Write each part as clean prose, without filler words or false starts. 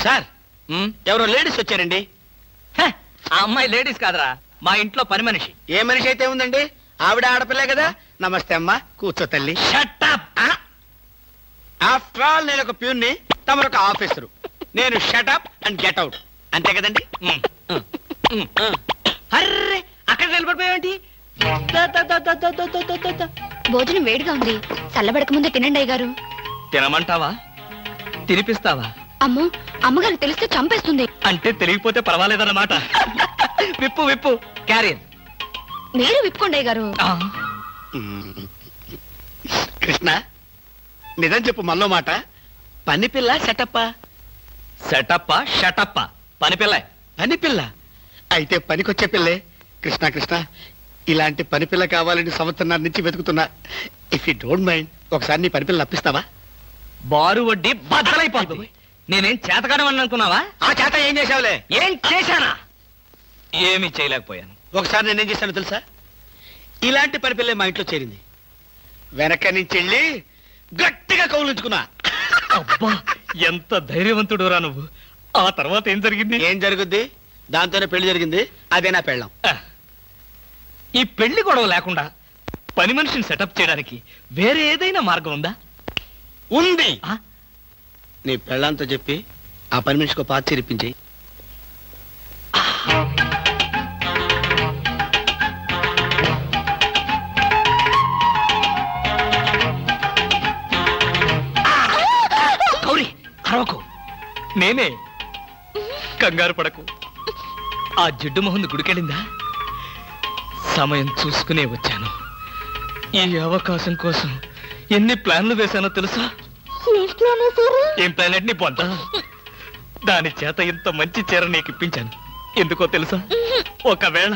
Sir ఎవరో ladies వచ్చారండి. ఆ అమ్మాయి లేడీస్ కాదరా, మా ఇంట్లో పని మనిషి. ఏ మనిషి అయితే ఉందండి, ఆవిడ ఆడపిల్లే కదా. నమస్తే అమ్మా, కూర్చో తల్లి. ఆఫ్టర్ ఆల్ నేను ఒక ప్యూన్ని, తమరొక ఆఫీసరు. నేను షటప్ అండ్ గెట్ అవుట్, అంతే కదండి. అర్రే, అక్కడ నిలబడిపోయావేంటి? భోజనం వేడిగా ఉంది, చల్లబడక ముందే తినండి అయ్యగారు. తినమంటావా, తినిపిస్తావా? అమ్మో, అమ్మగారు తెలిస్తే చంపేస్తుంది. అంటే తెలియకపోతే పర్వాలేదన్నమాట. విప్పు విప్పు క్యారియర్. మీరు విప్పుకోండి అయ్యగారు. కృష్ణ, నిజం చెప్పు, మళ్ళో మాట. పని పిల్ల సెటప్పా? సెటప్పా షటప్పా? పని పిల్ల. పని పిల్ల అయితే పనికొచ్చే పిల్లే. కృష్ణ కృష్ణ, ఇలాంటి పని పిల్ల కావాలని సంవత్సరం నుంచి వెతుకుతున్నా. ఇఫ్ యూ డోంట్ మైండ్, ఒకసారి నీ పని పిల్ల అప్పిస్తావా? బారు వడ్డీ బద్దలైపోతుంది. నేనేం చేతకాడమని అనుకున్నావా? ఆ చేత ఏం చేసావులే? ఏం చేశానా? ఏమీ చేయలేకపోయాను. ఒకసారి నేనేం చేశాను తెలుసా? ఇలాంటి పని పిల్లే మా ఇంట్లో చేరింది. వెనక నుంచి వెళ్ళి గట్టిగా కౌలించుకున్నా. అబ్బా, ఎంత ధైర్యవంతుడు రా నువ్వు. ఆ తర్వాత ఏం జరిగింది? ఏం జరుగుద్ది? దాంతోనే పెళ్లి జరిగింది. అదే నా పెళ్ళం. ఈ పెళ్లి గొడవ లేకుండా పని మనిషిని సెటప్ చేయడానికి వేరే ఏదైనా మార్గం ఉందా? ఉంది. నీ పెళ్ళంతో చెప్పి ఆ పని మనిషికి పాత చిరిపించి. గౌరీ, అరవకు. నేనే. కంగారు పడకు. ఆ జిడ్డు మొహంది గుడికెళ్ళిందా? సమయం చూసుకునే వచ్చాను. ఈ అవకాశం కోసం ఎన్ని ప్లాన్లు వేశానో తెలుసా? ఏం ప్లాన్ అంటే నీ పొంత. దాని చేత ఇంత మంచి చీర నీకు ఇప్పించాను. ఎందుకో తెలుసా? ఒకవేళ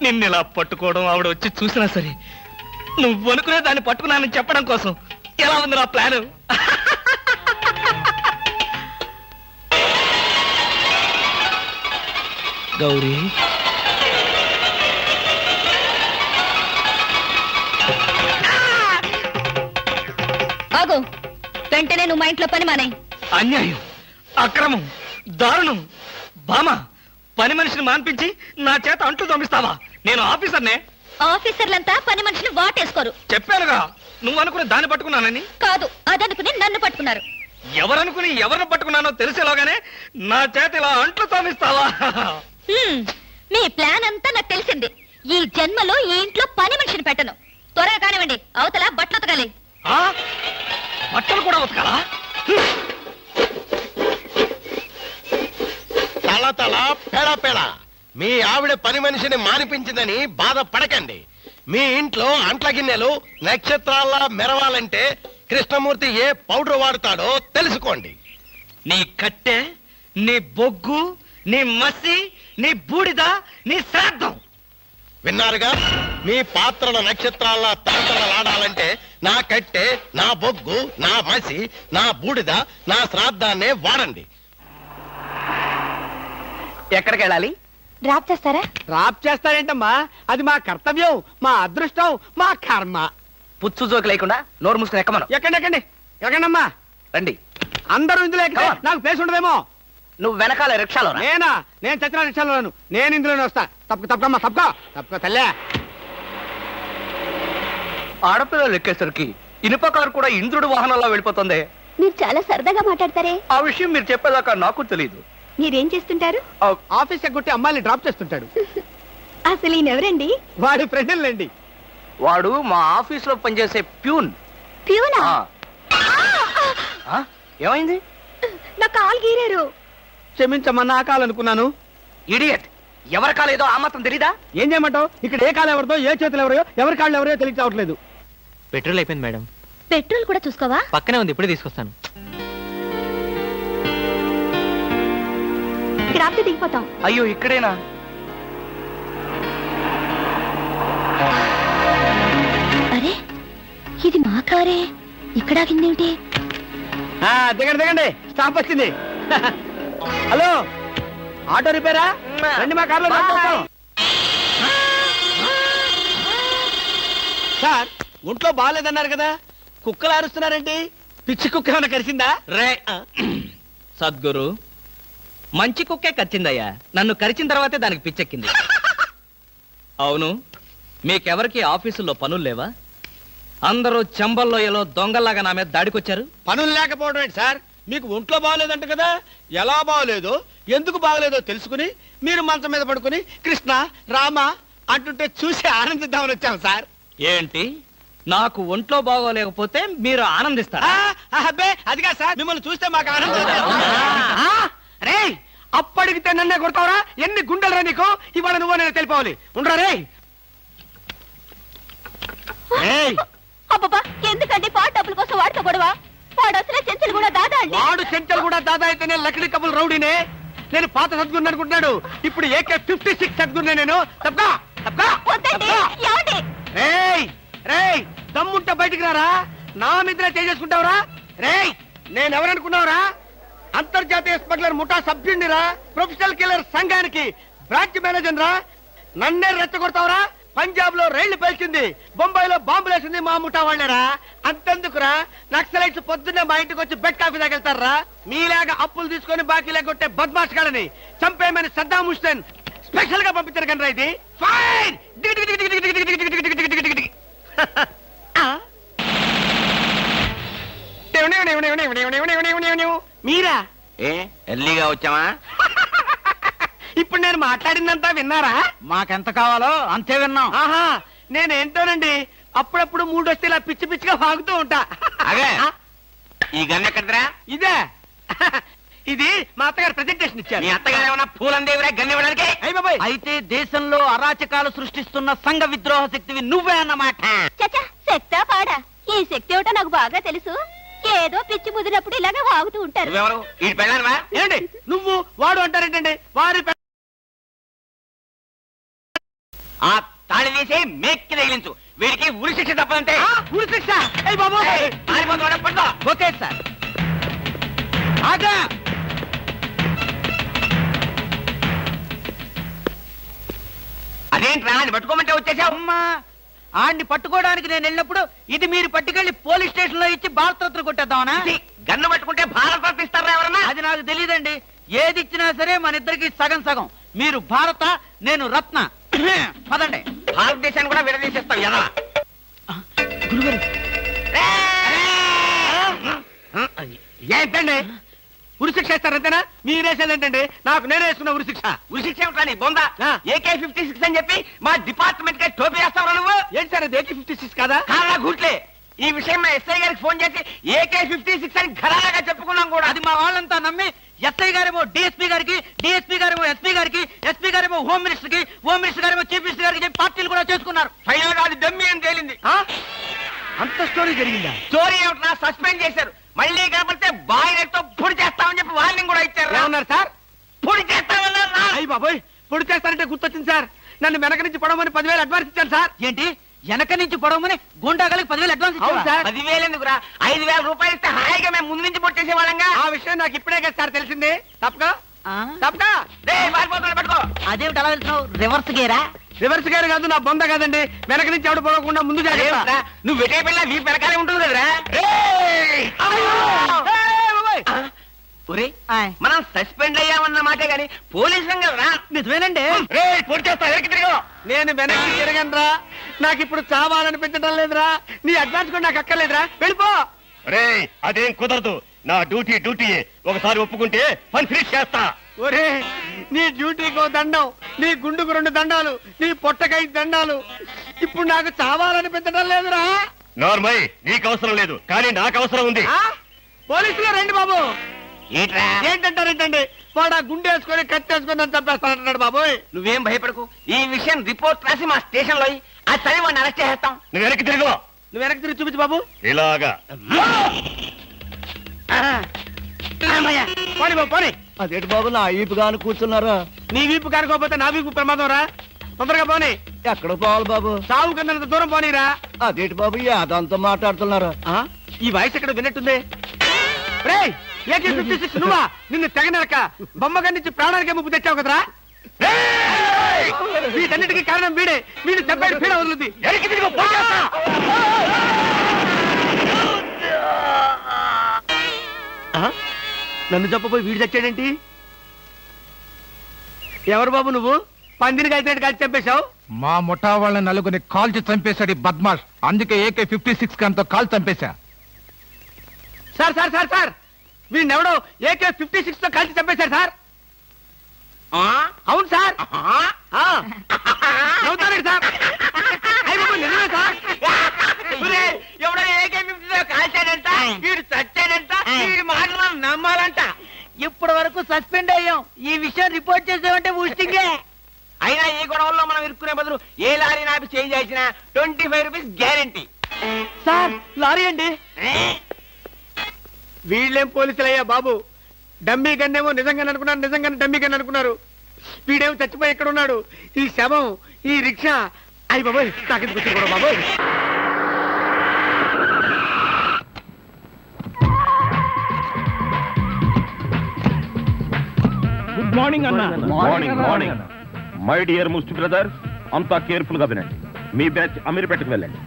నిన్నిలా పట్టుకోవడం ఆవిడ వచ్చి చూసినా సరే, నువ్వు అనుకునే దాన్ని పట్టుకున్నానని చెప్పడం కోసం. ఎలా ఉంది నా ప్లాను? గౌరీ, ఆగు. వెంటనే నువ్వు మా ఇంట్లో పని మానే. అన్యాయం, అక్రమం, దారుణం. బామ, పని మనిషిని మాన్పించి నా చేత అంట్లు తోమిస్తావా? నేను ఆఫీసర్నే. ఆఫీసర్లంతా పని మనిషిని వాటేసుకోరు. చెప్పానుగా, నువ్వు అనుకుని దాన్ని పట్టుకున్నానని. కాదు, అదనుకుని నన్ను పట్టుకున్నారు. ఎవరనుకుని ఎవరిని పట్టుకున్నానో తెలిసేలాగానే నా చేత ఇలా అంట్లు తోమిస్తావా? మీ ప్లాన్ అంతా నాకు తెలిసింది. ఈ జన్మలో ఈ ఇంట్లో పని మనిషిని పెట్టను. త్వరగా కానివ్వండి, అవతల బట్టలు ఉతకాలి. బట్టలు కూడా ఉతకాలా? తల తల పెడ పెడ. మీ ఆవిడ పని మనిషిని మానిపించిందని బాధపడకండి. మీ ఇంట్లో అంట్ల గిన్నెలు నక్షత్రాల్లా మెరవాలంటే కృష్ణమూర్తి ఏ పౌడర్ వాడతాడో తెలుసుకోండి. నీ కట్టె, నీ బొగ్గు, నీ మసి, నీ బూడిద, నీ శ్రాద్ధం. విన్నారుగా? మీ పాత్రల నక్షత్రాల్లా తలతలలాడాలంటే నా కట్టె, నా బొగ్గు, నా మసి, నా బూడిద, నా శ్రాద్ధాన్నే వాడండి. ఎక్కడికి వెళ్ళాలి? డ్రాప్ చేస్తారా? డ్రాప్ చేస్తారేంటమ్మా? అది మా కర్తవ్యం, మా అదృష్టం, మా కర్మ. పుచ్చు జోకి లేకుండా నోరు మూసుకుని ఎక్కమను. ఎక్కండి ఎక్కండమ్మా. రండి. అందరూ ఇందులో ఎక్కితే నాకు ప్లేస్ ఉండదేమో. నువ్వు వెనకాల రిక్షాలో. నేనా? నేను చచ్చిన రిక్షాలోను. నేను ఇందులోనే వస్తా. తప్పకమ్మా, తప్పక తల్లే. ఆడపిల్లలు ఎక్కేసరికి ఇనుప కారు కూడా ఇంద్రుడు వాహనంలో వెళ్ళిపోతుంది. మీరు చాలా సరదాగా మాట్లాడతారే. ఆ విషయం మీరు చెప్పేదాకా నాకు తెలియదు. మీరేం చేస్తుంటారు? ఆఫీస్ ఎగ్గొట్టి అమ్మాయిని డ్రాప్ చేస్తుంటాడు. అసలు ఈయనెవరండి? వాడి ఫ్రెండ్లండి. వాడు మా ఆఫీస్ లో పనిచేసే ప్యూన్. ప్యూనా? ఏమైంది? నా కాలు గీరారు. క్షమించమ్మా, నా కాలనుకున్నాను. ఇడియట్, ఎవరి కాలేదో ఆ మాత్రం తెలీదా? ఏం చేయమంటావు? ఇక్కడ ఏ కాలు ఎవరిదో, ఏ చేతులు ఎవరో, ఎవరి కాళ్ళు ఎవరో తెలిసి రావట్లేదు. పెట్రోల్ అయిపోయింది మేడం. పెట్రోల్ కూడా చూసుకోవా? పక్కనే ఉంది, ఇప్పుడే తీసుకొస్తాను. ఇక్కడ ఆపితే దిగిపోతాం. అయ్యో, ఇక్కడేనా? అరే, ఇది మా కారే. ఇక్కడ ఆగిందేమిటి? దిగండి, స్టాప్ వచ్చింది. హలో, ఆటో రిపేరా? రండి, మా కార్లో సార్. ఒంట్లో బాగాలేదన్నారు కదా, కుక్కలు అరుస్తున్నారేంటి? పిచ్చి కుక్క ఏమైనా కరిసిందా? రే సద్గురు, మంచి కుక్కే కరిచిందయ్యా. నన్ను కరిచిన తర్వాతే దానికి పిచ్చెక్కింది. అవును, మీకెవరికి ఆఫీసుల్లో పనులు లేవా? అందరూ చెంబల్లోయలో దొంగల్లాగా నా మీద దాడికొచ్చారు. పనులు లేకపోవడం ఏంటి సార్? మీకు ఒంట్లో బాగోలేదంట కదా, ఎలా బాగోలేదో ఎందుకు బాగోలేదో తెలుసుకుని మీరు మంచం మీద పడుకుని కృష్ణ రామ అంటుంటే చూసి ఆనందిద్దామని వచ్చాం సార్. ఏంటి, నాకు ఒంట్లో బాగోలేకపోతే మీరు ఆనందిస్తారా? అబ్బే అదిగా సార్, మిమ్మల్ని చూస్తే మాకు ఆనందం. రే అప్పడిగితే నన్నే కొడతావరా? ఎన్ని గుండెలరా నీకు? ఇవాళ నువ్వు నేను తెలిపోవాలి. ఉండరా రే. అబ్బబ్బా, ఎందుకండి పాట డబ్బుల కోసం వాడుతో గొడవ? వాడు అసలే చెంచలు కూడా దాదా అండి. వాడు చెంచలు కూడా దాదా అయితేనే లక్డీ కబుల్ రౌడీనే. నేను పాత సద్గురు అనుకుంటున్నాడు, ఇప్పుడు AK-56 సద్గురునే నేను. తప్పగా వద్దండి, ఏమండి? రేయ్ రేయ్, దమ్ముంటే బయటికి రారా. నా మీద చేసుకుంటావురా? రేయ్, నేనెవరనుకున్నావురా? అంతర్జాతీయ స్మగ్లర్ ముఠా సభ్యుడిరా, ప్రొఫెషనల్ కిల్లర్ సంఘానికి బ్రాంచ్ మేనేజర్ రా. నన్నే రెచ్చగొడతావురా? పంజాబ్ లో రైళ్లు పేల్చింది, బొంబాయిలో బాంబులు వేసింది మా ముఠా వాళ్ళరా. అంతెందుకురా, నక్సలైట్స్ పొద్దున్నే మా ఇంటికి వచ్చి బెడ్ కాఫీ తాగెళ్తారా? మీలాగా అప్పులు తీసుకొని బాకీ లేకొట్టే బద్మాష్ గాలని చంపేయమని సద్దాం హుస్సేన్ స్పెషల్ గా పంపించారు కనరా. ఇది ఫైన్. మీరా? ఎర్లీగా వచ్చావా? ఇప్పుడు నేను మాట్లాడిందంతా విన్నారా? మాకెంత కావాలో అంతే విన్నాం. ఆహా, నేనేంటోనండి అప్పుడప్పుడు మూడు వస్తే ఇలా పిచ్చి పిచ్చిగా వాగుతూ ఉంటా. అదే. ఈ గన్ ఎక్కడరా? ఇదే. ఇది మా అత్తగారు ప్రెజెంటేషన్ ఇచ్చారు. మీ అత్తగారు ఏమన్నా పూలందేవిరా గన్ ఇవ్వడానికి? అయ్య బాబాయ్, అయితే దేశంలో అరాచకాలు సృష్టిస్తున్న సంఘ విద్రోహ శక్తివి నువ్వే అన్నమాట. చచ్చా, శక్తా పాడా? ఈ శక్తి ఏమిటో నాకు బాగా తెలుసు. ఏదో పిచ్చి ముదిరినప్పుడు ఇలాగే వాగుతూ ఉంటారు. నువ్వెవరు? ఈ పెళ్ళానువా? ఏంటి నువ్వు వాడు అంటారేంటండి? వారి ఆ తాళి తీసి మేక్కి తగిలించు. వీడికి ఉరి శిక్ష తప్పదంటే. ఉరి శిక్ష? అయ్య బాబు, ఓకే సార్. ఆగా. అదేంట్రా అని పట్టుకోమంటే వచ్చేసావు? అమ్మా, ఆడిని పట్టుకోవడానికి నేను వెళ్ళినప్పుడు ఇది మీరు పట్టుకెళ్లి పోలీస్ స్టేషన్ లో ఇచ్చి భారతరత్న కొట్టేద్దామనా? గన్ను పట్టుకుంటే భారత ఇస్తారా ఎవరన్నా? అది నాకు తెలియదండి. ఏది ఇచ్చినా సరే మన ఇద్దరికి సగం సగం. మీరు భారత, నేను రత్న. పదండి. భారతదేశాన్ని కూడా విడదీసేస్తావు ఎదవా. గురుగారు, ఏంటండి ఉరి శిక్ష ఇస్తారంతేనా? మీరేసేదేంటండి? నాకు నేనే వేసుకున్న ఉరి శిక్ష. ఉరి శిక్ష ఏమిట్రా నీ బొంద? ఆ. AK-56 అని చెప్పి మా డిపార్ట్మెంట్ కి టోపీ వేస్తావు నువ్వు? ఏంటి సార్ అది AK-56 కాదా? కాలా గుట్లే. ఈ విషయం మా ఎస్ఐ గారికి ఫోన్ చేసి AK-56 అని ఘరాగా చెప్పుకున్నాం కూడా. అది మా వాళ్ళంతా నమ్మి ఎస్ఐ గారేమో డిఎస్పీ గారికి, డిఎస్పీ గారేమో ఎస్పీ గారికి, ఎస్పీ గారేమో హోమ్ మినిస్టర్ కి, హోమ్ మినిస్టర్ గారేమో చీఫ్ మినిస్టర్ గారికి చెప్పి పార్టీలు కూడా చేసుకున్నారు. ఫైనల్ గా అది దమ్మి అని తేలింది. ఆ? అంత స్టోరీ జరిగిందా? స్టోరీ ఏమిటా? సస్పెండ్ చేశారు. మళ్ళీ కనపడితే బాయిలతో పొడి చేస్తామని చెప్పి వార్నింగ్ కూడా ఇచ్చారు. ఏమన్నారు సార్? పొడి చేస్తామన్నారు. అయ్యి బాబోయ్, పొడి చేస్తారంటే గుర్తొచ్చింది సార్. నన్ను వెనక నుంచి పడమని 10,000 అడ్వాన్స్ ఇచ్చాను సార్. ఏంటి, వెనక నుంచి పొడవమని గుండాగలకి 10,000 అడ్వాన్స్ అవును ఇచ్చావా? సార్. 10,000 ఎందుకురా? 5,000 రూపాయలు ఇస్తే హాయిగా మేము ముందు నుంచి పొట్టేసే వాళ్ళంగా. ఆ విషయం నాకు ఇప్పుడే కదా సార్ తెలిసింది. తప్పగా ఆ? తప్పగా పట్టుకో. అదేమిటి అలా వెళ్తున్నావు? రివర్స్ గేరా? రివర్స్ గారు కాదు, నా బొంద కాదండి. వెనక నుంచి ఎవడు పడకుండా ముందు జాగ్రత్త. అదేమిట్రా? నువ్వు వెటే పిల్ల వీ వెనకాలే ఉంటుంది కదరా. ఒరేయ్, ఆయ్. మనం సస్పెండ్ అయ్యామన్న మాటే గాని పోలీసు రా. నిజమేనండి. పొడి చేస్తా వెనక్కి తిరిగి. నేను వెనక్కి తిరగనరా. నాకు ఇప్పుడు చావాలనిపించడం లేదురా. నీ అడ్వాన్స్ కూడా నాకు అక్కర్లేదురా. వెళ్ళిపో. అదేం కుదరదు. నా డ్యూటీ ఒకసారి ఒప్పుకుంటే పని ఫినిష్ చేస్తా. ఒరే, నీ డ్యూటీకో దండం, నీ గుండుకు 2 దండాలు, నీ పొట్టకై దండాలు. ఇప్పుడు నాకు చావాలనిపించడం లేదురా. నార్మల్ నీకు అవసరం లేదు, కానీ నాకు అవసరం ఉంది. ఆ? పోలీసులు రండి బాబు. ఏంట్రా? ఏంటంటారేంటండి? వాడు ఆ గుండె వేసుకొని కత్తి వేసుకొని నన్ను చంపేస్తానంటున్నాడు బాబోయ్. నువ్వేం భయపడకు. ఈ విషయం రిపోర్ట్ రాసి మా స్టేషన్ లో ఆ చదివి వాడిని అరెస్ట్ చేస్తాం. నువ్వు వెనక్కి తిరుగు. నువ్వు వెనక్కి తిరిగి చూపించు బాబు. ఇలాగా పోనీ బాబు, పోనీ. అదేంటి బాబు, నా ఈపు గాను కూర్చున్నారా? నీ వీపు కానుకోకపోతే నా వీపు ప్రమాదం రా. తొందరగా పోనీ. ఎక్కడ పోవాలి బాబు? సాగు కన్నంత దూరం పోనీరా. అదేంటి బాబు, అదంతా మాట్లాడుతున్నారు? ఈ వాయిస్ ఎక్కడ విన్నట్టుంది. రేయ్, AK-56 నువ్వా? నిన్ను తెగనరక బొమ్మగారి నుంచి ప్రాణానికే ముప్పు తెచ్చావు కదరా. వీటన్నిటికీ కారణం వీడే. వీడు చెప్పాడు పీడ వదులుద్ది. నన్ను చెప్పబోయి వీడు తెచ్చాడేంటి? ఎవరు బాబు నువ్వు? పందిని కలిసినట్టు కలిసి చంపేశావు. మా ముఠా వాళ్ళ నలుగురిని కాల్చి చంపేశాడు ఈ బద్మాష్. అందుకే AK-56 గన్తో కాల్ చంపేశా. సార్ సార్ సార్ సార్ వీడినెవడో AK-56 తో కలిసి చంపేశారు సార్. అవును సార్. అవుతారండి సార్. అయ్య బాబు, నిజమే సార్. ఎవడో AK-50 కాల్చాడంట, వీడు చచ్చాడంట, వీడి మాటలు నమ్మాలంట. ఇప్పటి వరకు సస్పెండ్ అయ్యాం. ఈ విషయం రిపోర్ట్ చేసామంటే ఊస్టింగే. అయినా ఈ గొడవల్లో మనం ఇరుక్కునే బదులు ఏ లారీ నాపి చేంజ్ చేసినా 25 రూపీస్ గ్యారెంటీ. సార్ లారీ అండి. వీళ్ళేం పోలీసులయ్యా బాబు. డమ్మీ గన్నేమో నిజంగానే అనుకున్నారు, నిజంగానే డమ్మీ గన్ అనుకున్నారు. వీడేమో చచ్చిపోయి ఎక్కడ ఉన్నాడు? ఈ శవం, ఈ రిక్షా. అయ్యి బాబోయ్, నాకెందుకు వచ్చింది కూడా బాబోయ్. గుడ్ మార్నింగ్ అన్న. Morning morning. మై డియర్ ముస్టి బ్రదర్స్, అంతా కేర్ఫుల్ గా వినండి. మీ బ్యాచ్ అమీర్పేటకు వెళ్ళండి.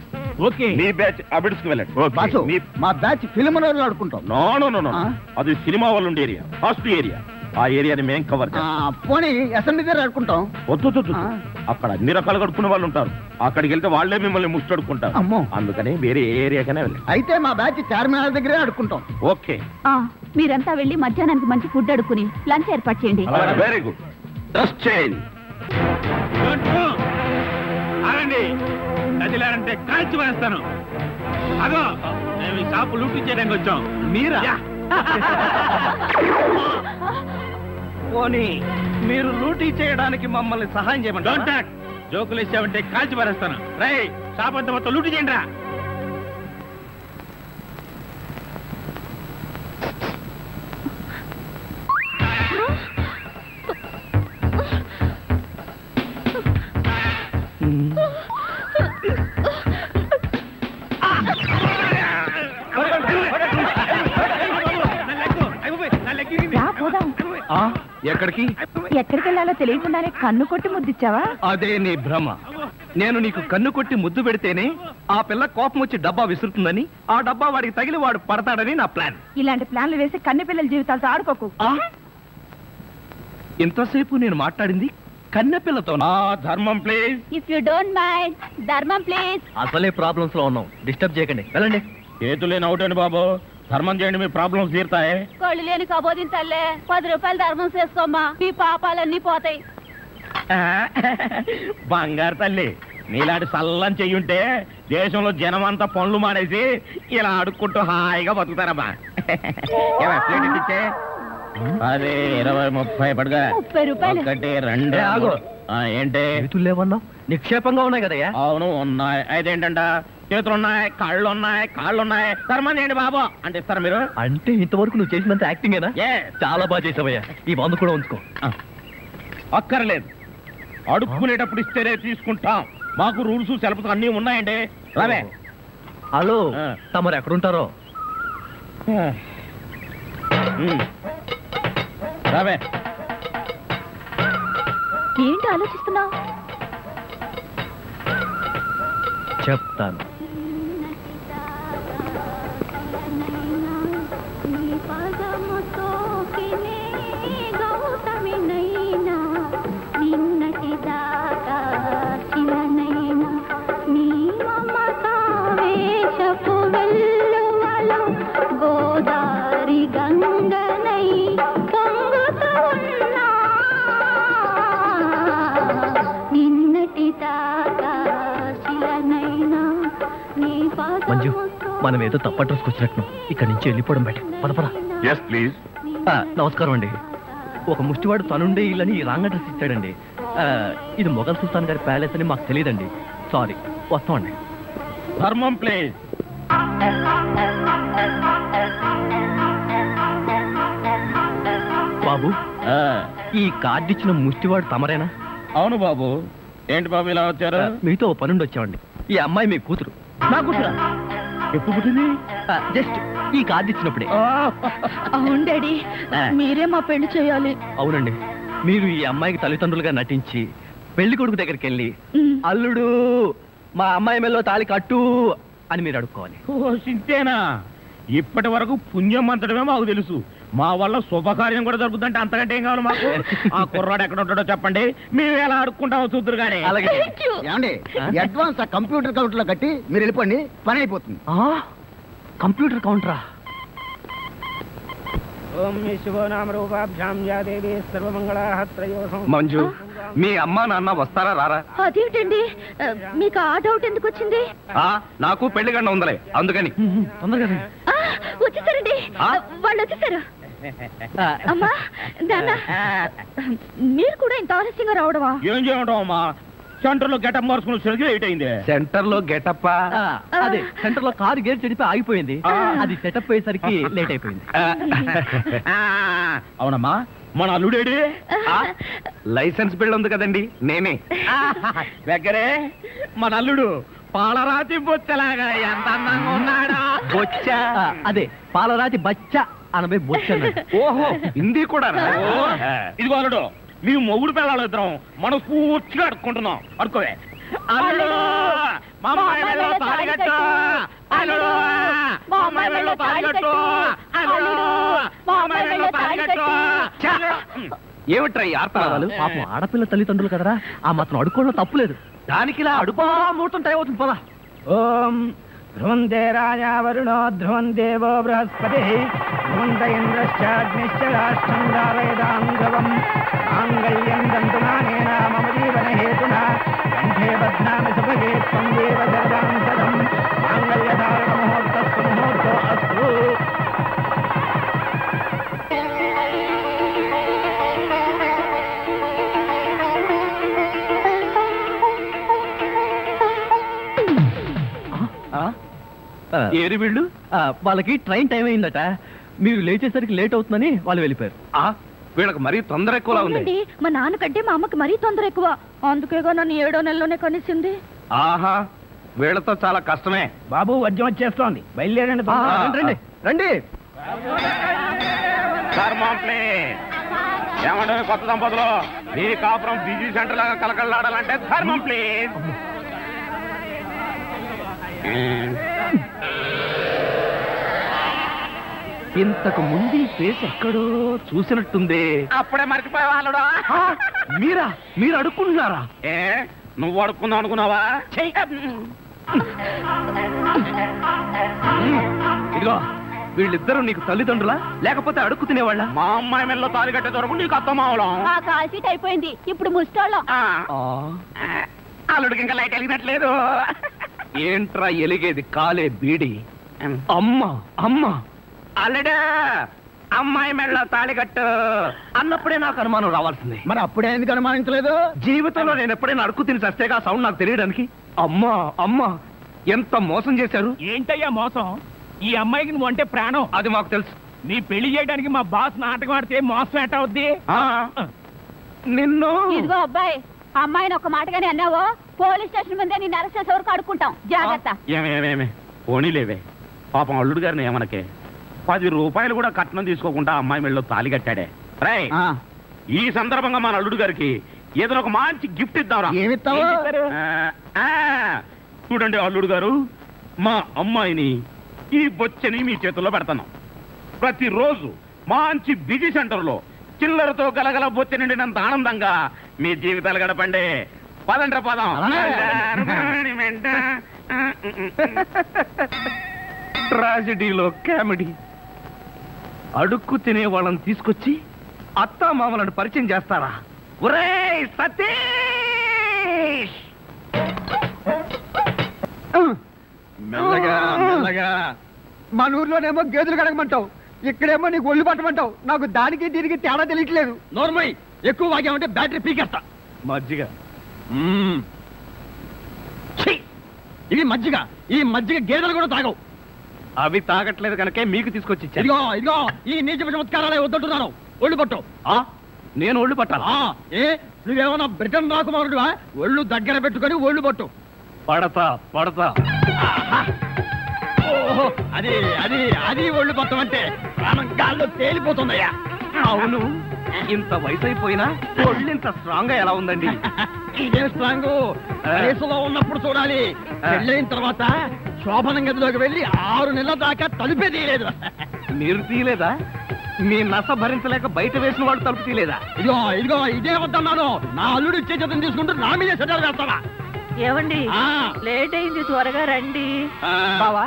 ఓకే. మీ బ్యాచ్ అబిడ్స్ కు వెళ్ళండి. మా బ్యాచ్ ఫిల్మ్ ఆడుకుంటాం. నో నో నో నో, అది సినిమా వాళ్ళు ఉండే ఏరియా, ఫస్ట్ ఏరియా. ఆ ఏరియాని మేం కవర్ చేస్తాం. పోనీ అసెంబ్లీ దగ్గర ఆడుకుంటాం. వద్దు, అక్కడ అన్ని రకాలుగా అడుక్కునే వాళ్ళు ఉంటారు. అక్కడికి వెళ్తే వాళ్ళే మిమ్మల్ని ముష్టి అడుక్కుంటారు. అమ్మో. అందుకని వేరే ఏరియాకనే వెళ్ళండి. అయితే మా బ్యాచ్ చార్మినార్ దగ్గరే ఆడుకుంటాం. ఓకే. మీరంతా వెళ్ళి మధ్యాహ్నానికి మంచి ఫుడ్ అడుక్కుని లంచ్ ఏర్పాటు చేయండి. Very good. Dress change. కదిలారంటే కాల్చి వేస్తాను. అదో మేము ఈ షాపు లూటీ చేయడానికి వచ్చాం. మీరా? పోనీ మీరు లూటీ చేయడానికి మమ్మల్ని సహాయం చేయమంటారా? జోకులు ఇచ్చామంటే కాల్చి పారేస్తాను. రై, షాప్ అంతా మొత్తం లూటీ చేయండి రా. ఎక్కడికి? ఎక్కడికి వెళ్ళాలో తెలియకుండానే కన్ను కొట్టి ముద్దిచ్చావా? అదే నీ భ్రమ. నేను నీకు కన్ను కొట్టి ముద్దు పెడితేనే ఆ పిల్ల కోపం వచ్చి డబ్బా విసురుతుందని, ఆ డబ్బా వాడికి తగిలి వాడు పడతాడని నా ప్లాన్. ఇలాంటి ప్లాన్లు వేసి కన్నె పిల్లల జీవితాలతో ఆడుకోకు. ఇంతసేపు నేను మాట్లాడింది కన్నెపిల్లతో. ధర్మం please. If you don't mind, ధర్మం ప్లీజ్. అసలే ప్రాబ్లమ్స్ లో ఉన్నాం, డిస్టర్బ్ చేయకండి, వెళ్ళండి. చేతులేని అవుటండి బాబు, ధర్మం చేయండి, మీ ప్రాబ్లమ్స్ తీరుతాయి. కళ్ళు లేని కబోదిన తల్లే 10 రూపాయలు ధర్మం చేసుకోమ్మా, మీ పాపాలన్నీ పోతాయి. బంగారు తల్లి, నీలాంటి సల్లం చెయ్యుంటే దేశంలో జనం అంతా పనులు మానేసి ఇలా అడుక్కుంటూ హాయిగా బతుకుతారమ్మా. ఇచ్చే 10, 20, 30 పడగా. 30 రూపాయలు. 1, 2. ఏంటి లేవన్నావు? నిక్షేపంగా ఉన్నాయి కదయ్యా. అవును ఉన్నాయి. అయితేంటంట, చేతులున్నాయి, కాళ్ళున్నాయి. ధర్మం చేయండి బాబు అంటే ఇస్తారా మీరు? అంటే ఇంతవరకు నువ్వు చేసినంత యాక్టింగేనా? చాలా బాగా చేసావయ్యా. ఈ మందు కూడా ఉంచుకో. అక్కర్లేదు, అడుక్కునేటప్పుడు ఇస్తేనే తీసుకుంటాం. మాకు రూల్స్ సెలవులు అన్నీ ఉన్నాయండి. రావే. హలో, తమరు ఎక్కడుంటారో? రావే. ఏంటి ఆలోచిస్తున్నావు? చెప్తాను. గోదారి గంగనై పొంగుతూ ఉన్నా నిన్నటి దాకా శిలనైనా నీ మంజు, మనం ఏదో తప్ప అడ్రస్కి వచ్చినట్టు ఇక్కడి నుంచి వెళ్ళిపోవడం బయట. పదపరా. Yes please. నమస్కారం అండి. ఒక ముష్టివాడు తనుండే ఇల్లని రాంగ్ అడ్రస్ ఇచ్చాడండి. ఇది మొఘల్ సుల్తాన్ గారి ప్యాలెస్ అని మాకు తెలియదండి. సారీ, వస్తామండి. ధర్మం ప్లీజ్. బాబు, ఈ కార్డు ఇచ్చిన ముష్టివాడు తమరేనా? అవును బాబు. ఏంటి బాబు ఇలా వచ్చారు? మీతో ఓ పనుండి వచ్చామండి. ఈ అమ్మాయి మీ కూతురు. నా కూతురా? ఎప్పుడు పుట్టింది? జస్ట్ ఈ కార్డు ఇచ్చినప్పుడే. అవును డాడీ, మీరే మా పెళ్లి చేయాలి. అవునండి, మీరు ఈ అమ్మాయికి తల్లిదండ్రులుగా నటించి పెళ్లి కొడుకు దగ్గరికి వెళ్ళి అల్లుడు మా అమ్మాయి మెల్లో తాళి కట్టు అని మీరు అడుక్కోవాలి. ఓ సింతేనా? ఇప్పటి వరకు పుణ్యం అంతటమే మాకు తెలుసు. మా వల్ల శుభకార్యం కూడా జరుగుతుంటే అంతకంటే ఏం కావాలి మాకు? ఆ కుర్రాడు ఎక్కడ ఉంటాడో చెప్పండి, మేము ఎలా అడుక్కుంటామో చూద్దరు కానీ. Thank you. ఏమండి అడ్వాన్స్ ఆ కంప్యూటర్ కౌంటర్ లో కట్టి మీరు వెళ్ళిపోండి, పని అయిపోతుంది. కంప్యూటర్ కౌంటరా? మంజు, మీ అమ్మా నాన్న వస్తారా రారా? అదేంటండి మీకు ఆ డౌట్ ఎందుకు వచ్చింది? నాకు పెళ్లి గండ ఉందలే, అందుకని. తొందరగా వచ్చేసారండి, వాళ్ళు వచ్చేసారు. అమ్మా నాన్న, మీరు కూడా ఇంత ఆలస్యంగా రావడమా? ఏం చేయడం అమ్మా, సెంటర్ లో గెటప్ మార్చుకుని వచ్చేసరికి లేట్ అయింది. సెంటర్ లో గెటప్? అదే సెంటర్ లో కారు గేర్ చెడిపి ఆగిపోయింది, అది సెటప్ అయ్యేసరికి లేట్ అయిపోయింది. అవునమ్మా, మన అల్లుడేడి? లైసెన్స్ బిల్ ఉంది కదండి, నేనే. దగ్గరే మన అల్లుడు పాలరాతి బొచ్చలాగా ఎంత అందంగా ఉన్నాడా. బొచ్చా? అదే పాలరాతి బచ్చ అనబై బొచ్చ. ఓహో, హిందీ కూడా. ఇదిగో అల్లుడు, మీ మొగుడు పిల్లలు ఇద్దరం మనం పూర్తిగా అడుక్కుంటున్నాం. అడుకోవే. అల్లుడు, మా అమ్మాయి మెడలో తాళి కట్టు. అల్లుడు, మా అమ్మాయి మెడలో తాళి కట్టు. అల్లుడు, మా అమ్మాయి మెడలో తాళి కట్టు. ఏమిట్రా ఈ ఆర్తనాదాలు? పాపం ఆడపిల్ల తల్లిదండ్రులు కదరా, ఆ మాత్రం అడుక్కోవడం తప్పులేదు. దానికి ఇలా అడుగు ముహూర్తం టైం అవుతుంది, పదా. ఓం ధ్రువంతే రాజా వరుణో ధ్రువం దేవో బృహస్పతి ధ్రువంత ఇంద్రశ్చాగ్నిశ్చ రాష్ట్రం దారయదాం ధ్రువం మాంగళ్యం దంతునానేన మమ జీవన హేతునా కంఠే బధ్నామి సుభగే త్వం దేవ జరదాం సదం మాంగళ్యధారణ ముహూర్తస్సు ముహూర్తో అస్తు. ఏరి వీళ్ళు? వాళ్ళకి ట్రైన్ టైం అయిందట, మీరు లేచేసరికి లేట్ అవుతుందని వాళ్ళు వెళ్ళిపోయారు. వీళ్ళకి మరీ తొందర ఎక్కువలా ఉంది. అవునండి, మా నాన్నకంటే మా అమ్మకి మరీ తొందర ఎక్కువ, అందుకేగా నన్ను 7వ నెలలోనే కనిసింది. ఆహా, వీళ్ళతో చాలా కష్టమే. బాబు వద్యం వచ్చేస్తోంది, బయలుదేరండి. రండి రండి. ఏమంటే కొత్త దంపతులు, మీ కాపురం బిజీ సెంటర్ లాగా కలకలాడాలంటే ధర్మం ప్లీజ్. ఇంతకు ముందు ఈ ఫేస్ ఎక్కడో చూసినట్టుంది. అప్పుడే మర్చిపోయే వాళ్ళుడా. మీరా? మీరు అడుక్కుంటున్నారా? ఏ నువ్వు అడుక్కుందాం అనుకున్నావా? ఇదిగో, వీళ్ళిద్దరూ నీకు తల్లిదండ్రులా లేకపోతే అడుక్కు తినేవాళ్ళ? మా అమ్మాయి మెల్లో తాలి కట్టే దొరకు నీకు అత్తమావడం. ఆ కాల్ సీట్ అయిపోయింది, ఇప్పుడు ముస్టాళ్ళం. అల్లుడికి ఇంకా లైట్ వెలిగినట్లేదు. ఏంట్రా ఎలిగేది? కాలే బీడి. అమ్మ అమ్మ, అల్లుడు అమ్మాయి మెళ్ళలో తాళి కట్టు అన్నప్పుడే నాకు అనుమానం రావాల్సింది. మరి అప్పుడే ఎందుకు అనుమానించలేదు? జీవితంలో నేను ఎప్పుడైనా అడుక్కు తిని చస్తేగా సౌండ్ నాకు తెలియడానికి. అమ్మా అమ్మా, ఎంత మోసం చేశారు. ఏంటయ్యా మోసం? ఈ అమ్మాయికి నువ్వు అంటే ప్రాణం. అది మాకు తెలుసు. నీ పెళ్లి చేయడానికి మా బాస్ నాటకం ఆడితే మోసం ఎట్ట అవుద్ది? నిన్ను ఇదిగో అబ్బాయి, అమ్మాయిని ఒక మాటగానే అన్నావో పోలీస్ స్టేషన్ ముందే నిన్ను అరెస్ట్ చేసే వరకు అడుక్కుంటాం, జాగ్రత్త. ఏమేమేమే పోనీలేవే, పాపం అల్లుడు గారిని ఏమనకే. 10 రూపాయలు కూడా కట్నం తీసుకోకుండా అమ్మాయి మెళ్ళలో తాళి కట్టాడే. రై, ఈ సందర్భంగా మన అల్లుడు గారికి ఏదో ఒక మంచి గిఫ్ట్ ఇద్దాంరా. ఏమిస్తావు? చూడండి అల్లుడు గారు, మా అమ్మాయిని ఈ బొచ్చని మీ చేతుల్లో పెడతాను. ప్రతిరోజు మంచి బిజీ సెంటర్లో చిల్లరతో గలగల బొచ్చ నిండినంత ఆనందంగా మీ జీవితాలు గడపండి. పదండ్ర పదం. ట్రాజడీలో కామెడీ. అడుక్కు తినే వాళ్ళని తీసుకొచ్చి అత్తా మామలను పరిచయం చేస్తారా? ఒరేయ్ సతీష్! మెల్లగా మెల్లగా. మన ఊర్లోనేమో గేదెలు కడగమంటావు, ఇక్కడేమో నీకు ఒళ్ళు పట్టమంటావు. నాకు దానికి దీనికి తేడా తెలియట్లేదు. నోర్మై, ఎక్కువ వాగామంటే బ్యాటరీ పీకేస్తా. మజ్జిగ. ఇది మజ్జిగ. ఈ మజ్జిగ గేదెలు కూడా తాగవు. అవి తాగట్లేదు కనుకే మీకు తీసుకొచ్చి ఇచ్చాను. ఇదిగో ఇదిగో, ఈ నీచ చమత్కారాలే వద్దంటున్నాను. ఒళ్ళు పట్టు. నేను ఒళ్ళు పట్టాలా? ఏ నువ్వేమన్నా బ్రిటన్ రాకుమారుడువా? ఒళ్ళు దగ్గర పెట్టుకొని ఒళ్ళు పట్టు. పడతా పడతా. ఓహో, అది అది అది ఒళ్ళు పట్టం అంటే ప్రాణం గాల్లో తేలిపోతుందయ్యా. అవును, ఇంత వయసు అయిపోయినా ఒళ్ళు ఇంత స్ట్రాంగ్ గా ఎలా ఉందండి? ఇదే స్ట్రాంగ్ వయసులో ఉన్నప్పుడు చూడాలి. పెళ్ళైన తర్వాత శోభనం గదిలోకి వెళ్ళి 6 నెలల దాకా తలుపే తీయలేదు. మీరు తీయలేదా? మీ నస భరించలేక బయట వేసిన వాళ్ళు తలుపు తీలేదా? ఇదిగో ఇదే వద్దన్నాను. నా అల్లుడు ఇచ్చే చేతం తీసుకుంటూ నా మీదే సెటిల్ చేస్తావా? ఏమండి ఆ. లేట్ అయింది, త్వరగా రండి. బావా,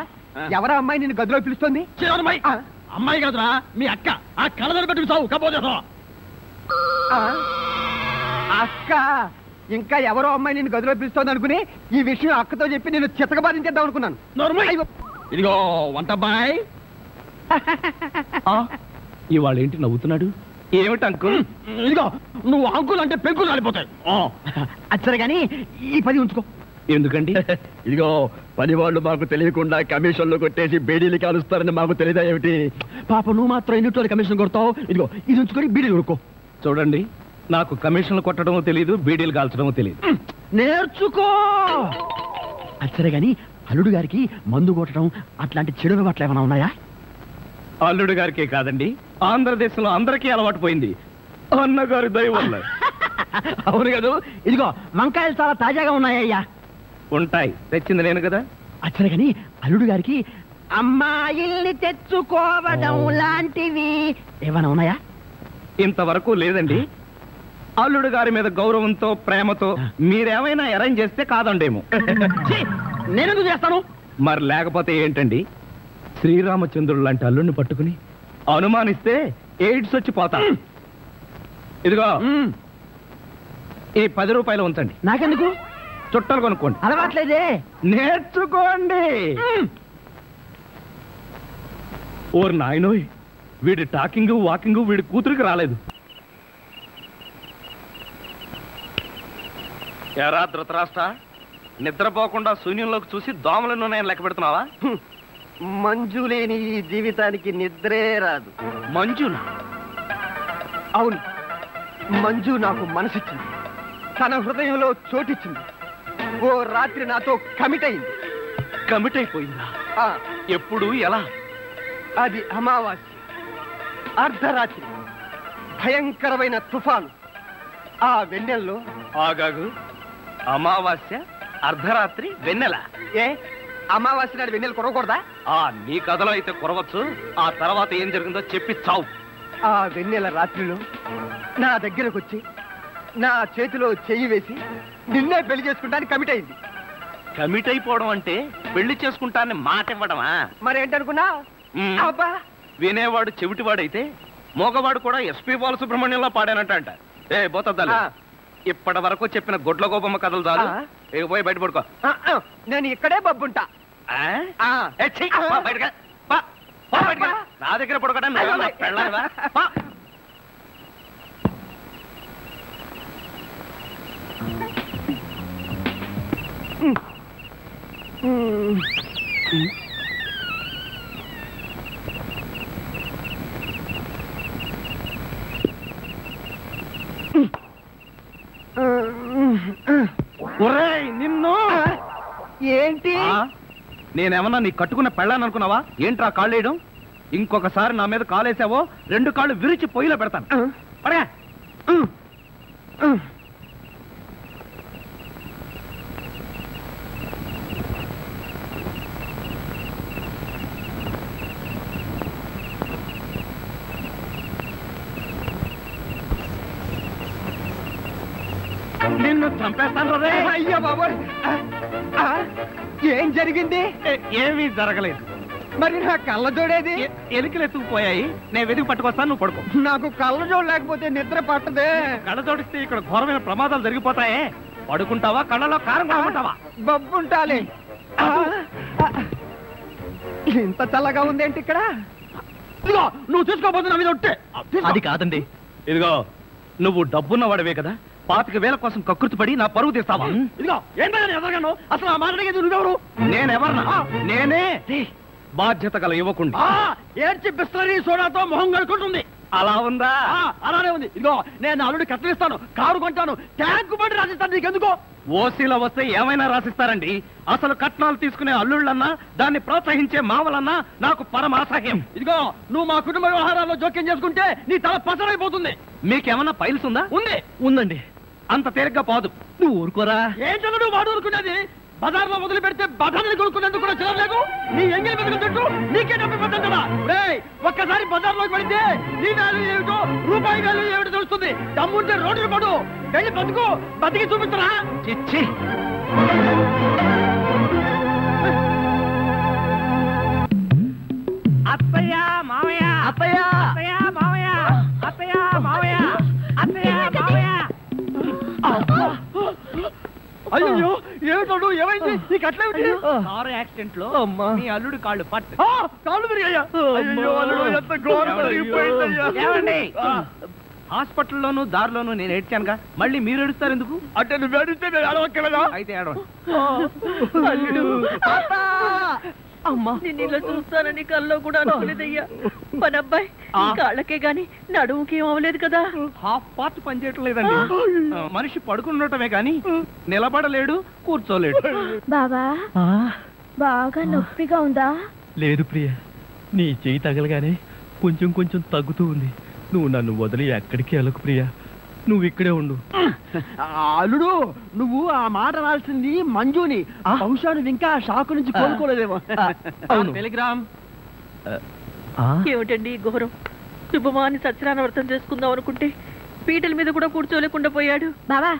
ఎవరా అమ్మాయి నిన్ను గదిలో పిలుస్తోంది? చిన్నమ్మాయి. అమ్మాయి కాదురా, మీ అక్క. ఆ కళ్ళదర పెట్టుకు సావు కపోతే అక్క, ఇంకా ఎవరో అమ్మాయి నిన్ను గదిలో పిలుస్తోంది అనుకుని ఈ విషయం అక్కతో చెప్పి నేను చితకబాధించేద్దాం అనుకున్నాను. నోర్మై. ఇదిగో వంటబ్బాయ్. ఇవాళ ఏంటి నవ్వుతున్నాడు? ఏమిటి అంకుల్? ఇదిగో నువ్వు అంకుల్ అంటే పెంకులు రాలిపోతాయి. అచ్చరే గాని ఈ 10 ఉంచుకో. ఎందుకండి? ఇదిగో పని వాళ్ళు మాకు తెలియకుండా కమిషన్లు కొట్టేసి బేడీలు కాలుస్తారని మాకు తెలియదా ఏమిటి? పాప నువ్వు మాత్రం ఎన్ని రోజులు కమిషన్ కొడతావు? ఇదిగో ఇది ఉంచుకొని బీడీ కొనుక్కో. చూడండి, నాకు కమిషన్లు కొట్టడమో తెలియదు, బీడీలు కాల్చడమో తెలియదు. నేర్చుకో. అచ్చరే గాని అల్లుడు గారికి మందు కొట్టడం అట్లాంటి చెడు అలవాట్లు ఏమైనా ఉన్నాయా? అల్లుడు గారికే కాదండి, ఆంధ్రదేశంలో అందరికీ అలవాటు పోయింది. అన్నగారి దయ వల్ల. అవును కదా. ఇదిగో వంకాయలు చాలా తాజాగా ఉన్నాయ్యా. ఉంటాయి, తెచ్చింది నేను కదా. అచ్చరే గాని అల్లుడు గారికి అమ్మాయిల్ని తెచ్చుకోవడం లాంటివి ఏమైనా ఉన్నాయా? ఇంతవరకు లేదండి. అల్లుడు గారి మీద గౌరవంతో ప్రేమతో మీరేమైనా అరేంజ్ చేస్తే కాదండేమో. నేనెందుకు చేస్తాను? మరి లేకపోతే ఏంటండి? శ్రీరామచంద్రుడు లాంటి అల్లుడిని పట్టుకుని అనుమానిస్తే ఎయిడ్స్ వచ్చి పోతా. ఇదిగో ఈ 10 రూపాయలు ఉంచండి. నాకెందుకు? చుట్టాలు కొనుక్కోండి. అలవాట్లేదే. నేర్చుకోండి. ఓర్ నాయనోయ్, వీడి టాకింగ్ వాకింగ్ వీడి కూతురికి రాలేదు. ఎరా ధృతరాష్ట్ర, నిద్రపోకుండా శూన్యంలోకి చూసి దోమలను నేను లెక్క పెడుతున్నావా? మంజు లేని ఈ జీవితానికి నిద్రే రాదు. మంజునా? అవును, మంజు నాకు మనసిచ్చింది, తన హృదయంలో చోటిచ్చింది. ఓ రాత్రి నాతో కమిట్ అయింది. కమిట్ అయిపోయిందా? ఆ, ఎప్పుడు, ఎలా? అది అమావాస్య, అర్ధరాత్రి, భయంకరమైన తుఫాను. ఆ వెన్నెల్లో ఆగాగు. అమావాస్య, అర్ధరాత్రి, వెన్నెల. ఏ అమావాస్య నాడు వెన్నెలు కురవకూడదా? నీ కథలో అయితే కురవచ్చు. ఆ తర్వాత ఏం జరిగిందో చెప్పి చావు. ఆ వెన్నెల రాత్రిలో నా దగ్గరకు వచ్చి నా చేతిలో చెయ్యి వేసి నిన్నే పెళ్లి చేసుకుంటానికి కమిట్ అయింది. కమిట్ అయిపోవడం అంటే పెళ్లి చేసుకుంటానని మాట ఇవ్వడమా? మరేంటనుకున్నా? మ్మ్. అబ్బా, వినేవాడు చెవిటివాడైతే మోగవాడు కూడా ఎస్పీ బాలసుబ్రహ్మణ్యంలో పాడానంట. ఏ బోతద్దాలు, ఆ. ఇప్పటి వరకు చెప్పిన గొడ్ల గోపమ్మ కథలు చాలు. ఆ. ఇక పోయి బయట పడుకో. నేను ఇక్కడే బబ్బుంటా. ఆ? ఏ, ఛీ, పో బయటకు. పో, పో బయటకు. నా దగ్గర పడుకోవడం నువ్వేమన్నా పెళ్ళానివా? పో. ఒరేయ్, నిన్ను ఏంటి? నేనేమన్నా నీ కట్టుకున్న పెళ్ళాను అనుకున్నావా? ఏంట్రా కాళ్ళేయడం? ఇంకొకసారి నా మీద కాలేసావో 2 కాళ్ళు విరిచి పొయ్యిలో పెడతాను. పడే. నిన్ను చంపేస్తాను రే. అయ్యో బాబోయ్, ఏం జరిగింది? ఏమీ జరగలేదు. మరి నా కళ్ళజోడేది? ఎలికలు ఎత్తుకుపోయాయి. నేను వెతికి పట్టుకొస్తాను, నువ్వు పడుకో. నాకు కళ్ళజోడు లేకపోతే నిద్ర పట్టదే. కళ్ళ జోడిస్తే ఇక్కడ ఘోరమైన ప్రమాదాలు జరిగిపోతాయే. పడుకుంటావా, కళ్ళలో కారం కాకుంటావా? బబ్బుంటాలి. ఇంత చల్లగా ఉందేంటి ఇక్కడ? ఇదిగో నువ్వు తీసుకోబోతున్నా నా మీద ఒట్టే. అది కాదండి. ఇదిగో నువ్వు డబ్బున్న వాడివే కదా, 25,000 కోసం కకృతి పడి నా పరువు తీస్తావా? ఇదిగో ఏంటో ఎదగను. అసలు ఆ మాట అడిగేది నువ్వెవరు? నేనెవరన్నా? నేనే బాధ్యత గల యువకుండా. ఏడ్చి బిస్లరీ సోడాతో మొహం కడుకుంటుంది. అలా ఉందా? అలానే ఉంది. ఇదిగో నేను అల్లుడి కట్టలిస్తాను, కారు కొంటాను, ట్యాంకు బండి రాసిస్తాను. నీకెందుకో? ఓసీలో వస్తే ఏమైనా రాసిస్తారండి. అసలు కట్నాలు తీసుకునే అల్లుళ్ళన్నా, దాన్ని ప్రోత్సహించే మామలన్నా నాకు పరమ అసహ్యం. ఇదిగో నువ్వు మా కుటుంబ వ్యవహారాల్లో జోక్యం చేసుకుంటే నీ తల పసరైపోతుంది. మీకేమన్నా ఫైల్స్ ఉందా? ఉంది. ఉందండి. అంత తేలిగ్గా పోదు. నువ్వు ఊరుకోరా. ఏంటన్నా నువ్వు వాడు ఊరుకునేది? బజార్లో వదిలి పెడితే బఠానీలు కొనుక్కునేందుకు కూడా చిరలేదు. నీ ఎంగిలి బతుకు చుట్టూ నీకే డబ్బు పెట్టా. ఒక్కసారి బజార్లోకి పడితే నీ వాల్యూ ఏమిటో రూపాయి వాల్యూ ఏమిటో తెలుస్తుంది. దమ్ముంటే రోడ్డు పడు, వెళ్ళి బతుకు, బతికి చూపించరా. చిచ్చి అత్తయ్య మావయ్య, అత్తయ్య అత్తయ్య మావయ్య, అత్తయ్య మావయ్య, అత్తయ్య మావయ్య. అయ్యో ఏమిటోడు, ఏమైంది? నీకు అట్లేమిటి? కారు యాక్సిడెంట్ లో మీ అల్లుడు కాళ్ళు కాళ్ళు తిరిగాయ్యా. అయ్యో అల్లుడు ఎంత ఘోరం జరిగిపోయిందయ్యా. ఏమండి, హాస్పిటల్లోను దారిలోను నేను ఏడ్చానుగా, మళ్ళీ మీరు ఏడుస్తారు ఎందుకు? అంటే నువ్వు ఏడిస్తే నేను ఏడవక్కలేదా? అయితే ఏడవండి. అల్లుడు అమ్మా, నేను ఇలా చూస్తానని కల్లో కూడా అనుకోలేదయ్యా. మన అబ్బాయి కాళ్ళకే గాని నడుముకి ఏం అవ్వలేదు కదా. హాఫ్ పార్ట్ పనిచేయట్లేదండి. మనిషి పడుకుండటమే గాని నిలబడలేడు, కూర్చోలేడు. బాబా బాగా నొప్పిగా ఉందా? లేదు ప్రియ, నీ చెయ్యి తగలగానే కొంచెం కొంచెం తగ్గుతూ ఉంది. నువ్వు నన్ను వదిలి ఎక్కడికి వెళ్ళకు ప్రియ, నువ్వు ఇక్కడే ఉండు. అల్లుడు, నువ్వు ఆ మాట రాల్సింది మంజుని. బహుశా నువ్వు ఇంకా షాకు నుంచి కోలుకోలేదేమో. టెలిగ్రామ్. ఏమిటండి ఘోరం? శుభమాని సత్యనారాయణ వ్రతం చేసుకుందాం అనుకుంటే పీటల మీద కూడా కూర్చోలేకుండా పోయాడు. బావా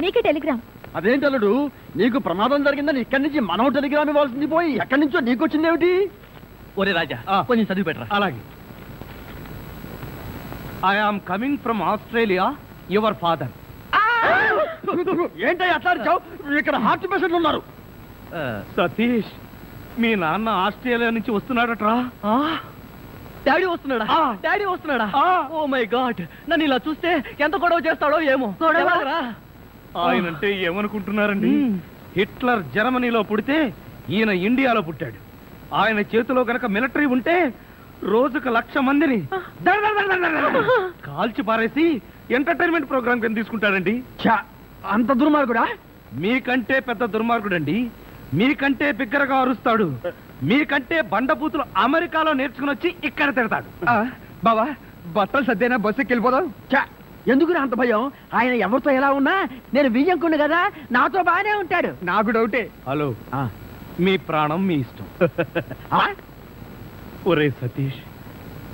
నీకే టెలిగ్రామ్. అదేంటి అల్లుడు, నీకు ప్రమాదం జరిగిందని ఇక్కడి నుంచి మనం టెలిగ్రామ్ ఇవ్వాల్సింది పోయి ఎక్కడి నుంచో నీకు వచ్చింది ఏమిటి? ఒరే రాజా, కొంచెం చదివి పెట్టరా. అలాగే. I am coming from Australia, your father. ఏంటో అట్లా ఇక్కడ హార్ట్ పేషెంట్లు ఉన్నారు. సతీష్, మీ నాన్న ఆస్ట్రేలియా నుంచి వస్తున్నాడట్రా. డాడీ వస్తున్నాడా? డాడీ వస్తున్నాడా? ఓ మై గాడ్, నన్ను ఇలా చూస్తే ఎంత గొడవ చేస్తాడో ఏమో. ఆయనంటే ఏమనుకుంటున్నారండి? హిట్లర్ జర్మనీలో పుడితే ఈయన ఇండియాలో పుట్టాడు. ఆయన చేతిలో గనక మిలిటరీ ఉంటే రోజుకు 1,00,000 మందిని కాల్చి పారేసి ఎంటర్టైన్మెంట్ ప్రోగ్రామ్ కింద తీసుకుంటాడండి. అంత దుర్మార్గుడా? మీకంటే పెద్ద దుర్మార్గుడండి. మీకంటే బిగ్గరగా అరుస్తాడు. మీకంటే బండబూతులు అమెరికాలో నేర్చుకుని వచ్చి ఇక్కడ తిడతాడు. బావా, బట్టలు సర్దేనా, బస్సుకి వెళ్ళిపోదాం. ఎందుకు అంత భయం? ఆయన ఎవరితో ఎలా ఉన్నా నేను వియ్యంకుండు కదా, నాతో బాగానే ఉంటాడు. నాకు డౌటే. హలో, మీ ప్రాణం మీ ఇష్టం. ఒరే సతీష్,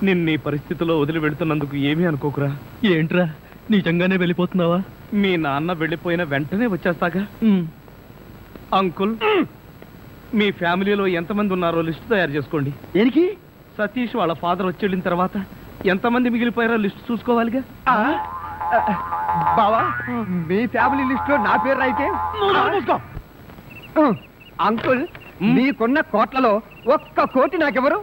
నిన్న ఈ పరిస్థితిలో వదిలి వెళుతున్నందుకు ఏమీ అనుకోకురా. ఏంట్రా, నిజంగానే వెళ్ళిపోతున్నావా? మీ నాన్న వెళ్ళిపోయిన వెంటనే వచ్చేస్తాగా. అంకుల్, మీ ఫ్యామిలీలో ఎంతమంది ఉన్నారో లిస్ట్ తయారు చేసుకోండి. దేనికి? సతీష్ వాళ్ళ ఫాదర్ వచ్చి వెళ్ళిన తర్వాత ఎంతమంది మిగిలిపోయారో లిస్ట్ చూసుకోవాలిగా. బావా, మీ ఫ్యామిలీ లిస్ట్ లో నా పేరు అయితే అంకుల్, మీకున్న కోట్లలో 1 కోటి నాకెవరు?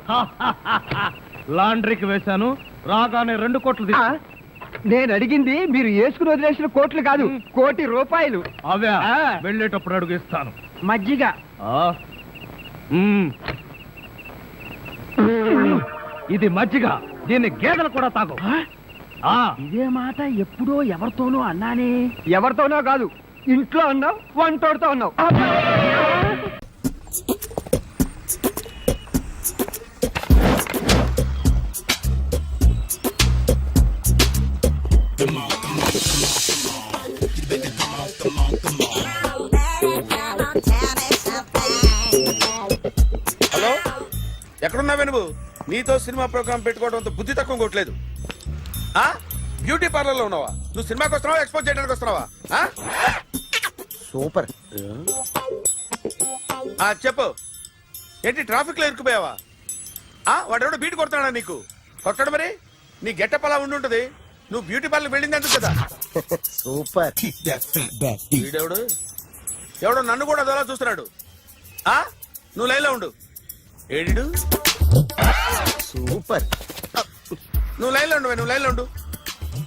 లాండ్రీకి వేశాను, రాగానే 2 కోట్లు. నేను అడిగింది మీరు వేసుకుని వదిలేసిన కోట్లు కాదు, 1 కోటి రూపాయలు. అవే వెళ్ళేటప్పుడు అడుగు ఇస్తాను. మజ్జిగ. ఇది మజ్జిగ, దీన్ని గేదెలు కూడా తాగు. ఇదే మాట ఎప్పుడో ఎవరితోనో అన్నానే. ఎవరితోనో కాదు, ఇంట్లో అన్నావు, వంటోడితో అన్నావు. హలో, ఎక్కడున్నావే నువ్వు? నీతో సినిమా ప్రోగ్రామ్ పెట్టుకోవడంతో బుద్ధి తక్కువ కొట్టలేదు. బ్యూటీ పార్లర్ లో ఉన్నావా? నువ్వు సినిమాకి వస్తున్నావా, ఎక్స్పోజ్ చేయడానికి వస్తున్నావా? సూపర్. చెప్పు, ఏంటి ట్రాఫిక్ లో ఇరుక్కుపోయావా? వాడెవడో బీట్ కొడతాడా నీకు? కొట్టడు మరి. నీ గెట్టప్ అలా ఉండి ఉంటది. నువ్వు బ్యూటీ పార్లర్ వెళ్ళింది ఎందుకు కదా? సూపర్. వీడెవడు? ఎవడో నన్ను కూడా అదోలా చూస్తున్నాడు. నువ్వు లైన్ లో ఉండు. ఏడిడు? సూపర్. నువ్వు లైన్ లో ఉండు, నువ్వు లైన్ లో ఉండు.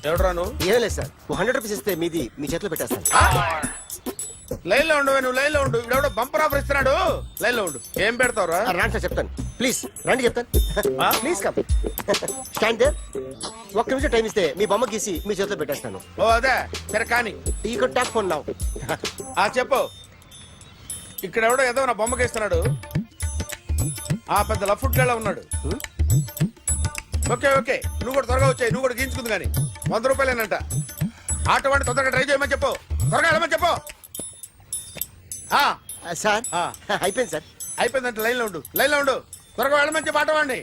ఎవడరా నువ్వు? ఏం లేదు సార్, 100 రూపీస్ ఇస్తే మీది మీ చేతిలో పెట్టేస్తాను. లైన్ లో ఉండు, నువ్వు లైన్ లో ఉండు. ఇవిడెవడో బంపర్ ఆఫర్ ఇస్తున్నాడు. లైన్ లో ఉండు. ఏం పెడతావురా? రాండి సార్, చెప్తాను. ప్లీజ్ రండి, చెప్తాను. Please come. Stand there. 1 నిమిషం టైం ఇస్తే మీ బొమ్మ గీసి మీ చేతిలో పెట్టేస్తాను. ఓ అదే సరే, కానీ ఈ కొట్ టాక్ ఫోన్ నావు. చెప్పు. ఇక్కడ ఎవడో ఏదో నా బొమ్మకి ఇస్తున్నాడు. పెద్ద లఫుట్ గళ్ళ ఉన్నాడు. ఓకే ఓకే, నువ్వు కూడా త్వరగా వచ్చాయి. నువ్వు కూడా గీంచుకుంది కానీ 100 రూపాయలేనంట. ఆటో వాడిని తొందరగా డ్రైవ్ చేయమని చెప్పు. త్వరగా వెళ్ళమని చెప్పు. సార్ ఆ, అయిపోయింది సార్. అయిపోయిందంటే లైన్ లో ఉండు, లైన్ లో ఉండు. త్వరగా వెళ్ళమంచి పాట వాడండి.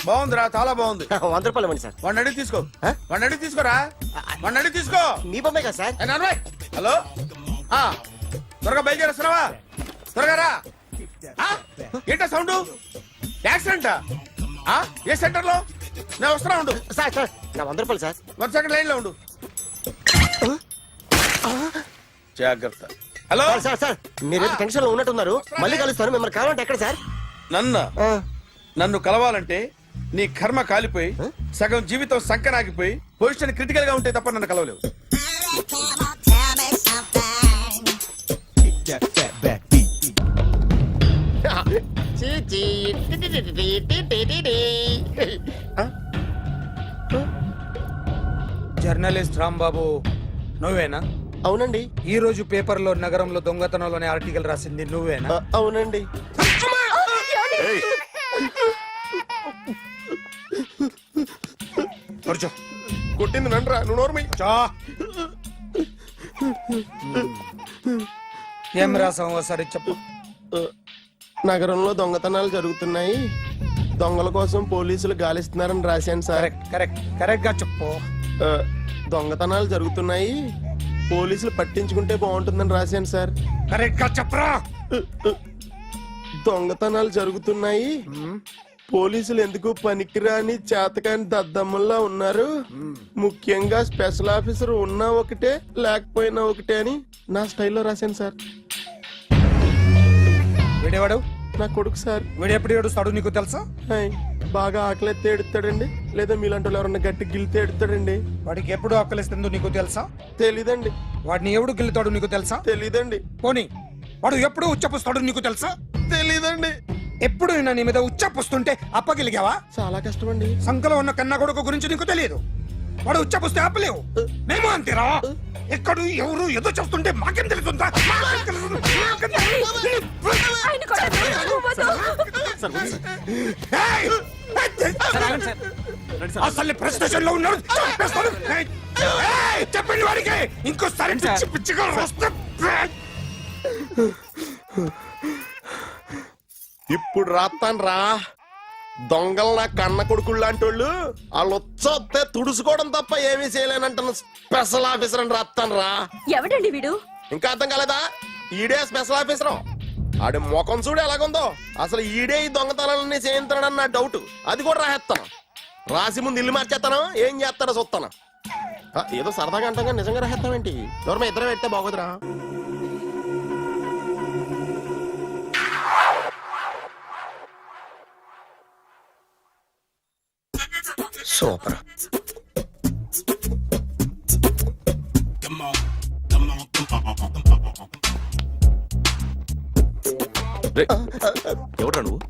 బాగుందిరా, చాలా బాగుంది. 100 రూపాయలు ఇవ్వండి సార్. వాడిని అడిగి తీసుకో, ఆ? వాడిని అడిగి తీసుకోరా, వాడిని అడిగి తీసుకో. మీ బొమ్మే కదా సార్. ఏ నాన్నబాయ్, హలో, ఆ, త్వరగా బయలుదేరేస్తున్నావా? త్వరగా రా. ఆ, ఏంటా సౌండ్? యాక్సిడెంట్? ఏ సెంటర్ లో? నేను వస్తున్నా, ఉండు. సార్ సార్ నా 100 రూపాయలు సార్. 1 సెకండ్ లైన్ లో ఉండు. జాగ్రత్త. హలో సార్ సార్ సార్ మీరేదో టెన్షన్ లో ఉన్నట్టున్నారు. మళ్ళీ కలుస్తాను. మిమ్మల్ని కావాలంటే ఎక్కడ సార్? నన్ను కలవాలంటే నీ కర్మ కాలిపోయి సగం జీవితం సంకనాగిపోయి పొజిషన్ క్రిటికల్ గా ఉంటే తప్ప నన్ను కలవలేవు. జర్నలిస్ట్ రాంబాబు నువ్వేనా? అవునండి. ఈ రోజు పేపర్లో నగరంలో దొంగతనంలోనే ఆర్టికల్ రాసింది నువ్వేనా? అవునండి. కూర్చో. కొట్టింది నండ్రా, నువ్వు నోర్మి. ఏం రాసావు ఒకసారి చెప్పు. నగరంలో దొంగతనాలు జరుగుతున్నాయి, దొంగల కోసం పోలీసులు గాలిస్తున్నారని రాశాను సార్. కరెక్ట్ కరెక్ట్ కరెక్ట్ గా చెప్పు. దొంగతనాలు జరుగుతున్నాయి, పోలీసులు పట్టించుకుంటే బాగుంటుందని రాశాను సార్. కరెక్ట్ గా చెప్పరా. దొంగతనాలు జరుగుతున్నాయి, పోలీసులు ఎందుకు పనికిరాని చేతకాని దద్దమ్మల్లా ఉన్నారు, ముఖ్యంగా స్పెషల్ ఆఫీసర్ ఉన్నా ఒకటే లేకపోయినా ఒకటే అని నా స్టైల్లో రాశాను సార్. వీడేవాడు? నా కొడుకు సార్. వీడు ఎప్పుడు ఏడుస్తాడు నీకు తెలుసా? హాయ్, బాగా ఆకలిస్తే ఎడుతాడండి, లేదా మీలాంటి వాళ్ళు ఎవరన్నా గట్టి గిల్తే ఎడుతాడండి. వాడికి ఎప్పుడు ఆకలిస్తుందో నీకు తెలుసా? తెలీదండి. వాడిని ఎవడు గిల్లుతాడు నీకు తెలుసా? తెలీదండి. పోనీ వాడు ఎప్పుడు ఉచ్చపుస్తాడు నీకు తెలుసా? తెలీదండి. ఎప్పుడు నీ మీద ఉచ్చపుస్తుంటే అప్పగిలిగావా? చాలా కష్టం అండి. సంకలో ఉన్న కన్నా కొడుకు గురించి నీకు తెలియదు. వాడు ఉచ్చపుస్తే ఆపలేవు. మేము అంతేరా. ఎక్కడు ఎవరు ఏదో చేస్తుంటే మాకేం తెలుస్తుందా? ఏయ్! అసలు ప్రెస్టేషన్ లో ఉన్నాడు. చంపేస్తాను. ఏయ్! చెప్పండి వాడికి ఇంకోసారి పిచ్చి పిచ్చిగా వస్తే ఇప్పుడు రాత్తాను రా. దొంగలు నా కన్న కొడుకులు లాంటి వాళ్ళు వాళ్ళు వచ్చొస్తే తుడుచుకోవడం తప్ప ఏమీ చేయలేనంటున్న స్పెషల్ ఆఫీసర్ అని రాత్తాను రా. ఎవడండి వీడు? ఇంకా అర్థం కాలేదా? ఈడే స్పెషల్ ఆఫీసర్. ఆడి ముఖం చూడు ఎలాగుందో. అసలు ఈడే ఈ దొంగతనాలన్నీ చేయించాడని నా డౌట్. అది కూడా రాసేస్తాను. రాసి ముందు ఇల్లు మార్చేస్తాను, ఏం చేస్తానో చూస్తాను. ఏదో సరదాగా అంటాం, నిజంగా రాసేస్తామేంటి? ఎవరు ఇద్దరం పెడితే బాగోదురా. సూపర్. ఎవడ్రా నువ్వు?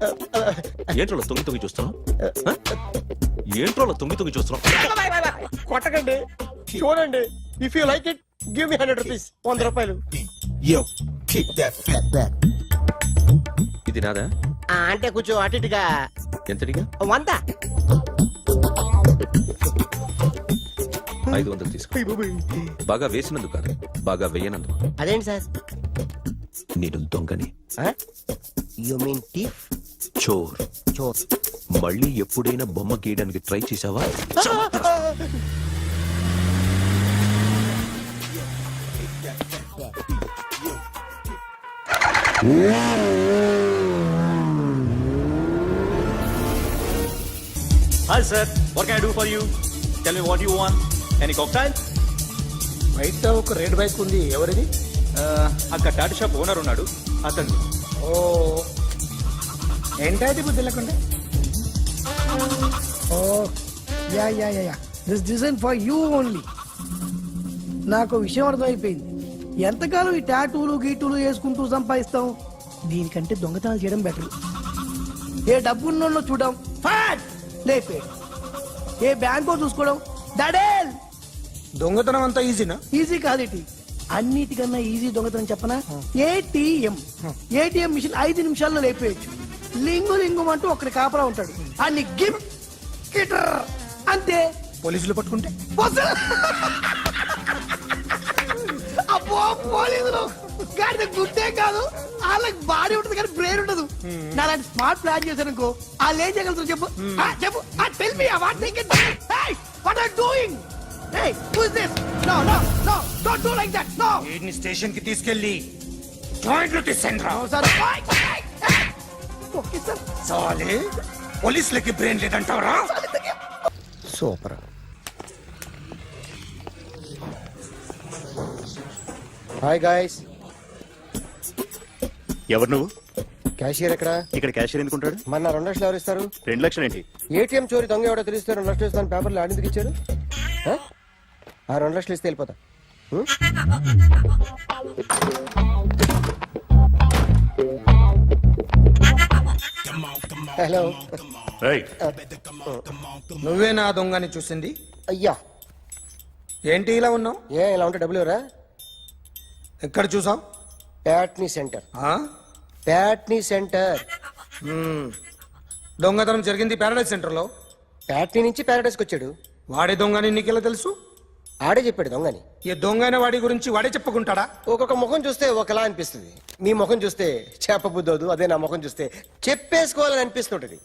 ఏంట్రోలో తొంగి చూస్తున్నావు? ఏంట్రోలో తొంగి చూస్తున్నావు? కొట్టకండి, చూడండి. If you like it give me 100 rupees. 100 రూపాయలు. ఇది నాదా? అంటే కొంచెం అటు ఇటుగా. ఎంతడిగా? 100. 500 తీసుకో. బాగా వేసినందుకు కాదు, బాగా వేయనందుకు. అదేంటి సార్? నేను దొంగని. You mean thief? చోర్. చోర్. మళ్ళీ ఎప్పుడైనా బొమ్మ గీయడానికి ట్రై చేసావా? Hi sir, what can I do for you? Tell me what you want. Any cocktail? బయట ఒక రెడ్ బైక్ ఉంది. ఎవరిది? అక్కడ టాటా షాప్ ఓనర్ ఉన్నాడు, అతను. ఓ ఏంటది బుద్ధి లేకుండా? ఓ yeah yeah yeah yeah this design for you only. నాకు విషయం అర్థమైపోయింది. ఎంతకాలం ఈ టాటూలు గీటూలు వేసుకుంటూ సంపాదిస్తాం? దీనికంటే దొంగతనాలు చేయడం బెటర్. ఏ డబ్బున్నోళ్ళు చూడడం ఫాట్ లేపే, ఏ బ్యాంకో చూసుకోవడం దడేల్. దొంగతనం అంతా ఈజీనా? ఈజీ కాదేటి, అన్నిటికన్నా ఈజీ దొంగతనం చెప్పనా? ఏటీఎం. ఏటీఎం మిషన్ 5 నిమిషాల్లో లేపేయచ్చు. లింగు లింగు అంటూ ఒకటి కాపలా ఉంటాడు. అన్ని గిమ్ గిటర్ అంతే పోలీసులు పట్టుకుంటే అబ్బో పోలీసులు గాడిద గుడ్డే కాదు, వాళ్ళకి బాడీ ఉంటుంది కానీ బ్రెయిన్ ఉండదు. నాలాంటి స్మార్ట్ ప్లాన్ చేశాను అనుకో, వాళ్ళు ఏం చేయగలుగుతారు చెప్పు? చెప్పు, tell me what they can what are doing. Hey, who is this? No, no, no, don't do like that. No. వీడిని స్టేషన్ కి తీసుకెళ్ళి జాయింట్లు తీసేంద్రా. No, sir. Okay, sir. సాలే పోలీసులకి బ్రెయిన్ లేదంటావరా? సూపర్. Hi guys. ఎవరు నువ్వు? క్యాషియర్ ఎక్కడ? ఇక్కడ క్యాషియర్ ఎందుకుంటాడు? మన 2 లక్షలు ఎవరు ఇస్తారు? 2 లక్షలు ఏంటి? ఏటీఎం చోరీ దొంగ ఎవడో తెలిస్తే 2 లక్షలు ఇస్తాను పేపర్లు ఆడిందుకు ఇచ్చారు. ఆ 2 లక్షలు ఇస్తే వెళ్ళిపోతా. హలో. నువ్వే నా దొంగని చూసింది? అయ్యా ఏంటి ఇలా ఉన్నావు? ఇలా ఉంటే డబ్బులు ఎవరా? ఎక్కడ చూసావు? ప్యాట్నీ సెంటర్. ప్యాట్నీ సెంటర్. దొంగతనం జరిగింది ప్యారడైజ్ సెంటర్ లో. ప్యాట్నీ నుంచి ప్యారడైస్కి వచ్చాడు. వాడే దొంగని నీకెలా తెలుసు? ఆడే చెప్పాడు దొంగని. ఈ దొంగైన వాడి గురించి వాడే చెప్పుకుంటాడా? ఒక్కొక్క ముఖం చూస్తే ఒకలా అనిపిస్తుంది. మీ ముఖం చూస్తే చెప్పబుద్దోదు, అదే నా ముఖం చూస్తే చెప్పేసుకోవాలని అనిపిస్తుంటది.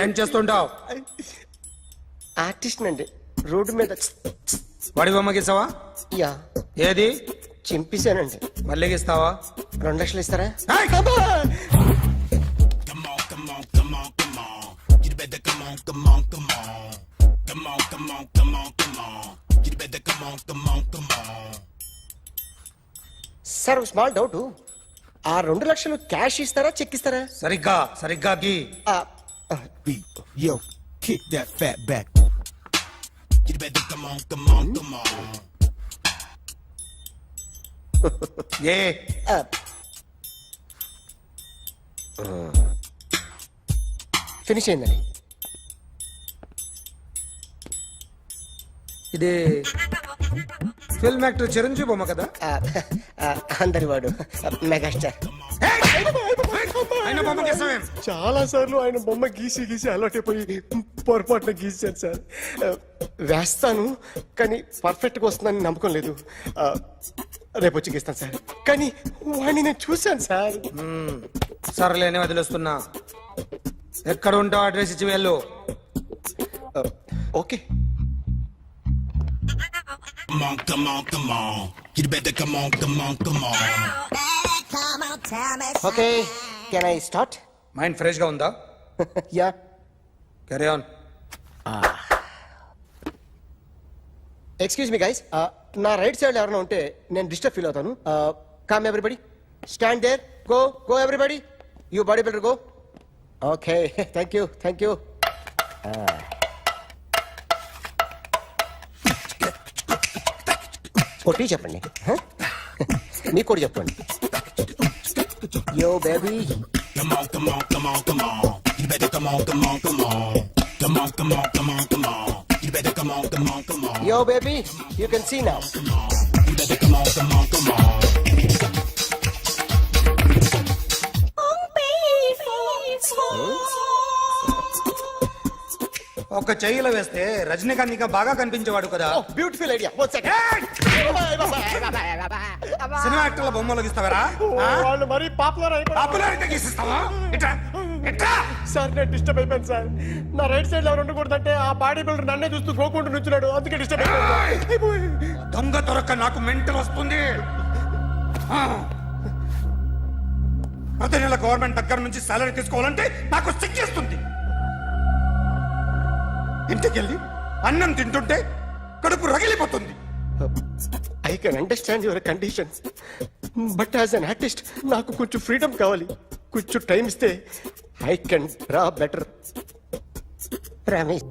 ఏం చేస్తుంటావు? ఆర్టిస్ట్ అండి, రోడ్డు మీద. వాడి బొమ్మ గీసావా? యా. ఏది? చింపేశానండి. మళ్ళీ గీస్తావా? 2 లక్షలు ఇస్తారా? సార్ స్మాల్ డౌట్, ఆ 2 లక్షలు క్యాష్ ఇస్తారా చెక్ ఇస్తారా? సరిగ్గా గీ. Yo, kick that fat back. You better come on. A finish అయిందండి. ఇది ఫిల్మ్ యాక్టర్ చిరంజీవి బొమ్మ కదా? అందరి వాడు మెగాస్టార్. ఆయన బొమ్మ గీసావేం? చాలా సార్లు ఆయన బొమ్మ గీసి అలవాటైపోయి పొరపాటున గీసాను సార్. వేస్తాను కానీ పర్ఫెక్ట్గా వస్తుందని నమ్మకం లేదు. రేపు వచ్చి గీస్తాను సార్. కానీ వాడిని నేను చూశాను సార్. సర్లేని వదిలేస్తున్నా. ఎక్కడ ఉంటావు అడ్రస్ ఇచ్చి వెళ్ళు. Okay. Come on. You better come on. Okay, can I start? Mind fresh గా ఉందా? Yeah. Carry on. Excuse me guys, నా రైట్ సైడ్ ఎవరైనా ఉంటే నేను డిస్టర్బ్ ఫీల్ అవుతాను. Come everybody, stand there. Go everybody, you body builder go. Okay, thank you. కొట్టి చెప్పండి, మీకు కూడా చెప్పండి. Yo baby. Come on. You better come on. Come on. You better come on. Yo baby, you can see now. You better come on. ఒక చెయ్యిలో వేస్తే రజనీకాంత్ ఇంకా బాగా కనిపించేవాడు కదా. Beautiful idea. One second. Cinema యాక్టర్ల బొమ్మలు గీస్తావరా? వాళ్ళు మరి పాపులర్ పాపులారిటీ గీసిస్తావా? ఇట్రా. సార్ నేను డిస్టర్బ్ అయిపోయాను సార్. నా రైట్ సైడ్ లో ఎవరు ఉండకూడదంటే ఆ బాడీ బిల్డర్ నన్నే చూస్తూ గోకుంటూ నుంచున్నాడు, అందుకే డిస్టర్బ్ అయిపోయాను. దొంగ దొరక్క నాకు మెంటల్ వస్తుంది. ప్రతి నెల గవర్నమెంట్ దగ్గర నుంచి సాలరీ తీసుకోవాలంటే నాకు సిగ్గేస్తుంది. ఇంటికెళ్ళి అన్నం తింటుంటే కడుపు రగిలిపోతుంది. I can understand your conditions, but as an artist నాకు కొంచెం ఫ్రీడమ్ కావాలి. కొంచెం టైం ఇస్తే I can draw better. Promise.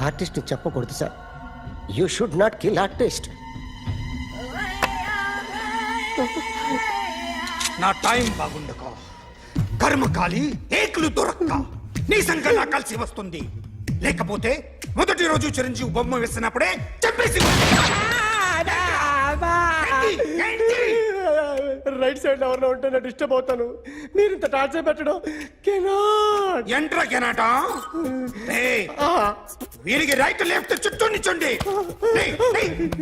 Artist చెప్పకూడదు sir. You should not kill artist. నా టైం బాగుండక కర్మకాలి ఏకులు దొరక్క నీ సంఘం నా కలిసి వస్తుంది. లేకపోతే మొదటి రోజు చిరంజీవి బొమ్మ వేసినప్పుడే చెప్పేసి రైట్ సైడ్ ఎవరిలో ఉంటే నేను డిస్టర్బ్ అవుతాను. మీరు ఇంత టార్చర్ పెట్టడం ఎంట్రా కెనాట వీరికి రైట్ లెఫ్ట్ చుట్టూ నిచ్చండి.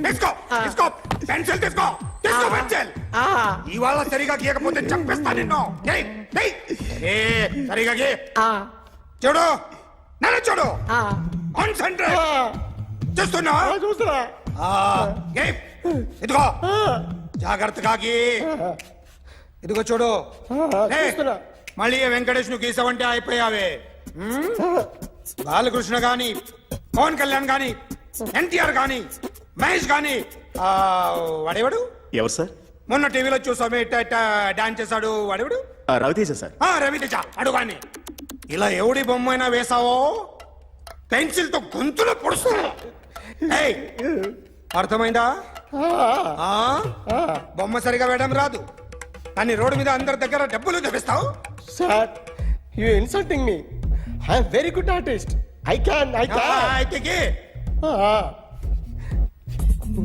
తీసుకో తీసుకో పెన్సిల్ తీసుకో తీసుకో పెన్సిల్. ఇవాళ సరిగా గీయకపోతే చంపేస్తా నిన్ను. సరిగా గీ. చూడు నన్ను చూడు. కాన్సంట్రేట్ చూస్తున్నా చూస్తున్నా. ఇదిగో జాగ్రత్తగా గీ. ఇదిగో చూడు. మళ్ళీ వెంకటేష్ ను గీసావంటే అయిపోయావే. బాలకృష్ణ గాని పవన్ కళ్యాణ్ గాని ఎన్టీఆర్ గాని మహేష్ గాని వాడేవాడు ఎవరు సార్? మొన్న టీవీలో చూసామే డాన్స్ చేశాడు వాడేవాడు రవితేజ సార్. రవితేజ అడుగాని. ఇలా ఎవడి బొమ్మ అయినా వేసావో పెన్సిల్ తో గొంతులో పొడుస్తా. అర్థమైందా? బొమ్మ సరిగా వేయడం రాదు కానీ రోడ్డు మీద అందరి దగ్గర డబ్బులు తెప్పిస్తావు. Sir you insulting me. I'm very good artist. I can అయితే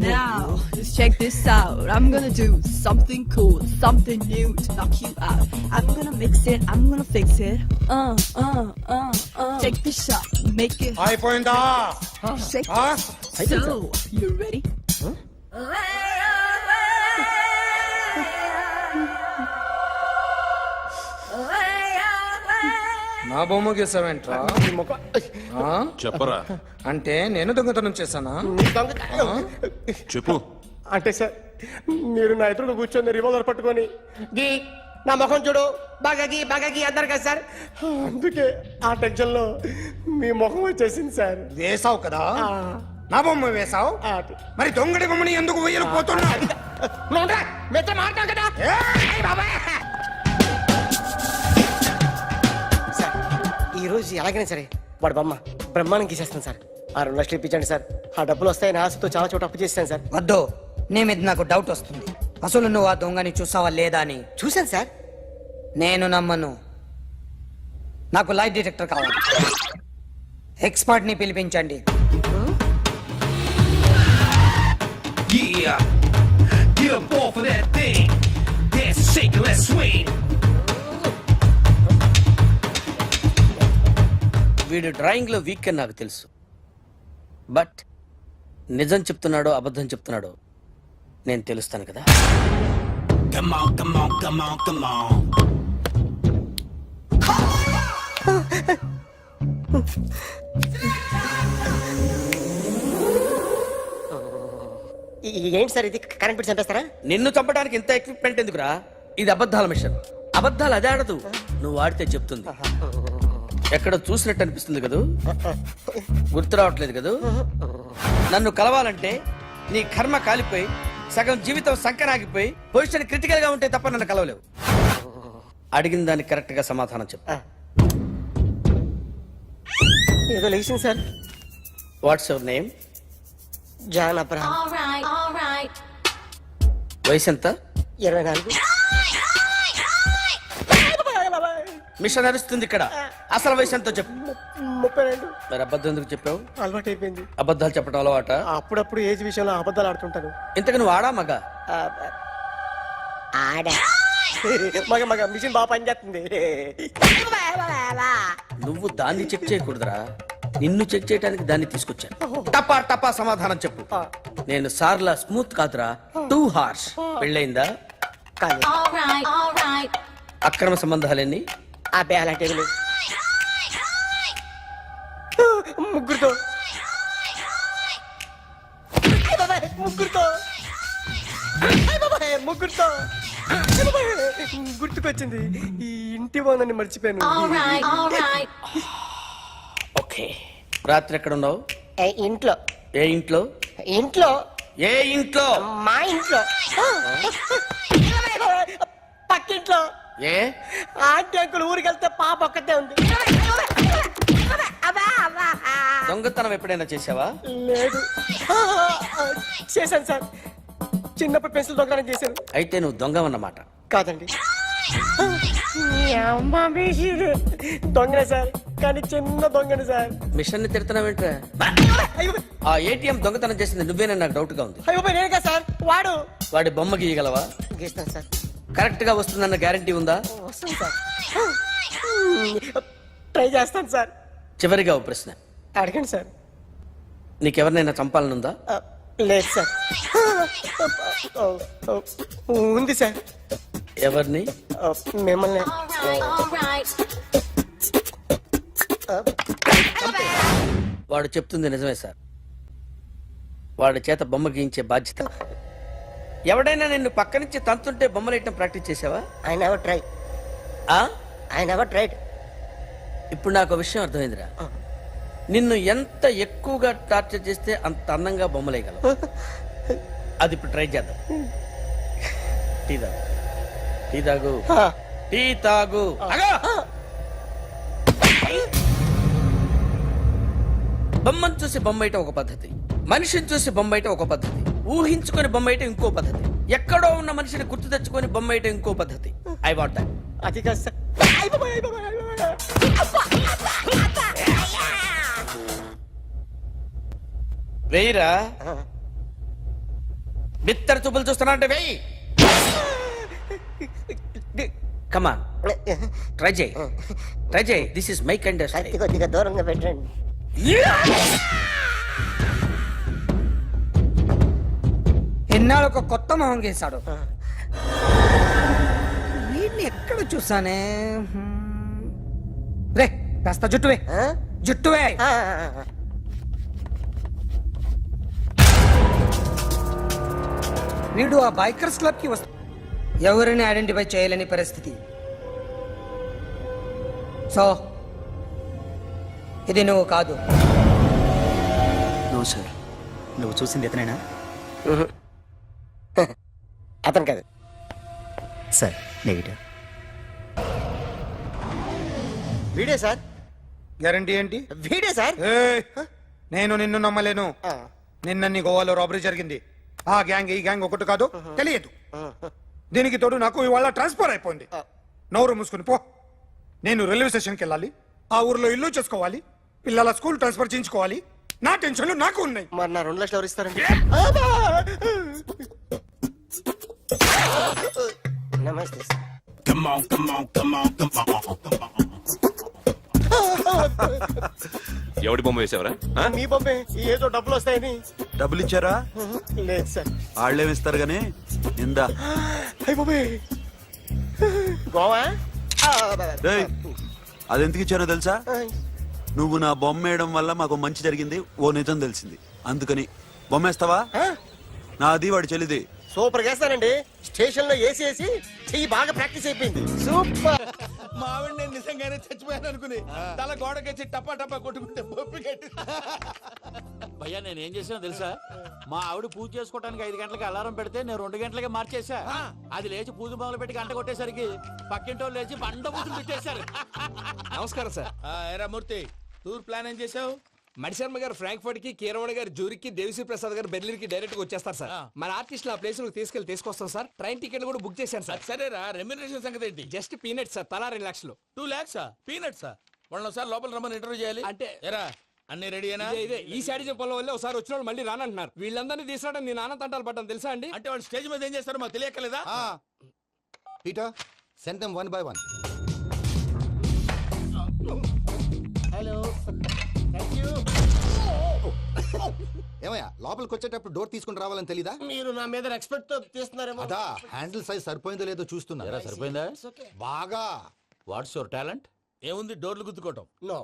Now, just check this out. I'm gonna do something cool, something new to knock you out. I'm gonna mix it, I'm gonna fix it. Take the shot, make it అయిపోయిందా? shake it. So, you ready? నా బొమ్మ గీసావేంట్రా? చెప్పరా. అంటే నేను దొంగతనం చేశానా? చెప్పు. అంటే సార్ మీరు నా ఎదురుగా కూర్చొని రివాల్వర్ పట్టుకొని గీ నా ముఖం చూడు బాగా గీ అన్నారు కదా సార్. అందుకే ఆ టెన్షన్ లో మీ ముఖం వచ్చేసింది సార్. వేసావు కదా, నా బొమ్మ వేసావు. మరి దొంగడి బొమ్మని ఎందుకు వేయలు పోతున్నా? ఈ రోజు ఎలాగైనా సరే వాడు బొమ్మ బ్రహ్మాండం గీసేస్తాను సార్. 6 లక్షలు ఇప్పించండి సార్. ఆ డబ్బులు వస్తాయని ఆశతో చాలా చోట అప్పు చేస్తాను సార్. వద్దు, నీ మీద నాకు డౌట్ వస్తుంది. అసలు నువ్వు ఆ దొంగని చూసావా లేదా అని. చూశాను సార్. నేను నమ్మను. నాకు లైట్ డిటెక్టర్ కావాలి. ఎక్స్పర్ట్ ని పిలిపించండి. వీడు డ్రాయింగ్ లో వీక్ అని నాకు తెలుసు. బట్ నిజం చెప్తున్నాడో అబద్ధం చెప్తున్నాడో నేను తెలుస్తాను కదా. ఏంటి సార్ ఇది? కరెంట్ బిల్ చంపేస్తారా? నిన్ను చంపడానికి ఇంత ఎక్విప్మెంట్ ఎందుకురా? ఇది అబద్ధాల మిషన్. అబద్ధాలు అదే ఆడదు, నువ్వు ఆడితే చెప్తుంది. ఎక్కడ చూసినట్టు అనిపిస్తుంది కదూ? గుర్తు రావట్లేదు కదూ? నన్ను కలవాలంటే నీ కర్మ కాలిపోయి సగం జీవితం సంకరాగిపోయి పొజిషన్ క్రిటికల్ గా ఉంటే తప్ప నన్ను కలవలేవు. అడిగిన దానికి కరెక్ట్ గా సమాధానం చెప్పు. ఏదో లేచింది sir. What's your name? John Abraham. వయసు ఎంత? 24. మిషన్ నడుస్తుంది ఇక్కడ. అసలు వయసు ఎంతో చెప్పు. 32. మరి అబద్ధం ఎందుకు చెప్పావు? అలవాటు అయిపోయింది. అబద్ధాలు చెప్పడం అలవాట? అప్పుడప్పుడు ఏజ్ విషయంలో అబద్ధాలు ఆడుతుంటాను. ఇంతకు నువ్వు ఆడా మగ? ఆడా. మగ మిషన్ బాగా పనిచేస్తుంది. నువ్వు దాన్ని చెక్ చేయకూడదురా, నిన్ను చెక్ చేయడానికి దాన్ని తీసుకొచ్చాను. టపా టపా సమాధానం చెప్పు. నేను సార్లా స్మూత్ కాదురా, టూ హార్ష్. పెళ్ళయిందా? అక్రమ సంబంధాలన్నీ? అలాంటి ముగ్గురుతో ముగ్గురుతో గుర్తుకొచ్చింది. ఈ ఇంటి బాగుందని మర్చిపోయాను. ఓకే. రాత్రి ఎక్కడ ఉన్నావు? ఇంట్లో. ఏ ఇంట్లో? ఇంట్లో. ఏ ఇంట్లో? మా ఇంట్లో. పక్కింట్లో. ఏ? ఆంటీ అంకుల్ ఊరికి వెళ్తే పాప ఒక్కతే ఉంది. దొంగతనం ఎప్పుడైనా చేసావా? లేదు. చేశాను సార్, చిన్నప్పుడు పెన్సిల్ దొంగతనం చేశాను. అయితే నువ్వు దొంగ అన్నమాట? కాదండి, దొంగనే సార్. కానీ చిన్న దొంగని సార్. మిషన్ ని తిడుతున్నావేంట్రా? ఆ ఏటీఎం దొంగతనం చేసింది నువ్వేనని నాకు డౌట్ గా ఉంది. అయ్యో నేను కదా సార్, వాడు. వాడి బొమ్మ గీయగలవా? గీస్తాను సార్. కరెక్ట్ గా వస్తుందన్న గ్యారంటీ ఉందా? వస్తాను సార్, ట్రై చేస్తాను సార్. చివరిగా ఓ ప్రశ్న అడగండి సార్. నీకెవరినైనా చంపాలనుందా? లేదు సార్. ఉంది సార్. ఎవరిని? మిమ్మల్ని. వాడు చెప్తుంది నిజమే సార్. వాడి చేత బొమ్మ గీయించే బాధ్యత. ఎవడైనా నిన్ను పక్క నుంచి తంతుంటే బొమ్మలేయటం ప్రాక్టీస్ చేసావా? I never try. I never tried. ఇప్పుడు నాకు ఒక విషయం అర్థమైందిరా. నిన్ను ఎంత ఎక్కువగా టార్చర్ చేస్తే అంత అందంగా బొమ్మలేయగలవు. అది ఇప్పుడు ట్రై చేద్దాం. టీ తాగు, టీ తాగు, టీ తాగు. బొమ్మను చూసి బొమ్మయటం ఒక పద్ధతి, మనిషిని చూసి బొమ్మయటం ఒక పద్ధతి, ఊహించుకొని బొమ్మయటం ఇంకో పద్ధతి, ఎక్కడో ఉన్న మనిషిని గుర్తు తెచ్చుకొని బొమ్మయటం ఇంకో పద్ధతి. I want that. అది కాదు సార్. వెయ్యిరా. బిత్తర చూపులు చూస్తున్నా అంటే వెయ్యి. కమాన్, ట్రై చేయి, ట్రై చేయి. This is my kind. కొద్దిగా దూరంగా పెట్టండి. ఎన్నాళ్ళు ఒక కొత్త మొహం గీశాడు. వీడిని ఎక్కడ చూసానే? రే కాస్త జుట్టువే, జుట్టువే. వీడు ఆ బైకర్స్ క్లబ్ కి వస్తా, ఎవరిని ఐడెంటిఫై చేయలేని పరిస్థితి. సో ఇది నువ్వు కాదు. నువ్వు సార్, నువ్వు చూసింది ఎతనేనా? అతను కాదు సార్, నెగిటివ్. వీడే సార్. గ్యారంటీ ఏంటి? వీడే సార్. నేను నిన్ను నమ్మలేను. నిన్న నీ గోవాలో రాబరీ జరిగింది. ఆ గ్యాంగ్ ఈ గ్యాంగ్ ఒకటి కాదు, తెలియదు. దీనికి తోడు నాకు ఇవాళ ట్రాన్స్ఫర్ అయిపోయింది. నోరు మూసుకుని పో. నేను రైల్వే స్టేషన్కి వెళ్ళాలి, ఆ ఊర్లో ఇల్లు చేసుకోవాలి, పిల్లల స్కూల్ ట్రాన్స్ఫర్ చేయించుకోవాలి. నా టెన్షన్లు నాకు ఉన్నాయి. మరి నా 2 లక్షలు ఎవరు ఇస్తారండి? నమస్తే సార్. ఎవడి బొమ్మ వేసావరా? మీ బొమ్మే. ఏదో డబ్బులు వస్తాయని. డబ్బులు ఇచ్చారా? లేదు సార్. వాళ్ళేమిస్తారు గానీ నిందా. గోవా అదెందుకు ఇచ్చానో తెలుసా? నువ్వు నా బొమ్మ వేయడం వల్ల మాకు మంచి జరిగింది, ఓ నిజం తెలిసింది. అందుకని బొమ్మేస్తావా? నాది వాడి చెల్లిది. సూపర్ చేస్తానండి. స్టేషన్ లో ఏసీ వేసి చెయ్యి బాగా ప్రాక్టీస్ అయిపోయింది. సూపర్. మా ఆవిడ నేను నిజంగానే చచ్చిపోయాను అనుకుని తల గోడకొచ్చి టపా టపా కొట్టుకుంటే బొప్పి కట్టి. భయ్యా నేనేం చేసానో తెలుసా? మా ఆవిడ పూజ చేసుకోవడానికి 5 గంటలకి అలారం పెడితే నేను 2 గంటలకే మార్చేసా. అది లేచి పూజ మొదలు పెట్టి గంట కొట్టేసరికి పక్కింటోళ్ళు లేచి బండ పూజలు పెట్టేశారు. నమస్కారం సార్. ఏరా మూర్తి, టూర్ ప్లాన్ ఏం చేసావు? మణిశర్మ గారు ఫ్రాంక్ఫర్ట్ కి, కీరవాణి గారు జూరిక్ కి, దేవిశ్రీ ప్రసాద్ గారు బెర్లిన్ కి డైరెక్ట్ గా వచ్చేస్తారు సార్. మన ఆర్టిస్ట్ ఆ ప్లేస్ తీసుకొస్తాం సార్. ట్రైన్ టికెట్ కూడా బుక్ చేశాను సార్. సరేరా, రెమ్యూనరేషన్ సంగతి ఏంటి? జస్ట్ పీనట్ సార్, తలా 2 లక్షలు. 2 lakhs పీనట్సా? వాళ్ళని ఒకసారి లోపల రమ్మని ఇంటర్వ్యూ చేయాలి. అంటే ఎరా అన్ని రెడీ అయినా? ఇదే ఈ సైడ్ చెప్పడం వల్ల ఒకసారి వచ్చిన వాళ్ళు మళ్ళీ రానంటున్నారు. వీళ్ళందరినీ తీసుకురావడం నేను నాన్న తంటాలు పడ్డాను తెలుసా అండి? అంటే వాళ్ళు స్టేజ్ మీద ఏం చేస్తారో మాకు తెలియక్కలేదా? Peter, send them 1 by 1. Hello, thank you. ఏమయ్యా, లోపలికి వచ్చేటప్పుడు డోర్ తీసుకుని రావాలని తెలీదా? మీరు నా మీద రెస్పెక్ట్ తో తీస్తున్నారేమో. అదా హ్యాండిల్ సైజ్ సరిపోయిందో లేదో చూస్తున్నా. సరిపోయిందా? బాగా. What's your talent? ఏముంది డోర్లు గుద్దుకోవటం? No,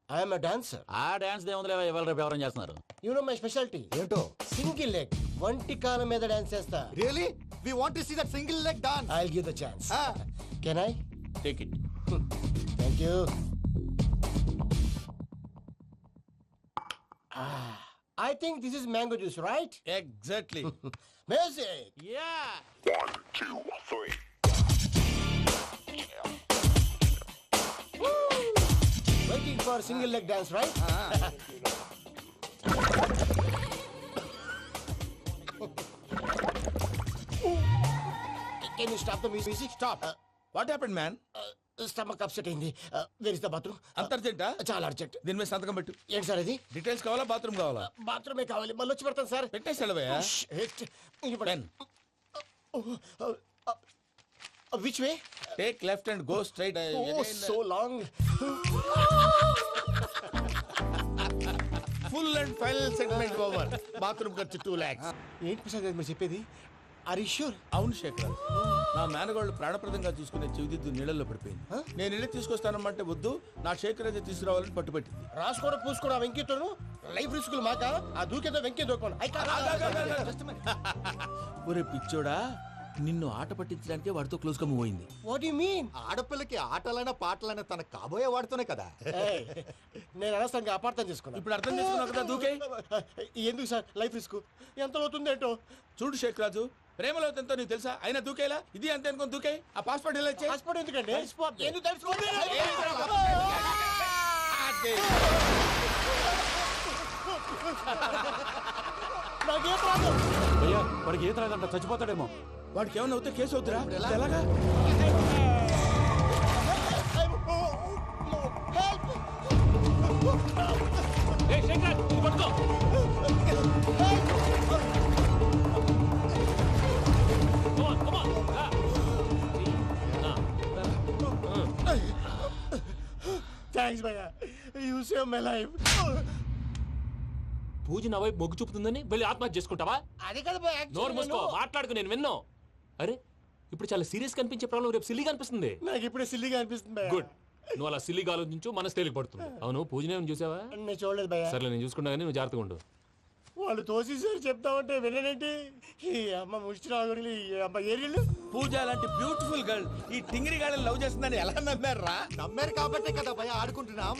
I am a dancer. ఆ డాన్స్ దేవుందిలే, ఎవరు రేపు ఎవరైనా చేస్తున్నారు. You know my speciality. ఏంటో? సింగిల్ లెగ్, వంటి కాలం మీద డాన్స్ చేస్తా. Really? We want to see that single leg dance. I will give the chance. Can I? Take it. Thank you. I think this is mango juice, right? Exactly. Music. Yeah. 1, 2, 3. Waiting for single leg dance, right? Can you stop the music? Stop. What happened, man? Stomach upset అయింది. Where is the bathroom? అంత అర్జెంటా? చాలా urgent. దీని మీద సంతకం పెట్టు. ఏంటి sir ఇది? డీటెయిల్స్ కావాలా బాత్రూమ్ కావాలా? బాత్రూమే కావాలి, మళ్ళీ వచ్చి పెడతాను సార్. పెట్టేసి వెళ్ళవయ్యా. Which way? Take left and go straight. So long. Full and final segment over. Bathroom ఖర్చు 2 lakhs. ఏంటి ప్రసాద్ గారు మీరు చెప్పేది? Are you sure? అవును శేఖర్, నా మేనగోళ్ళు ప్రాణప్రదంగా చూసుకునే చెవిదిద్దు నీళ్ళల్లో పడిపోయింది. నేను ఇల్లు తీసుకొస్తానమ్మంటే వద్దు, నా శేఖర్ అయితే తీసుకురావాలని పట్టుబట్టింది. రాసుకోవడం పూసుకోవడం ఆ వెంకీతోను లైఫ్ రిస్కులు మాక. ఆ దూకేదో వెంకీ దూకోండి. ఒరే పిచ్చోడా, నిన్ను ఆట పట్టించడానికే వాడితో క్లోజ్ గా మూవ్ అయింది. What you mean? ఆడపిల్లకి ఆటలైనా పాటలైనా తన కాబోయే వాడితోనే కదా. నేను అనవసరంగా అపార్థం చేసుకున్నా. ఇప్పుడు అర్థం చేసుకున్నావు కదా, దూకే. ఎందుకు సార్ లైఫ్ రిస్క్? ఎంత అవుతుంది ఏంటో చూడు శేఖర్ రాజు, ప్రేమలో ఎంతో నీకు తెలుసా? అయినా దూకేలా? ఇది అంతే అనుకుని దూకే. ఆ పాస్పోర్ట్ ఎలా ఇచ్చే? పాస్పోర్ట్ ఎందుకండి? ఎందుకు తెలుసుకోండి. నాకేం రాదు. అయ్యా వాడికి ఈత రాదంట, చచ్చిపోతాడేమో. వాడికి ఏమన్నా అవుతే కేసు అవుతురా? ఎలాగా? థ్యాంక్స్ భయ్యా, యూ సేవ్ మై లైఫ్. పూజ నా వైపు మొగ్గు చూపుతుందని వెళ్ళి ఆత్మహత్య చేసుకుంటావా? అది కదా భయ్యా. నోరు మూసుకో, మాట్లాడుకు, నేను విన్నో. అరే ఇప్పుడు చాలా సీరియస్ కనిపించే ప్రాబ్లం రేపు సిల్లీగా అనిపిస్తుంది. నాకు ఇప్పుడే సిల్లిగా అనిపిస్తుంది భయ్యా. గుడ్, నువ్వు అలా సిల్లీగా ఆలోచించు, మనసు తేలిక పడుతుంది. అవును పూజనే చూసావా? నేను చూడలేదు భయ్యా. సర్లే నేను చూసుకుంటా కానీ నువ్వు జాగ్రత్తగా ఉండు. వాళ్ళు తోసేసారు చెప్తామంటే విననేంటి? ఈ అమ్మ ముష్టి రాగుడి, ఈ అమ్మ ఏరియలు. పూజ లాంటి బ్యూటిఫుల్ గర్ల్ ఈ టింగిరి గాడిని లవ్ చేస్తుందని ఎలా నమ్మారా? నమ్మారు కాబట్టే కదా భయ ఆడుకుంటున్నాం.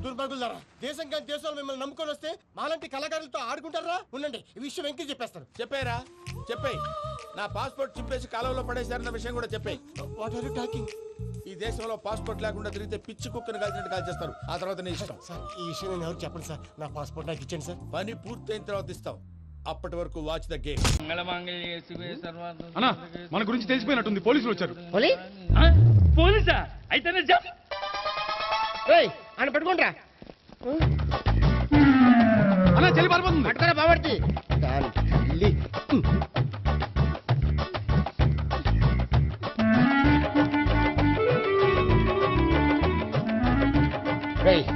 దుర్భగులారా, దేశం కానీ దేశాలు మిమ్మల్ని నమ్ముకొని వస్తే మాలాంటి కళాకారులతో ఆడుకుంటారా? ఉండండి, ఈ విషయం వెంకీ చెప్పేస్తాను. చెప్పారా? చెప్పేయ్. నా పాస్పోర్ట్ చింపేసి కాలువలో పడేశారన్న విషయం కూడా చెప్పేయ్. What are you talking? ఈ దేశంలో పాస్పోర్ట్ లేకుండా తిరిగితే పిచ్చి కుక్కను కాల్చినట్టు కాల్చేస్తారు. ఆ తర్వాత నీ ఇష్టం. సార్ ఈ విషయం నేను ఎవరు చెప్పండి సార్. నా పాస్పోర్ట్ నాకు ఇచ్చేయండి సార్. పని పూర్తయిన తర్వాత ఇస్తాం. అప్పటి వరకు వాచ్ ద గేమ్. అన్నా మన గురించి తెలిసిపోయినట్టుంది, పోలీసులు వచ్చారు. పోలీసా? అయితేనే చెప్పు. ఆయన పెట్టుకుంటారా? అన్నా చెల్లి పారిపోతుంది. పట్టుకోరా బాబర్తి.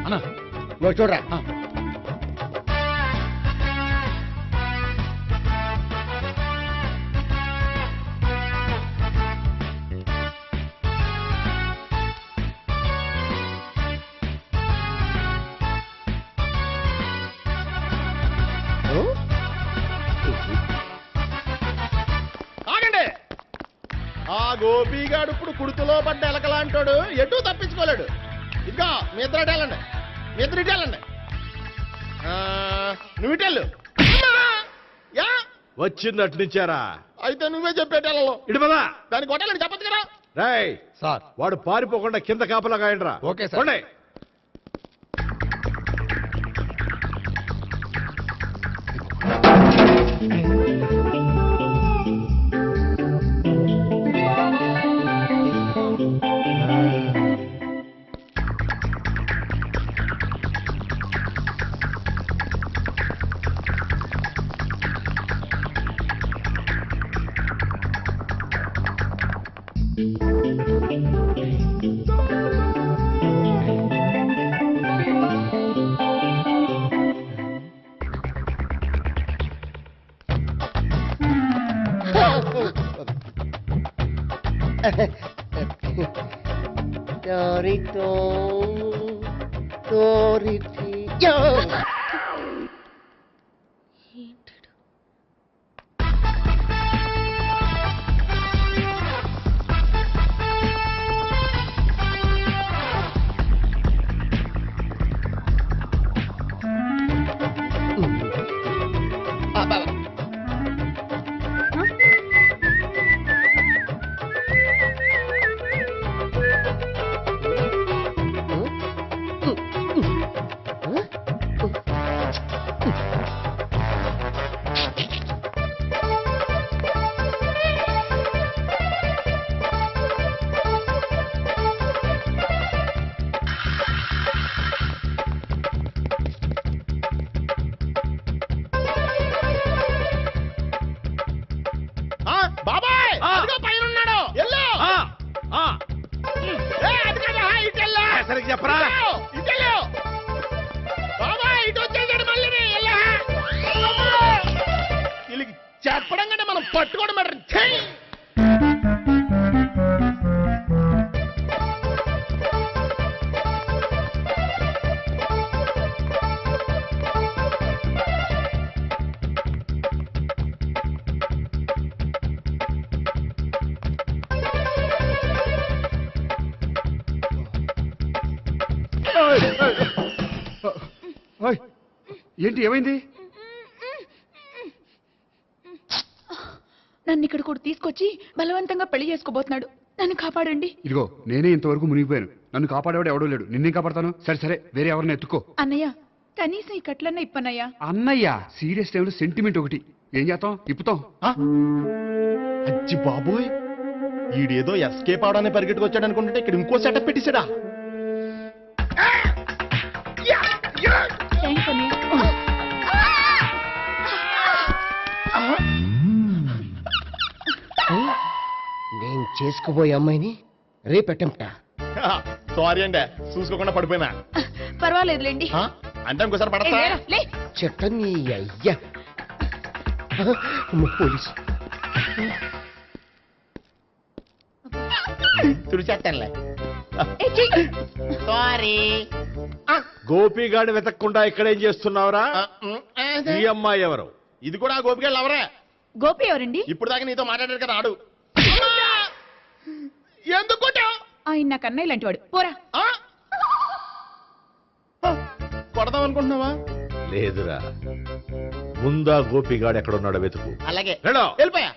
అన్నా నువ్వు చూడరా. ఆగండి. ఆ గోపిగాడు ఇప్పుడు కుడుతులో పడ్డ ఎలకలాంటాడు, ఎటు తప్పించుకోలేడు. ఇంకా మీ ఇద్దరు ఇటు వెళ్ళండి, మీ ఇద్దరు ఇటు వెళ్ళండి. నువ్వు ఇటు వెళ్ళు. వచ్చింది అట్నుంచారా? అయితే నువ్వే చెప్పేట ఇటు పదా. దానికి కొట్టాలని చెప్పచ్చు కదా. రేయ్ సార్, వాడు పారిపోకుండా కింద కాపలా కాయండిరా. Okay sir. సరిగ్గా చెప్పరా వీళ్ళకి చెప్పడం కంటే మనం పట్టుకోవడం బెటర్. ఛీ! ఏంటి ఏమైంది? నన్ను ఇక్కడ కూడా తీసుకొచ్చి బలవంతంగా పెళ్లి చేసుకోబోతున్నాడు. నన్ను కాపాడండి. ఇదిగో నేనే ఇంతవరకు మునిగిపోయాను. నన్ను కాపాడేవాడు ఎవడో లేడు. నిన్నే కాపాడతాను. సరే సరే, వేరే ఎవరిని ఎత్తుకో. అన్నయ్య, కనీసం ఈ కట్లన్న ఇప్పనయ్యా. అన్నయ్య సీరియస్ టైంలో సెంటిమెంట్ ఒకటి. ఏం చేస్తాం? ఇప్పుతాం. అజ్జి బాబోయ్, ఈడేదో ఎస్కేప్ అవడానికి పరిగెట్టుకొచ్చాడు అనుకుంటే ఇక్కడ ఇంకో సెటప్ పెట్టేశాడా? థ్యాంక్స్ అన్నయ్య. నేను చేసుకుపోయే అమ్మాయిని రేపెట్టంటా. సారీ అండి, చూసుకోకుండా పడిపోయినా. పర్వాలేదులేండి. అంటే ఇంకోసారి పడతా. లే. చెట్టని అయ్యా పోలీసు తుడిచేస్తానులే. సారీ. గోపిగాడు వెతకకుండా ఇక్కడేం చేస్తున్నావురా? ఈ అమ్మాయి ఎవరు? ఇది కూడా గోపిగాడు ఎవరే? గోపి ఎవరండి? ఇప్పుడు దాకా నీతో మాట్లాడారు కదా, ఆడు. ఎందుకు ఆయన నాకు అన్నయ్య లాంటి వాడు. పోరా. కొడదాం అనుకుంటున్నావా? లేదురా, ముందా గోపిగాడు ఎక్కడున్నాడో వెతుకు. అలాగే వెళ్ళో. వెళ్ళిపోయా.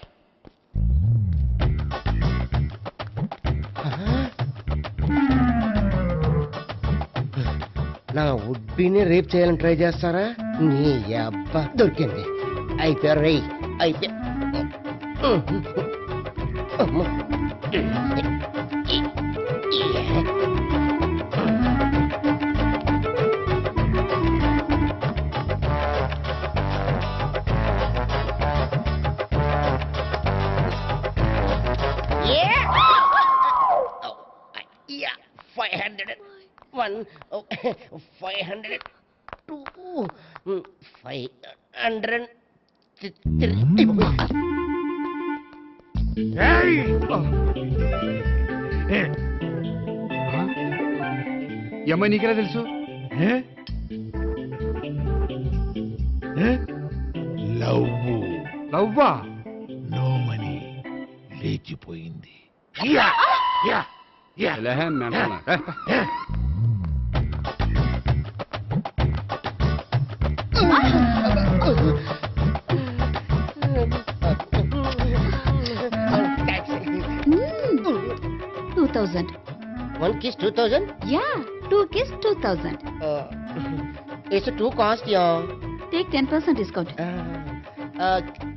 నా ఉడ్బీని రేప్ చేయాలని ట్రై చేస్తారా? నీ అబ్బా దొరికింది. అయితే రై అయితే ఈ అమ్మాయి నీకెలా తెలుసు? లవ్వా? నో మనీ లేచిపోయింది. One kiss 2000? Yeah, 2 kiss 2000. It's too cost, yeah. Take 10% discount.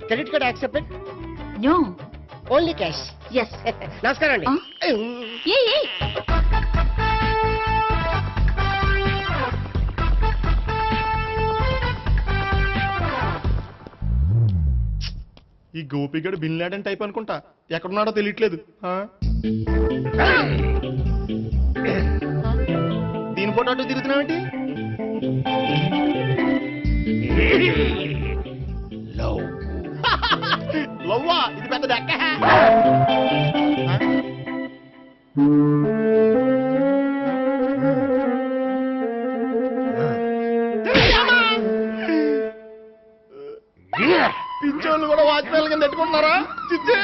Credit card accepted? No. Only cash. Yes. నమస్కారం అండి. Hey. ఈ గోపిగడు బిన్ లాడెన్ టైప్ అనుకుంటా. ఎక్కడున్నాడో తెలియట్లేదు. దీని ఫోటో అటు తిరుగుతున్నావేంటి? లవ్వా? ఇది పెద్ద డెక్క. పింఛోళ్ళు కూడా వాచ్మెన్ కింద పెట్టుకుంటున్నారా? చిచ్చే.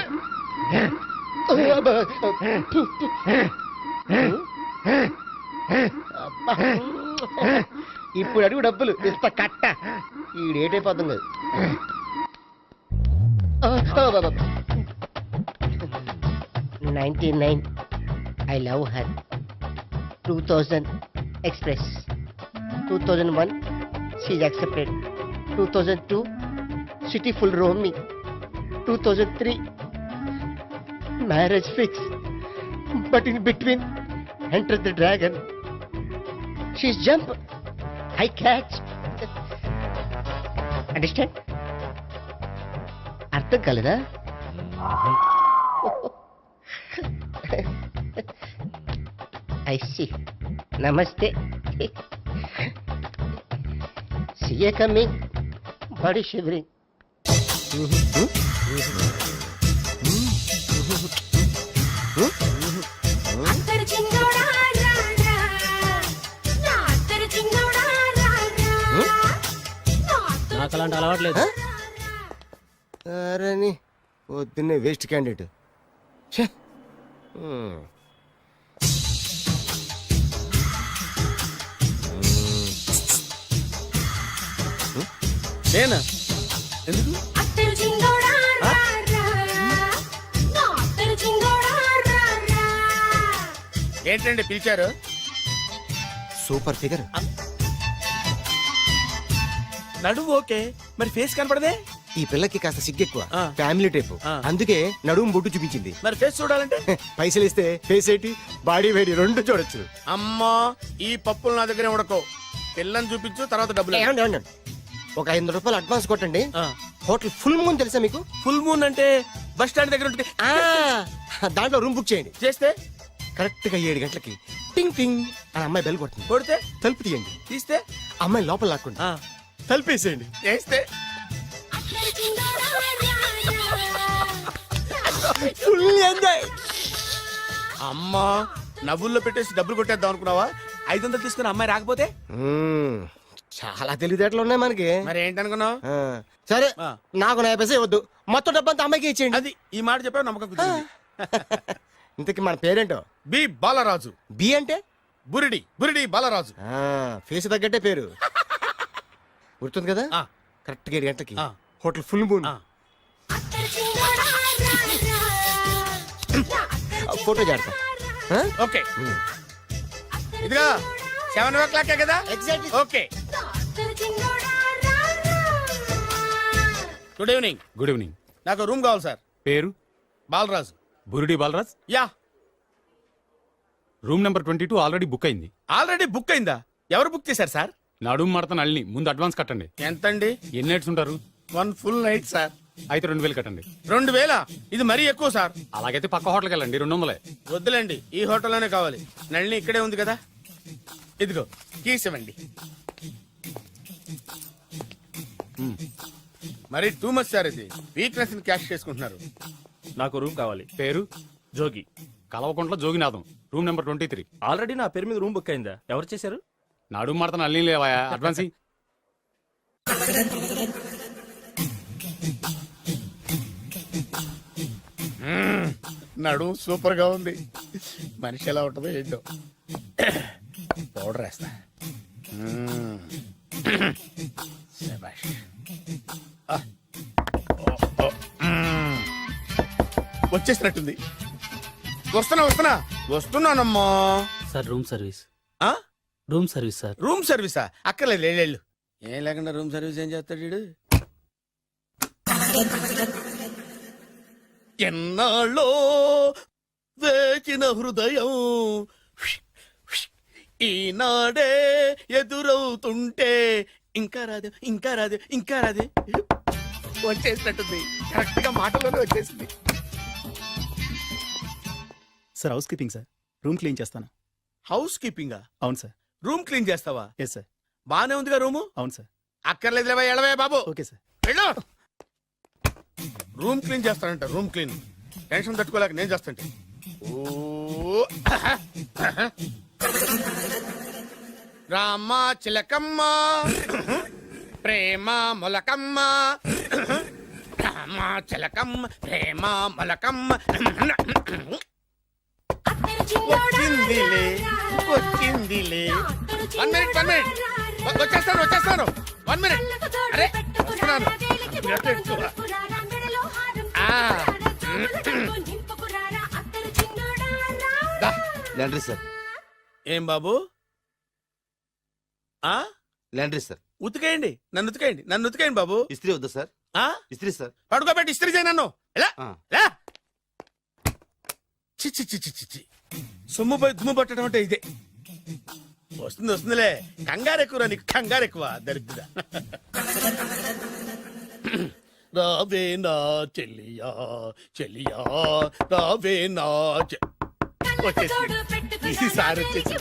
ఇప్పుడు అడుగు డబ్బులు ఇస్తా కట్ట. ఈ డేట్ అయిపోతుంది. 99 I love her. 2000 express. 2001 she's accepted. 2002 city full roaming. 2003 marriage fix. But in between enter the dragon. She's jump. I catch. Understand? అర్థం కాలేదా? I see. నమస్తే సీఏ కమింగ్ బాడీ షివరింగ్ నాకు అలాంటి అలవాట్లేదు. అరే పొద్దున్నే వేస్ట్ క్యాండిడేట్ నేనా ఎందుకు ఏంటండి పిలిచారు? Super figure. నడువు ఓకే, మరి ఫేస్ కనపడదే. ఈ పిల్లకి కాస్త సిగ్గెక్కువ, ఆ. Family type. ఆ. అందుకే నడుము బొట్టు చూపించింది. మరి ఫేస్ చూడాలంటే పైసలు ఇస్తే ఫేస్ ఏంటి బాడీ వేడి రెండు చూడొచ్చు. అమ్మా ఈ పప్పులు నా దగ్గరే ఉడకో. పిల్లని చూపించు, తర్వాత డబ్బులు. ఏమండి, ఏమండి? ఒక 500 రూపాయలు అడ్వాన్స్ కొట్టండి. ఆ. హోటల్ ఫుల్ మూన్ తెలుసా మీకు? ఫుల్ మూన్ అంటే బస్ స్టాండ్ దగ్గర ఉంటుంది. దాంట్లో రూమ్ బుక్ చేయండి. చేస్తే కరెక్ట్ గా 7 గంటలకి టింగ్ టింగ్ అని అమ్మాయి బెల్ కొడుతుంది. కొడితే తలుపు తీయండి. తీస్తే అమ్మాయి లోపల లాక్కుండి ఆ, తలుపేసేయండి. చేస్తే ఫుల్ ఎంజాయ్. అమ్మా నవ్వుల్లో పెట్టేసి డబ్బులు కొట్టేద్దాం అనుకున్నావా? 500 తీసుకుని అమ్మాయి రాకపోతే చాలా తెలివితేటలు ఉన్నాయి మనకి. మరి ఏంటనుకున్నావు? ఆ, సరే ఆ. నాకు 50 పైసలు ఇవ్వద్దు, మొత్తం డబ్బంతా అమ్మాయికి ఇచ్చేయండి. అది ఈ మాట చెప్పావు, నమ్మకం కుదిరింది. ఇంతకి మన పేరేంటో? బి బాలరాజు. బి అంటే బురిడి బురిడి బాలరాజు. ఫేస్ తగ్గట్టే పేరు. గుర్తుంది కదా? ఆ. కరెక్ట్ గా 7 గంటలకి ఆ. Hotel full moon. ఆ. ఫోటో చేడతా. ఓకే ఇదిగా 7 o'clock కదా? Exactly. Okay. Good evening. Good evening. నాకు రూమ్ కావాలి సార్. పేరు? Balaraju. Burudi Balaraj. Yeah. Room number 22 already book అయింది. ఆల్రెడీ బుక్ అయిందా? ఎవరు బుక్ చేశారు సార్? నడుము మడత నల్ని ముందు అడ్వాన్స్ కట్టండి. ఎంతండి? ఎన్ని నైట్స్ ఉంటారు? 1 full night సార్. అయితే 2000 కట్టండి. 2000? ఇది మరీ ఎక్కువ సార్. అలాగైతే పక్క హోటల్కి వెళ్ళండి, 200. వద్దులేండి, ఈ హోటల్లోనే కావాలి. నళిని ఇక్కడే ఉంది కదా, ఇదిగో కీస్ ఇవ్వండి. మరి టూ మచ్ సార్, ఇది వీక్నెస్ ని క్యాష్ చేసుకుంటున్నారు. నాకు రూమ్ కావాలి. పేరు? Jogi. Kalavakuntla Joginatham. Room number 23. Already నా పేరు మీద రూమ్ బుక్ అయిందా? ఎవరు చేశారు? నడుము మడత నల్ని లేవా? అడ్వాన్స్ ఇయ్యి. నడు సూపర్ గా ఉంది. మనిషి ఎలా ఉంటుందో ఏంటో. పౌడర్ వేస్తా. శభాష్. వచ్చేసినట్టుంది. వస్తున్నానమ్మా. Sir room service. ఆ? Room service sir. రూమ్ సర్వీసా? అక్కర్లేదు, లేళ్ళు. ఏం లేకుండా రూమ్ సర్వీస్ ఏం చేస్తాడు వీడు? ఎన్నాళ్ళో వేచిన హృదయం ఈనాడే ఎదురవుతుంటే ఇంకా రాదే, ఇంకా రాదే, ఇంకా రాదే. వచ్చేసినట్టుంది. కరెక్ట్ గా మాటలోనే వచ్చేసింది. Sir house keeping sir. Room clean చేస్తాను. హౌస్ కీపింగా? అవును సార్. రూమ్ క్లీన్ చేస్తావా? Yes sir. బానే ఉందిగా రూము? అవును సార్. అక్కర్లేదు, ఎడవే బాబు. Okay sir. వెళ్ళు. రూమ్ క్లీన్ చేస్తానంట. రూమ్ క్లీన్ టెన్షన్ తట్టుకోలేక నేను చేస్తాంటే. ఓ రామ చిలకమ్మ ప్రేమ మొలకమ్మ, రామ చిలకమ్మ ప్రేమ మొలకమ్మ. వచ్చిందిలే వచ్చిందిలే. 1 minute. వచ్చేస్తాను. 1 minute. అరే వస్తున్నాను. Laundry sir. ఏం బాబు? Laundry sir. ఉతికేయండి, నన్ను ఉతికేయండి బాబు. ఇస్త్రీ వద్దా సార్? ఇస్త్రీ సార్. పడుకోబెట్టి ఇస్త్రీ చేయి నన్ను. ఎలా ఎలా? చి చి చి చి చి చి. సొమ్ము పోయి దుమ్ము పట్టడం అంటే ఇదే. వస్తుందిలే. కంగారు ఎక్కువ, నీకు కంగారు ఎక్కువ దరిద్ర. రావే నా చెల్లియా చెల్లియా రావే నా. వచ్చేసి ఈసారి వచ్చేసి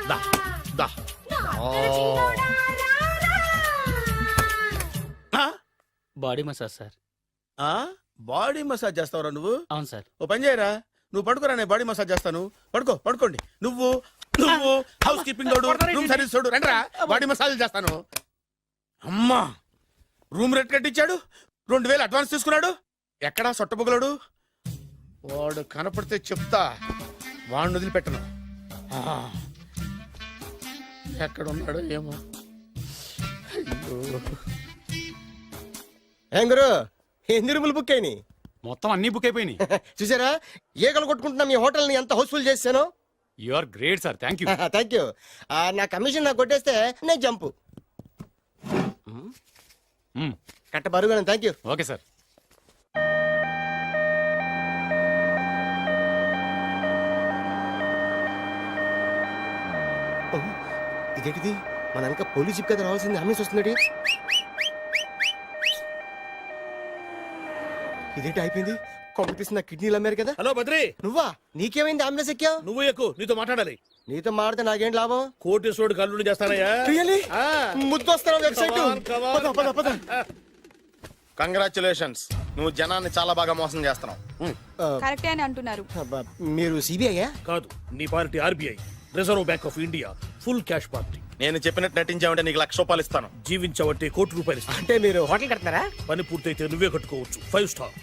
దా, దా. ఆ? Body massage sir. ఆ? బాడీ మసాజ్ చేస్తావురా నువ్వు? అవును సార్. ఓ పని చేయరా, నువ్వు పడుకోరా, నేను బాడీ మసాజ్ చేస్తాను. పడుకోండి. నువ్వు హౌస్ కీపింగ్ తోడు, రూమ్ సర్వీస్ తోడు, రండిరా బాడీ మసాజ్ చేస్తాను. అమ్మా, రూమ్ రేట్ కట్టించాడు, 2000 అడ్వాన్స్ తీసుకున్నాడు. ఎక్కడా సొట్టబుగలాడు? వాడు కనపడితే చెప్తా, వాడిని వదిలిపెట్టను. ఆ, ఎక్కడున్నాడు ఏమో. ఏం గురు, ఎన్ని రూములు బుక్ అయినాయి? మొత్తం అన్ని బుక్ అయిపోయినాయి. చూసారా ఏగలు కొట్టుకుంటున్నా మీ హోటల్ ని ఎంత హౌస్ఫుల్ చేశాను. You are great sir, thank you. Thank you. నా కమిషన్ నాకు కొట్టేస్తే నేను జంపు కట్ట బరుగాను. Thank you. Okay sir. ఇదేంటిది, మన వెనక పోలీస్ జిప్ కదా రావాల్సింది, అంబులెన్స్ వస్తుంది. ఇదేంటి అయిపోయింది, కాంపిటీషన్ నా కిడ్నీలు అమ్మారు కదా. హలో బద్రి, నువ్వా? నీకేమైంది అంబులెన్స్ ఎక్కావు? నువ్వు ఎక్కువ, నీతో మాట్లాడాలి. నీతో మాడితే నాకేం లాభం? కోటేశ్వరుడు కల్లుడు చేస్తానయ్యా. ముద్దు వస్తాను వెబ్సైట్. కంగ్రాచులేషన్స్, నువ్వు జనాన్ని చాలా బాగా మోసం చేస్తున్నావు. కరెక్టే అని అంటున్నారు. మీరు సిబిఐ? కాదు, నీ party RBI, reserve bank of India, full cash party. నేను చెప్పినట్టు నటించావంటే నీకు ₹1,00,000 ఇస్తాను. జీవించబట్టి ₹1,00,00,000 ఇస్తాను. అంటే మీరు హోటల్ కడతారా? పని పూర్తయితే నువ్వే కట్టుకోవచ్చు, 5 స్టార్.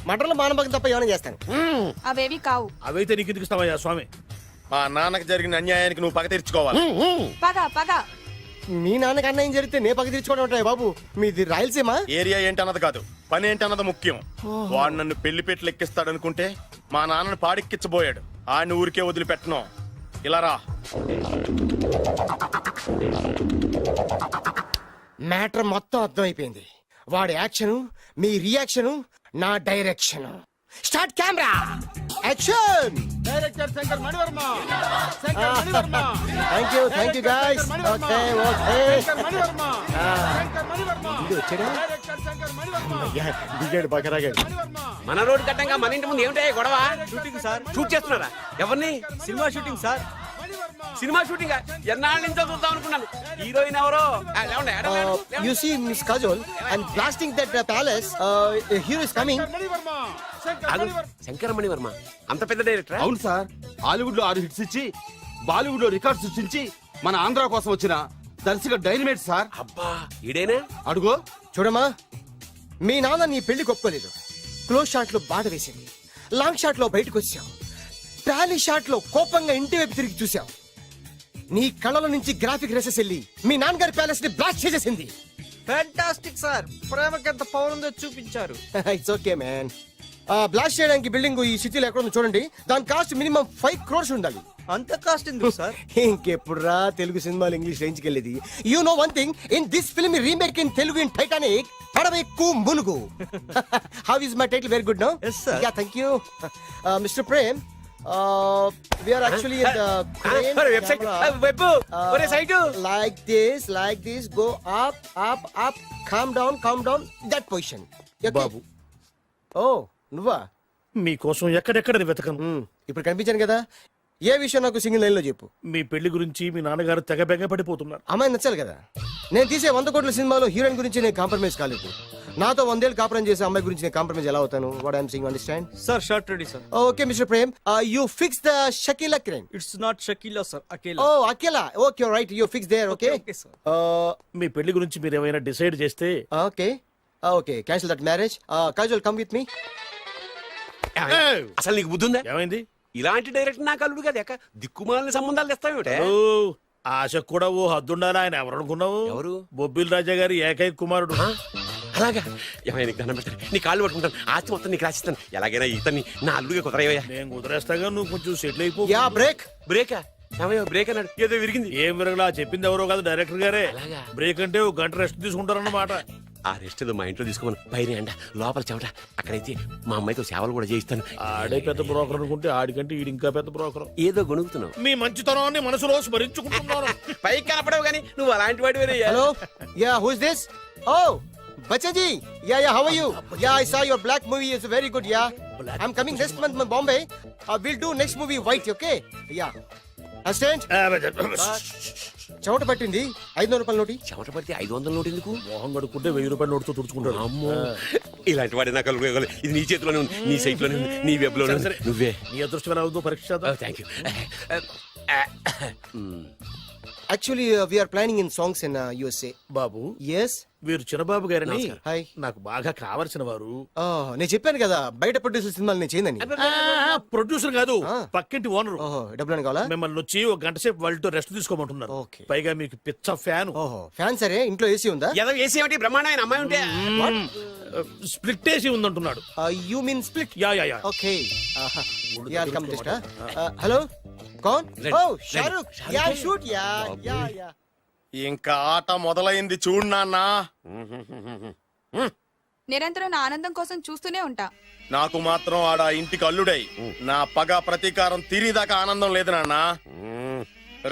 మటన్లో మానభంగం తప్ప ఏమైనా చేస్తాను. అవేవి కావు. అవైతే నీకు ఎందుకు ఇస్తావయ్యా స్వామి? మా నాన్నకి జరిగిన అన్యాయానికి నువ్వు పగ తీర్చుకోవాలి. పగ మీ నాన్నకి అన్యాయం జరిగితే నే పక్క తీర్చుకోవడం ఉంటాయి బాబు. మీది రాయలసీమ. ఏరియా ఏంటన్నది కాదు, పని ఏంటన్నది ముఖ్యం. వాడు నన్ను పెళ్లి పెట్లు ఎక్కిస్తాడనుకుంటే మా నాన్నని పాడెక్కించబోయాడు. ఆయన ఊరికే వదిలిపెట్టను. ఇలా రా. మ్యాటర్ మొత్తం అర్థమైపోయింది. వాడి యాక్షన్, మీ రియాక్షన్, నా direction. Start camera, action. Director Shankar Mani Varma. Thank you guys. Okay దిగాడు బాగా రాగాడు. మన రోడ్ కట్టంగా మన ఇంటి ముందు ఏమిటాయి గొడవ? Shooting sir. షూట్ చేస్తున్నారా? ఎవరిని? Cinema shooting sir. Cinema shooting ఎన్నాళ్ళ నుంచో చూద్దాం అనుకున్నాను. హీరోయిన్ ఎవరో? You see Miss Kajol, I'm blasting that palace. Hero is coming. Shankara Mani Varma అంత పెద్ద డైరెక్టర్? అవును సార్, హాలీవుడ్ లో 6 హిట్స్ ఇచ్చి బాలీవుడ్ లో రికార్డ్ సృష్టించి మన ఆంధ్ర కోసం వచ్చిన దర్శక డైనమేట్ సార్. అబ్బా, ఈడేనా? అడుగో. చూడమ్మా, మీ నాన్న నీ పెళ్లి ఒప్పుకోలేదు. క్లోజ్ షాట్ లో బాధ వేసింది, లాంగ్ షాట్ లో బయటకు వచ్చావు, టాలీ షాట్ లో కోపంగా ఇంటి వైపు తిరిగి చూసావు. నీ కళ్ళల నుంచి గ్రాఫిక్ రెసెస్ వెళ్ళి మీ నాన్నగారి ప్యాలెస్ ని బ్లాస్ట్ చేసేసింది. ఫ్యాంటాస్టిక్ సార్, ప్రేమకి ఎంత పవర్ ఉందో చూపించారు. It's okay man. బ్లాస్ట్ చేయడానికి బిల్డింగ్ ఈ సిటీలో ఎక్కడ ఉందో చూడండి. దాని కాస్ట్ మినిమం 5 crores ఉండాలి. అంత కాస్ట్ ఎందుకు సార్? ఇంకెప్పుడురా తెలుగు సినిమాలు ఇంగ్లీష్ రేంజ్కి వెళ్ళేది. You know one thing, in this film remake in Telugu in Titanic, పడవెక్కు మునుగు. How is my title? Very good no. Yes, sir. Yeah, thank you. Mister Prem, we are actually in the crane website camera. Web ఒరే site. like this, go up, calm down, that position. Okay? బాబు, Oh, నువ్వా? మీకోసం ఎక్కడెక్కడ వెతకను. ఇప్పుడు కనిపించాను కదా. ఏ విషయం నాకు single line లో చెప్పు. మీ పెళ్లి గురించి మీ నాన్నగారు తెగ బెగ పడిపోతున్నారు. అమ్మాయి నచ్చాలి కదా. నేను తీసే 100 కోట్ల సినిమాలో హీరోయిన్ గురించి నేను కాంప్రమైజ్ కాలేదు. నాతో 100 ఏళ్ళు కాపురం చేసే అమ్మాయి గురించి నేను కాంప్రమైజ్ ఎలా అవుతాను? What I'm saying, understand? Sir shot ready sir. Okay mister Prem, you fix the Shakeela crane. It's not Shakeela sir, Akela. Oh Akela, okay right, you fix there. Okay Okay, sir. మీ పెళ్లి గురించి మీరు ఏమైనా డిసైడ్ చేస్తే okay cancel that marriage. Kajal, come with me. అసలు నీకు బుద్ధి ఉందా? ఏమైంది? ఇలాంటి డైరెక్టర్ నాకు అల్లుడు కదా, దిక్కుమాలని సంబంధాలు తెస్తావేమిటే? ఓ, ఆశకు కూడా ఓ హద్దుండాలి. ఆయన ఎవరు అనుకున్నావు? ఎవరు? బొబ్బిల్ రాజా గారి ఏకైక కుమారుడు. అలాగా? ఏమైనా నీకు దండం పెడతాను, నీ కాళ్ళు పట్టుకుంటాను, ఆస్తి మొత్తం నీకు రాసిస్తాను. ఎలాగైనా ఇతన్ని నా అల్లుడిగా కుదరయ్యా. నేను కుదిరేస్తాగా, నువ్వు కొంచెం సెటిల్ అయిపో. Yeah, break. బ్రేకా? ఏమయ్యో బ్రేక్ అన్నాడు, ఏదో విరిగింది. ఏం విరగలా, చెప్పింది ఎవరో కాదు, డైరెక్టర్ గారే. అలాగా? బ్రేక్ అంటే ఒక గంట రెస్ట్ తీసుకుంటారన్నమాట. ఆ రెస్ట్ ఏదో మా ఇంట్లో తీసుకోమని, పైన ఎండ లోపల చెమట. అక్కడైతే మా అమ్మాయితో సేవలు కూడా చేయిస్తాను. ఆడే పెద్ద బ్రోకర్ అనుకుంటే ఆడికంటే ఈడు ఇంకా పెద్ద బ్రోకర్. ఏదో గొణుగుతున్నావు. మీ మంచితనాన్ని మనసులో స్మరించుకుంటున్నాను. పైకి కనపడవు కానీ నువ్వు అలాంటి వాడి వేరే. Hello, yeah, who is this? Oh, Bachchan ji. Yeah, how are you? Yeah, I saw your black movie is very good. Yeah, I'm coming next month in Bombay. We'll do next movie White, okay? Yeah. Assistant, చెమట పట్టింది 500 రూపాయల నోటి. చెమట పడితే 500 note ఎందుకు? మొహం కడుక్కుంటే 1000 రూపాయల నోటుతో తుడుచుకుంటాడు. అమ్మో, ఇలాంటి వాడి నాకు ఇది నీ చేతిలోనే ఉంది, నీ సైట్ లోనే ఉంది, నీ వెబ్ లోనే ఉంది. నువ్వే. నీ అదృష్టం ఎలా అవుతుందో పరీక్ష చేద్దాం. Thank you. Actually, we are planning in songs in USA. Babu, Yes. వీరు చిన్నబాబు గారని హాయ్. నాకు బాగా కావలసిన వారు. నేను చెప్పాను కదా బయట ప్రొడ్యూసర్ సినిమాలు నేను చేయదని. ప్రొడ్యూసర్ కాదు, ఆ. పక్కింటి ఓనరు. ఓహో, డబ్బులు కావాలా? మిమ్మల్ని వచ్చి ఒక గంట సేపు వాళ్ళతో రెస్ట్ తీసుకోమంటున్నారు. ఓకే. పైగా మీకు పిచ్చ ఫ్యాన్. ఓహో, ఫ్యాన్ సరే, ఇంట్లో ఏసీ ఉందా? ఏదో ఏసీ ఏమిటి, బ్రహ్మాండమైన అమ్మాయి ఉంటే. స్ప్లిట్ ఏసీ ఉందంటున్నాడు. You mean split? Yeah yeah yeah. Okay. Come just. Hello, కౌన్? Oh, Shahrukh. Yeah, shoot. Yeah yeah yeah. ఇంకా ఆట మొదలైంది చూడు నాన్న. నిరంతరం నా ఆనందం కోసం చూస్తూనే ఉంటా. నాకు మాత్రం ఆడ ఇంటికి అల్లుడై నా పగ ప్రతీకారం తీరిదాకా ఆనందం లేదు నాన్న.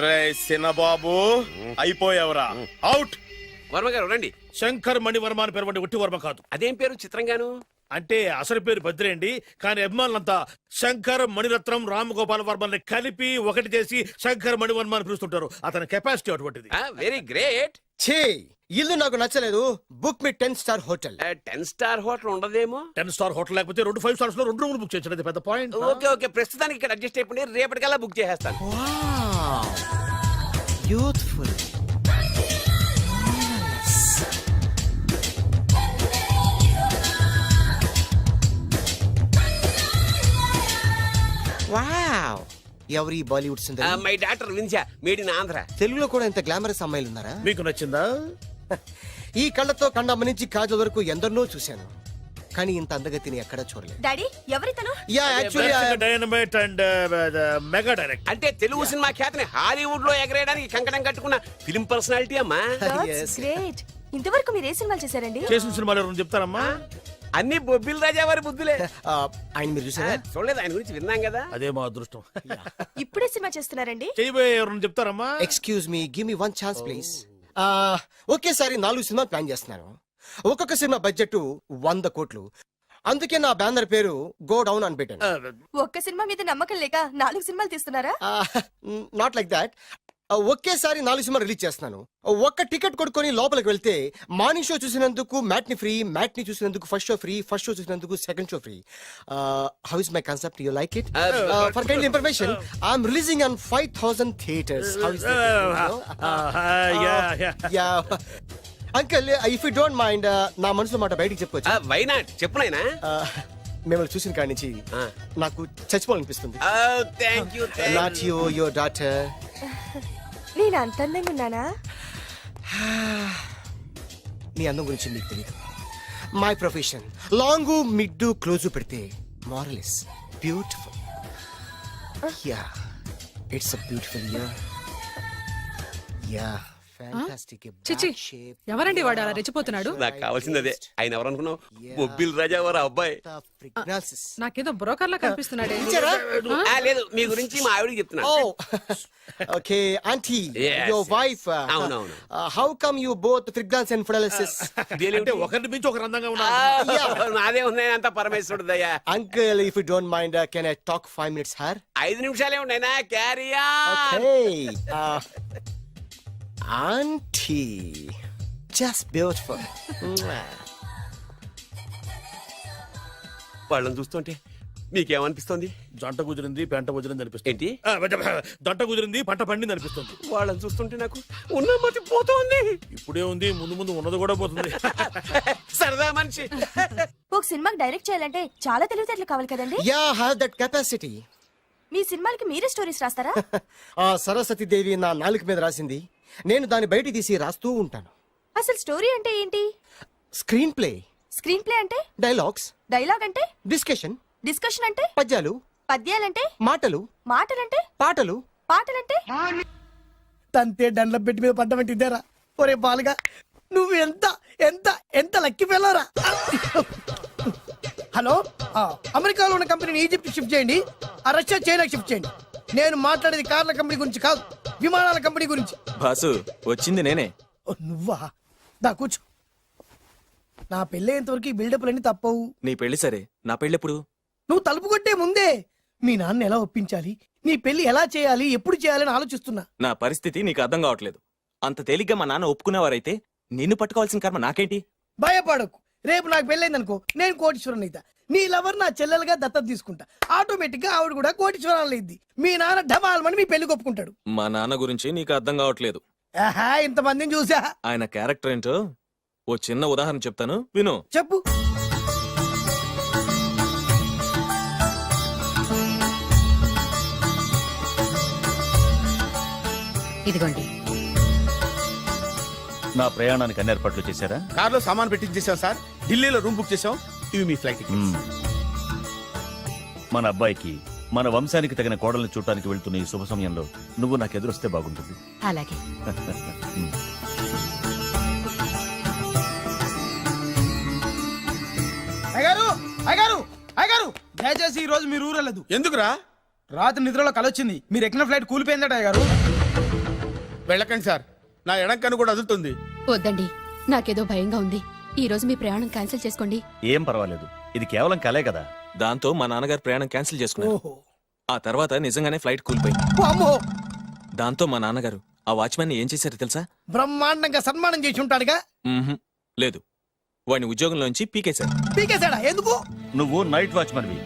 రే సినబాబు, అయిపోయావురా, అవుట్. వర్మ గారు రండి. శంకర్ మణివర్మ అని పేరు ఒట్టి వర్మ కాదు. అదేం పేరు చిత్రంగాను? అంటే అసలు పేరు భద్రేండి, కానీ అభిమానులంతా శంకర్ మణిరత్నం రామగోపాల వర్మని కలిపి ఒకటి చేసి శంకర్ మణివర్మ అని పిలుస్తుంటారు. అతని కెపాసిటీ అటువంటిది. Very great. ఛీ, ఇల్లు నాకు నచ్చలేదు. బుక్ మీ 10 స్టార్ హోటల్. 10 స్టార్ హోటల్ ఉండదేమో. 10 స్టార్ హోటల్ లేకపోతే 2 5 స్టార్స్ లో 2 రూములు బుక్ చేయొచ్చు. అది పెద్ద పాయింట్. ఓకే ఓకే, ప్రస్తుతానికి ఇక్కడ అడ్జస్ట్ అయిపోయి రేపటికల్లా బుక్ చేసేస్తాను. బ్యూటిఫుల్. వావ్, ఎవరి బాలీవుడ్ సుందరి? మై డాక్టర్ విన్సా, మేడ్ ఇన్ ఆంధ్ర. తెలుగులో కూడా ఇంత గ్లామరస్ అమ్మాయిలు ఉన్నారా? మీకు నచ్చిందా? ఈ కళ్ళతో కండమ్మ నుంచి కాజల్ వరకు ఎందరినో చూశాను, కానీ ఇంత అందగతిని ఎక్కడా చూడలేదు. డాడీ ఎవరితను? Yeah, actually dynamite and mega direct. అంటే తెలుగు సినిమా ఖ్యాతిని హాలీవుడ్ లో ఎగరేయడానికి కంకణం కట్టుకున్న ఫిలిం పర్సనాలిటీ అమ్మా. గ్రేట్. ఇంతవరకు మీరు ఏ సినిమాలు చేశారండి? చేసిన సినిమాలు ఎవరు చెప్తారమ్మా? అన్ని బొబ్బిల్ రాజా వారి బుద్ధులే. ఆయన మీరు చూసారా? చూడలేదు, ఆయన గురించి విన్నాం కదా. అదే మా అదృష్టం. ఇప్పుడే సినిమా చేస్తున్నారండి? చేయబోయే ఎవరు చెప్తారమ్మా? Excuse me, give me 1 chance please. ఒకేసారి 4 సినిమాలు ప్లాన్ చేస్తున్నాను. ఒక్కొక్క సినిమా బడ్జెట్ 100 కోట్లు. అందుకే నా బ్యానర్ పేరు గో డౌన్ అని పెట్టాను. ఒక్క సినిమా మీద నమ్మకం లేక 4 సినిమాలు తీస్తున్నారా? Not like that. ఒకేసారి 4 సినిమా రిలీజ్ చేస్తున్నాను. ఒక్క టికెట్ కొనుక్కొని లోపలికి వెళ్తే మార్నింగ్ షో చూసినందుకు మ్యాట్ని ఫ్రీ, మ్యాట్ని చూసినందుకు first show free, first show చూసినందుకు second show free. How is my concept? You like it? For kind information, I'm releasing on 5000 theatres. How is uncle, if you don't mind, నా మనసులో మాట బయటికి చెప్పొచ్చు? Why not, చెప్పు నాయనా. మిమ్మల్ని చూసిన కాడి నుంచి నాకు చచ్చిపోవాలనిపిస్తుంది. Thank you. Not you, your daughter. నేను అంత అందంగా ఉన్నానా? నీ అందం గురించి నీకు తెలియదు. My profession long mid close పెడితే marvellous beautiful. Yeah, it's a beautiful year. Yeah, fantastic. చిచి, ఎవరండి వాడు అలా రెచ్చిపోతున్నాడు? నాకు కావాల్సింది అదే. ఆయన ఎవరు అనుకున్నావు? బొబ్బిల్ రాజా వారు అబ్బాయి. నాకేదో బ్రోకర్ లా కనిపిస్తున్నాడే. లేదు, మీ గురించి మా ఆవిడకి చెప్తున్నా. Okay aunty, Yes, your yes. Wife. అవునవును. How come you both fragrance and fidelities? అంటే ఒకరిని మించి ఒకరు అందంగా ఉన్నారు. నాదే ఉన్నాయి అంత పరమేశ్వరుడు దయ్యా. Uncle, if you don't mind, can I talk 5 minutes her? 5 నిమిషాలే ఉన్నాయినా, క్యారియా. ఓకే. Aunty, just beautiful. వాళ్ళని చూస్తుంటే మీకేమనిపిస్తుంది? జంట కుదిరింది, పెంట కుదిరింది అనిపిస్తుంది. ఏంటి? దంట కుదిరింది, పంట పండింది అనిపిస్తుంది. వాళ్ళని చూస్తుంటే నాకు ఉన్న మతి పోతోంది. ఇప్పుడే ఉంది, ముందు ముందు ఉన్నది కూడా పోతుంది. సరదా మనిషి. ఒక సినిమాకి డైరెక్ట్ చేయాలంటే చాలా తెలివితేటలు కావాలి కదండి? Yeah, have that capacity. మీ సినిమాలకి మీరే స్టోరీస్ రాస్తారా? సరస్వతి దేవి నా నాలుక మీద రాసింది, నేను దాన్ని బయట తీసి రాస్తూ ఉంటాను. అసలు స్టోరీ అంటే ఏంటి? Screen play. స్క్రీన్ ప్లే అంటే? డైలాగ్స్. డైలాగ్ అంటే? డిస్కషన్. డిస్కషన్ అంటే? పద్యాలు. పద్యాలంటే? మాటలు. మాటలంటే? పాటలు. పాటలంటే? తంతే దండ్ల పెట్టి మీద పడ్డమంటే ఇదేరా? ఒరే బాలుగా, నువ్వు ఎంత ఎంత ఎంత లక్కి పిల్లరా. హలో, అమెరికాలో ఉన్న కంపెనీని ఈజిప్ట్ షిఫ్ట్ చేయండి, రష్యా చైనాకి షిఫ్ట్ చేయండి. నేను మాట్లాడేది కార్ల కంపెనీ గురించి కాదు, విమానాల కంపెనీ గురించి. బాసు, వచ్చింది నేనే. నువ్వా? దా కూర్చో. నా పెళ్ళేంతవరకు ఈ బిల్డప్లన్నీ తప్పవు. నీ పెళ్లి సరే, నా పెళ్ళెప్పుడు? నువ్వు తలుపు కొట్టే ముందే మీ నాన్న ఎలా ఒప్పించాలి, నీ పెళ్లి ఎలా చేయాలి, ఎప్పుడు చేయాలని ఆలోచిస్తున్నా. నా పరిస్థితి నీకు అర్థం కావట్లేదు. అంత తేలిగ్గా మా నాన్న ఒప్పుకునేవారైతే నిన్ను పట్టుకోవాల్సిన కర్మ నాకేంటి? భయపడకు, రేపు నాకు పెళ్ళైందనుకో నేను కోటీశ్వరుని అయితా. నీ లవర్ నా చెల్లెలుగా దత్తత తీసుకుంటా. ఆటోమేటిక్ గా ఆవిడ కూడా కోటీశ్వరాలు అయింది. మీ నాన్న ఢమాల్మని మీ పెళ్లి ఒప్పుకుంటాడు. మా నాన్న గురించి నీకు అర్థం కావట్లేదు. ఆహా, ఇంతమందిని చూసా. ఆయన క్యారెక్టర్ ఏంటో ఓ చిన్న ఉదాహరణ చెప్తాను విను. చెప్పు. ఇదిగోండి. నా ప్రయాణానికి అన్ని ఏర్పాట్లు చేశారా? కార్లో సామాన్ పెట్టించేసాం సార్. ఢిల్లీలో రూమ్ బుక్ చేసాం. ఇవి మీ ఫ్లైట్ టికెట్స్. మన అబ్బాయికి మన వంశానికి తగిన కోడల్ని చూడటానికి వెళ్తున్న ఈ శుభ సమయంలో నువ్వు నాకు ఎదురొస్తే బాగుంటుంది. అలాగే. అయ్యగారు, అయ్యగారు, అయ్యగారు, దయచేసి ఈ రోజు మీరు ఊరెళ్ళదు. ఎందుకురా? రాత్రి నిద్రలో కలొచ్చింది. మీరు ఎక్కిన ఫ్లైట్ కూలిపోయిందట అయ్యగారు. వెళ్ళకండి సార్, నా ఎడంకన్ను కూడా అదులుతుంది. వద్దండి, నాకేదో భయంగా ఉంది. ఈ రోజు మీ ప్రయాణం క్యాన్సిల్ చేసుకోండి. ఏం పర్వాలేదు, ఇది కేవలం కలే కదా. దాంతో మా నాన్నగారు ప్రయాణం క్యాన్సిల్ చేసుకున్నారు. ఓహో, ఆ తర్వాత నిజంగానే ఫ్లైట్ కూలిపోయింది. అమ్మో, దాంతో మా నాన్నగారు ఆ వాచ్మెన్ ఏం చేశారో తెలుసా? బ్రహ్మాండంగా సన్మానం చేసి ఉంటాడుగా. మ్మ్హ్. లేదు, వాడిని ఉద్యోగంలోంచి పీకేశారు. పీకేశాడా? ఎందుకు? నువ్వు నైట్ వాచ్మన్వి.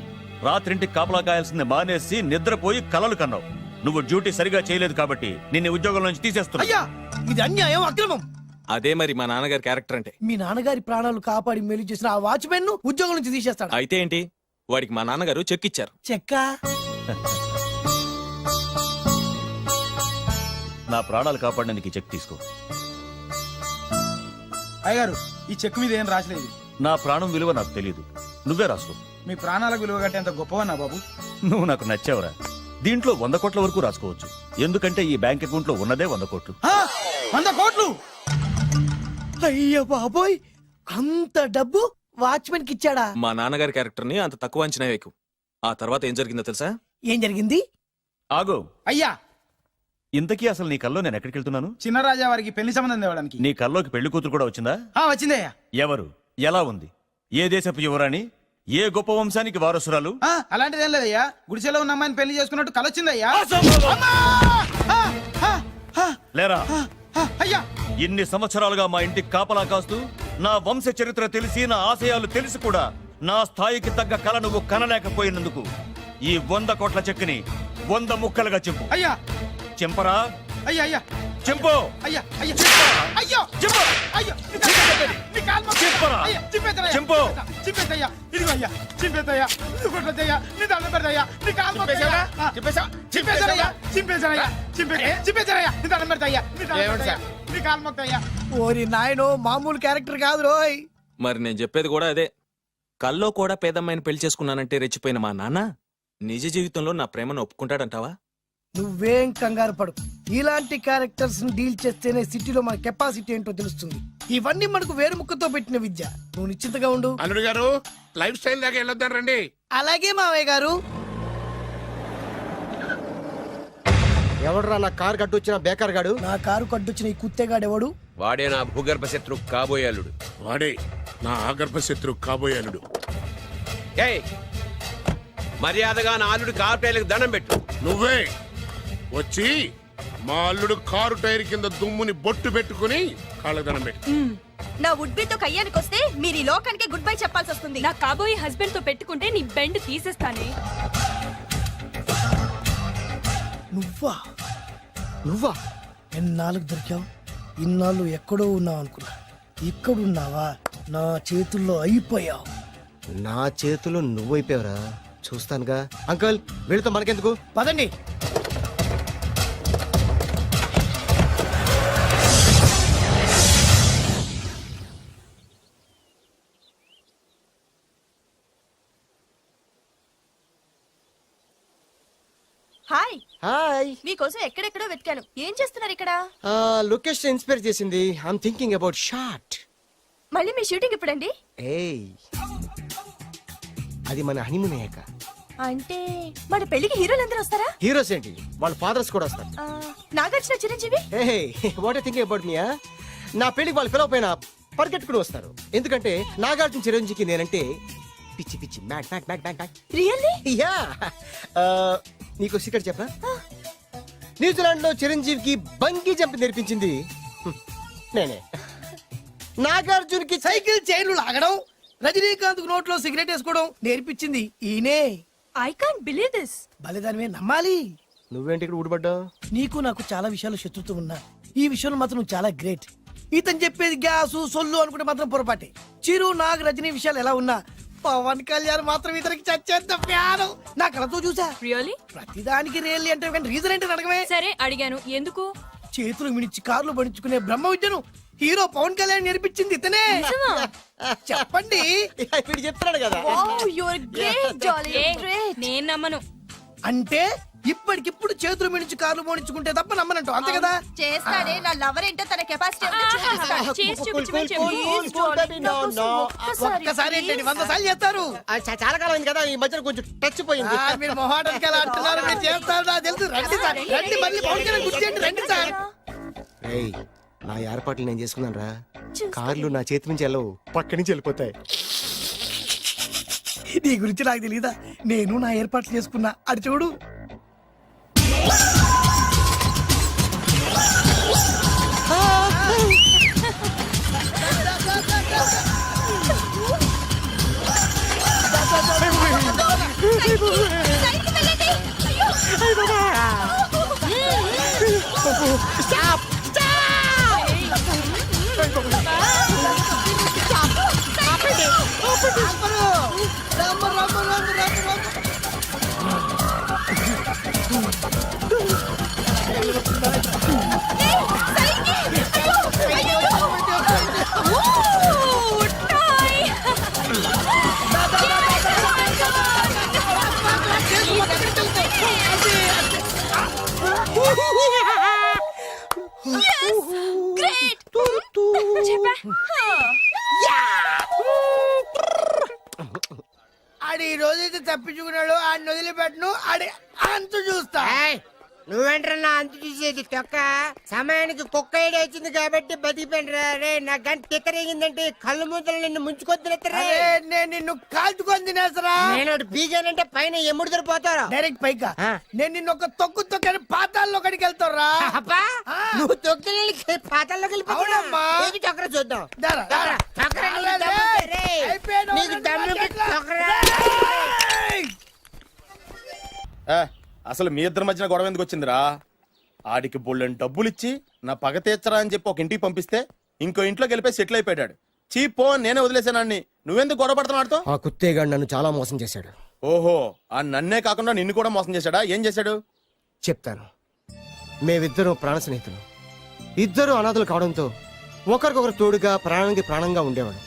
రాత్రింటికి కాపలా కాయాల్సింది మానేసి నిద్రపోయి కలలు కన్నావు. నువ్వు డ్యూటీ సరిగా చేయలేదు కాబట్టి నిన్ను ఉద్యోగం నుంచి తీసేస్తున్నా. అయ్యా, ఇది అన్యాయం, అక్రమం. అదే మరి మా నాన్నగారి క్యారెక్టర్ అంటే. మీ నాన్నగారి ప్రాణాలు కాపాడి మేలు చేసిన ఆ వాచ్మెన్ ను ఉద్యోగం నుంచి తీసేస్తాడు. అయితే ఏంటి, వాడికి మా నాన్నగారు చెక్ ఇచ్చారు. చెక్క? నా ప్రాణాలు కాపాడడానికి చెక్ తీసుకో. అయ్యగారు, ఈ చెక్ మీద ఏం రాసలేదు. నా ప్రాణం విలువ నాకు తెలియదు, నువ్వే రాసుకో. మీ ప్రాణాలకు విలువ కట్టేంత గొప్పవన్నా బాబు. నువ్వు నాకు నచ్చావురా. దీంట్లో 100 కోట్ల వరకు రాసుకోవచ్చు. ఎందుకంటే ఈ బ్యాంక్ అకౌంట్ లో ఉన్నదే 100 కోట్లు. 100 కోట్లు? అయ్య బాబోయ్, అంత డబ్బు వాచ్మెన్ కి ఇచ్చాడా? మా నాన్నగారి క్యారెక్టర్ ని అంత తక్కువ అంచనా వేయకు. ఆ తర్వాత ఏం జరిగిందో తెలుసా? ఏం జరిగింది? ఆగో అయ్యా, ఇంతకీ అసలు నీ కల్లో నేను ఎక్కడికి వెళ్తున్నాను? చిన్నరాజా వారికి పెళ్లి సంబంధం తేవడానికి. నీ కల్లోకి పెళ్లి కూతురు కూడా వచ్చిందా? వచ్చిందయ్యా. ఎవరు? ఎలా ఉంది? ఏ దేశపు యువరాణి? ఏ గొప్ప వంశానికి వారసురాలు? అలాంటిదేం లేదయ్యా. గుడిసెలో ఉన్న అమ్మాయిని పెళ్లి చేసుకున్నట్టు కలొచ్చిందయ్యా. లేరా? అయ్యా, ఇన్ని సంవత్సరాలుగా మా ఇంటికి కాపలా కాస్తూ నా వంశ చరిత్ర తెలిసి నా ఆశయాలు తెలిసి కూడా నా స్థాయికి తగ్గ కళ నువ్వు కనలేకపోయినందుకు ఈ 100 కోట్ల చెక్కుని 100 ముక్కలుగా చింపు. అయ్యా, చింపరా? అయ్యా, అయ్యా, చింపు. అయ్యా, అయ్యా, అయ్యో, చింపు. అయ్యో, చింపరా? చింపు. చింపేదయ్యా, ఇదిగో అయ్యా, చింపేదయ్యా, ఇది కొట్టదయ్యా, నీ దండం పెడదయ్యా, నీ కాలు మొక్కుదయ్యా. చింపేశానయ్యా, చింపేశానయ్యా, చింపేశానయ్యా, నీ దండం పెడదయ్యా, నీ దండం పెడదయ్యా, నీ కాలు మొక్కుదయ్యా. ఓరి నాయనో, మామూలు క్యారెక్టర్ కాదు రోయ్. మరి నేను చెప్పేది కూడా అదే. కల్లో కూడా పేదమ్మాయిని పెళ్లి చేసుకున్నానంటే రెచ్చిపోయిన మా నాన్న నిజ జీవితంలో నా ప్రేమను ఒప్పుకుంటాడంటావా? నువ్వేం కంగారు పడు. ఇలాంటి క్యారెక్టర్స్ ని డీల్ చేస్తేనే సిటీలో మన కెపాసిటీ ఏంటో తెలుస్తుంది. ఇవన్నీ మనకు వేరు ముక్కతో పెట్టిన విద్య. నువ్వు నిశ్చింతగా ఉండు. అల్లుడు గారు, లైఫ్ స్టైల్ దాకా వెళ్ళొద్దాం రండి. అలాగే మావయ్య గారు. ఎవడరా నా కారు కట్టొచ్చిన బేకార్ గాడు? నా కారు కడ్డొచ్చిన ఈ కుత్తేగాడు ఎవడు? వాడే నా భూగర్భ శత్రు కాబోయాలుడు. వాడే నా ఆగర్భ శత్రు కాబోయాలుడు. ఏయ్, మర్యాదగా నా అల్లుడు కారు టైర్లకు దండం పెట్టు. నువ్వే వచ్చి మా అల్లుడు కారు టైర్ కింద దుమ్ముని బొట్టు పెట్టుకుని కాళ్ళదనం పెట్టు. నా వుడ్బీతో కయ్యానికి వస్తే మీరు ఈ లోకానికి గుడ్ బై చెప్పాల్సి వస్తుంది. నా కాబోయే హస్బెండ్ తో పెట్టుకుంటే నీ బెండ్ తీసేస్తానే. నువ్వా? నువ్వా? ఎన్నాళ్ళకు దొరికావు? ఇన్నాళ్ళు ఎక్కడో ఉన్నావు అనుకున్నా. ఇక్కడున్నావా? నా చేతుల్లో అయిపోయావు. నా చేతిలో నువ్వైపోయావురా. చూస్తానుగా. అంకుల్, వీళ్ళతో మనకెందుకు? పదండి. హాయ్. హాయ్. మీకోసం ఎక్కడెక్కడో వెతికాను. ఏం చేస్తున్నారు ఇక్కడ? లొకేషన్ ఇన్స్పైర్ చేసింది. I'm thinking about short. మళ్ళీ మీ షూటింగ్ ఎప్పుడండి? ఏయ్, అది మన హనీమూన్ అయ్యాక. అంటే మన పెళ్లికి హీరోలు అందరూ వస్తారా? హీరోస్ ఏంటి, వాళ్ళ ఫాదర్స్ కూడా వస్తారు. Nagarjuna, Chiranjeevi. What I thinking about me? నా పెళ్లికి వాళ్ళు పిలవపోయినా పరిగెట్టుకుని వస్తారు. ఎందుకంటే నాగార్జున చిరంజీవికి నేనంటే పిచ్చి పిచ్చి mad mad mad mad mad really? Yeah నీకు సీక్రెట్ చెప్పా న్యూజిలాండ్ లో చిరంజీవికి బంగీ జంప్ నేర్పించింది నేనే. నాగార్జున్ కి సైకిల్ చైన్లు లాగడం, రజనీకాంత్ నోట్లో సిగరెట్ వేసుకోవడం నేర్పించింది ఈయనే. I can't believe this. బలిదానమే నమ్మాలి. నువ్వేంటి ఇక్కడ ఊడిపడ్డావు? నీకు నాకు చాలా విషయాలు శత్రుత్వం ఉన్నా ఈ విషయంలో మాత్రం నువ్వు చాలా గ్రేట్. ఇతను చెప్పేది గ్యాసు సొల్లు అనుకుంటే మాత్రం పొరపాటే. చిరు నాగ్ రజనీ విషయాలు ఎలా ఉన్నా పవన్ కళ్యాణ్ మాత్రం ఇతనికి చచ్చేంత ప్యాను నా కళతో చూసా. రియల్లీ? ప్రతిదానికి రియల్లీ అంటే రీజన్ ఏంటని అడగమే. సరే అడిగాను, ఎందుకు? చేతులు మిడిచి కార్లు పడించుకునే బ్రహ్మ విద్యను హీరో పవన్ కళ్యాణ్ నేర్పించింది ఇతనే. చెప్పండి. వీడు చెప్తున్నాడు కదా. Wow, you are great darling, ఏ, గ్రేట్. నేను నమ్మను. అంటే ఇప్పటికిప్పుడు చేతులు మిడిచి కార్లు పోనించుకుంటే తప్ప నమ్మనంటూ అంతే కదా. చేస్తాడే నా లవర్ ఏంటో తన కెపాసిటీ చేసి చూపించమని ఒక్కసారి ఏంటండి 100 సార్లు చేస్తారు. చాలా కాలం అయింది కదా, ఈ మధ్యన కొంచెం టచ్ పోయింది. మీరు మొహాటానికి ఎలా అంటున్నారు, మీరు చేస్తారు నాకు తెలుసు. రండి సార్, రండి, మళ్ళీ పవన్ కళ్యాణ్ గుర్తు చేయండి, రండి సార్. రేయ్, నా ఏర్పాట్లు నేను చేసుకున్నాను రా. కార్లు నా చేతి నుంచి వెళ్ళవు, పక్క నుంచి వెళ్ళిపోతాయి. నీ గురించి నాకు తెలీదా? నేను నా ఏర్పాట్లు చేసుకున్నా, అడి చూడు. ఆడి ఈ రోజైతే తప్పించుకున్నాడు, ఆడిని వదిలిపెట్టను, ఆడి అంతు చూస్తా. నువ్వేంట్రన్నా అంత చూసేది తొక్క సమయానికి కుక్క ఏడు వచ్చింది కాబట్టి బతికిపోయినరా రే. నా గంట తిక్కరేగిందంటే కళ్ళు ముద్దలు నిన్ను ముంచుకొద్దులెత్తరే. నేను నిన్ను కాల్చుకొని తినేసరా. నేను బీగానంటే పైన ఎముడు పోతారా డైరెక్ట్ పైకా. నేను నిన్ను ఒక తొక్కు తొక్కని పాతాల్లో కడికి వెళ్తారా. నువ్వు తొక్కి పాతాల్లోకి అవునమ్మా. వెళ్ళిపోయి చక్ర చూద్దాం. దారా, దారా. అయిపోయాను. నీకు దమ్ము చక్ర. అసలు మీ ఇద్దరి మధ్యన గొడవ ఎందుకు వచ్చిందిరా? ఆడికి బోళ్ళని డబ్బులు ఇచ్చి నా పగ తీర్చరా అని చెప్పి ఒక ఇంటికి పంపిస్తే ఇంకో ఇంట్లోకి వెళ్ళిపోయి సెటిల్ అయిపోయాడు. చీపో నేనే వదిలేసానాన్ని. నువ్వెందుకు గొడవ పడుతున్నాడుతో? ఆ కుత్తేగాడు నన్ను చాలా మోసం చేశాడు. ఓహో, ఆ నన్నే కాకుండా నిన్ను కూడా మోసం చేశాడా? ఏం చేశాడు చెప్తాను. మేమిద్దరం ప్రాణ స్నేహితులు. ఇద్దరు అనాథలు కావడంతో ఒకరికొకరు తోడుగా ప్రాణానికి ప్రాణంగా ఉండేవాళ్ళం.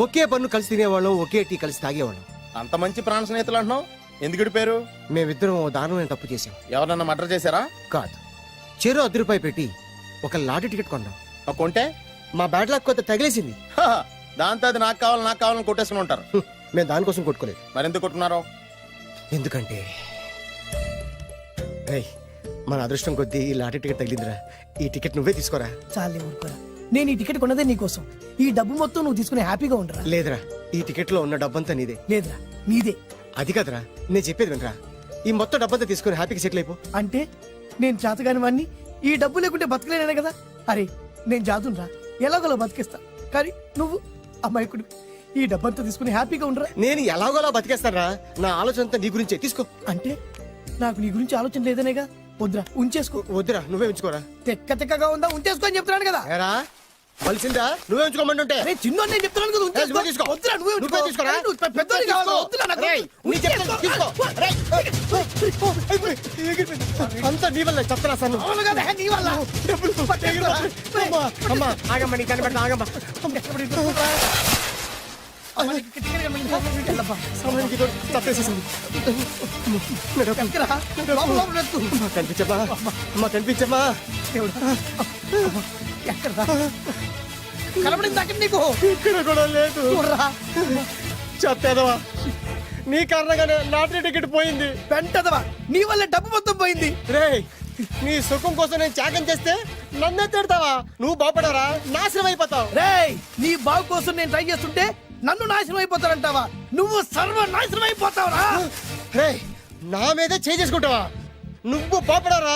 ఒకే పన్ను కలిసి తినేవాళ్ళం, ఒకే టీ కలిసి తాగేవాళ్ళం. అంత మంచి ప్రాణ స్నేహితులు అంటున్నావు, ఎందుకు పేరు? మేమిద్దరం ఓ దారుణమైన తప్పు చేశాం. ఎవరన్నా మర్డర్ చేశారా? కాదు, చెరో 10 రూపాయలు పెట్టి ఒక లాటరీ టికెట్ కొన్నాం. కొంటే మా బ్యాడ్ లక్ కొంత తగిలేసింది. దాంతో అది నాకు కావాలని కొట్టేసుకుని ఉంటారు. మేము దానికోసం కొట్టుకోలేదు. మరెందుకు కొట్టుకున్నారో? ఎందుకంటే రేయ్, మన అదృష్టం కొద్దీ ఈ లాటరీ టికెట్ తగిలిందిరా. ఈ టికెట్ నువ్వే తీసుకోరా. చాలే ఊరుకోరా. నేను ఈ టికెట్ కొన్నదే నీకోసం. ఈ డబ్బు మొత్తం నువ్వు తీసుకుని హ్యాపీగా ఉండరా. లేదురా, ఈ టికెట్ లో ఉన్న డబ్బంతా నీదే. లేదురా, నీదే. అది కాదురా, నేను చెప్పేది వినరా. ఈ మొత్తం డబ్బంతా తీసుకుని హ్యాపీగా సెటిల్ అయిపో. అంటే నేను చేతగాని వాడిని, ఈ డబ్బు లేకుంటే బతకలేనే కదా. అరే నేను జాతునరా, ఎలాగోలా బతికేస్తా. కానీ నువ్వు అమాయకుడు, ఈ డబ్బంతా తీసుకుని హ్యాపీగా ఉండరా. నేను ఎలాగోలా బతికేస్తారా. నా ఆలోచన అంతా నీ గురించే. తీసుకో. అంటే నాకు నీ గురించి ఆలోచన లేదనేగా. వద్దురా, ఉంచేసుకో. వద్దురా, నువ్వే ఉంచుకోరా. తెక్కగా ఉందా, ఉంచేసుకో అని చెప్తున్నాను కదా. ఏరా వలిసిందా? నువ్వే ఉంచుకోమంటుంటే చిన్న నేను చెప్తున్నాను కదా, ఉంచేసుకో. తీసుకో. వద్దురా, నువ్వే ఉంచుకో. నువ్వే తీసుకోరా. నువ్వు పెద్దోడివి కావాలి. వద్దురా నాకు. రేయ్, నీ చెప్తాను, తీసుకో. రేయ్, అంతా నీ వల్ల చెప్తారా సార్. అవును కదా, నీ వల్ల. అమ్మా ఆగమ్మా, నీ కనబడతా ఆగమ్మా. కనిపించమ్మా, అమ్మా కనిపించమ్మా. కనబడింది అక్కడ నీకు. ఇక్కడ కూడా లేదు. చెప్తాదవా, నీ కారణంగానే లాటరీ టికెట్ పోయింది. వెంటదవా, నీ వల్ల డబ్బు మొత్తం పోయింది. రేయ్, నీ సుఖం కోసం నేను త్యాగం చేస్తే నన్నే తిడతావా? నువ్వు బాగుపడరా, నాశనం అయిపోతావు. రేయ్, నీ బాగు కోసం నేను ట్రై చేస్తుంటే నన్ను నాశనం అయిపోతానంటావా? నువ్వు సర్వనాశనం అయిపోతావురా. నా మీదే చేసుకుంటావా? నువ్వు పోపడారా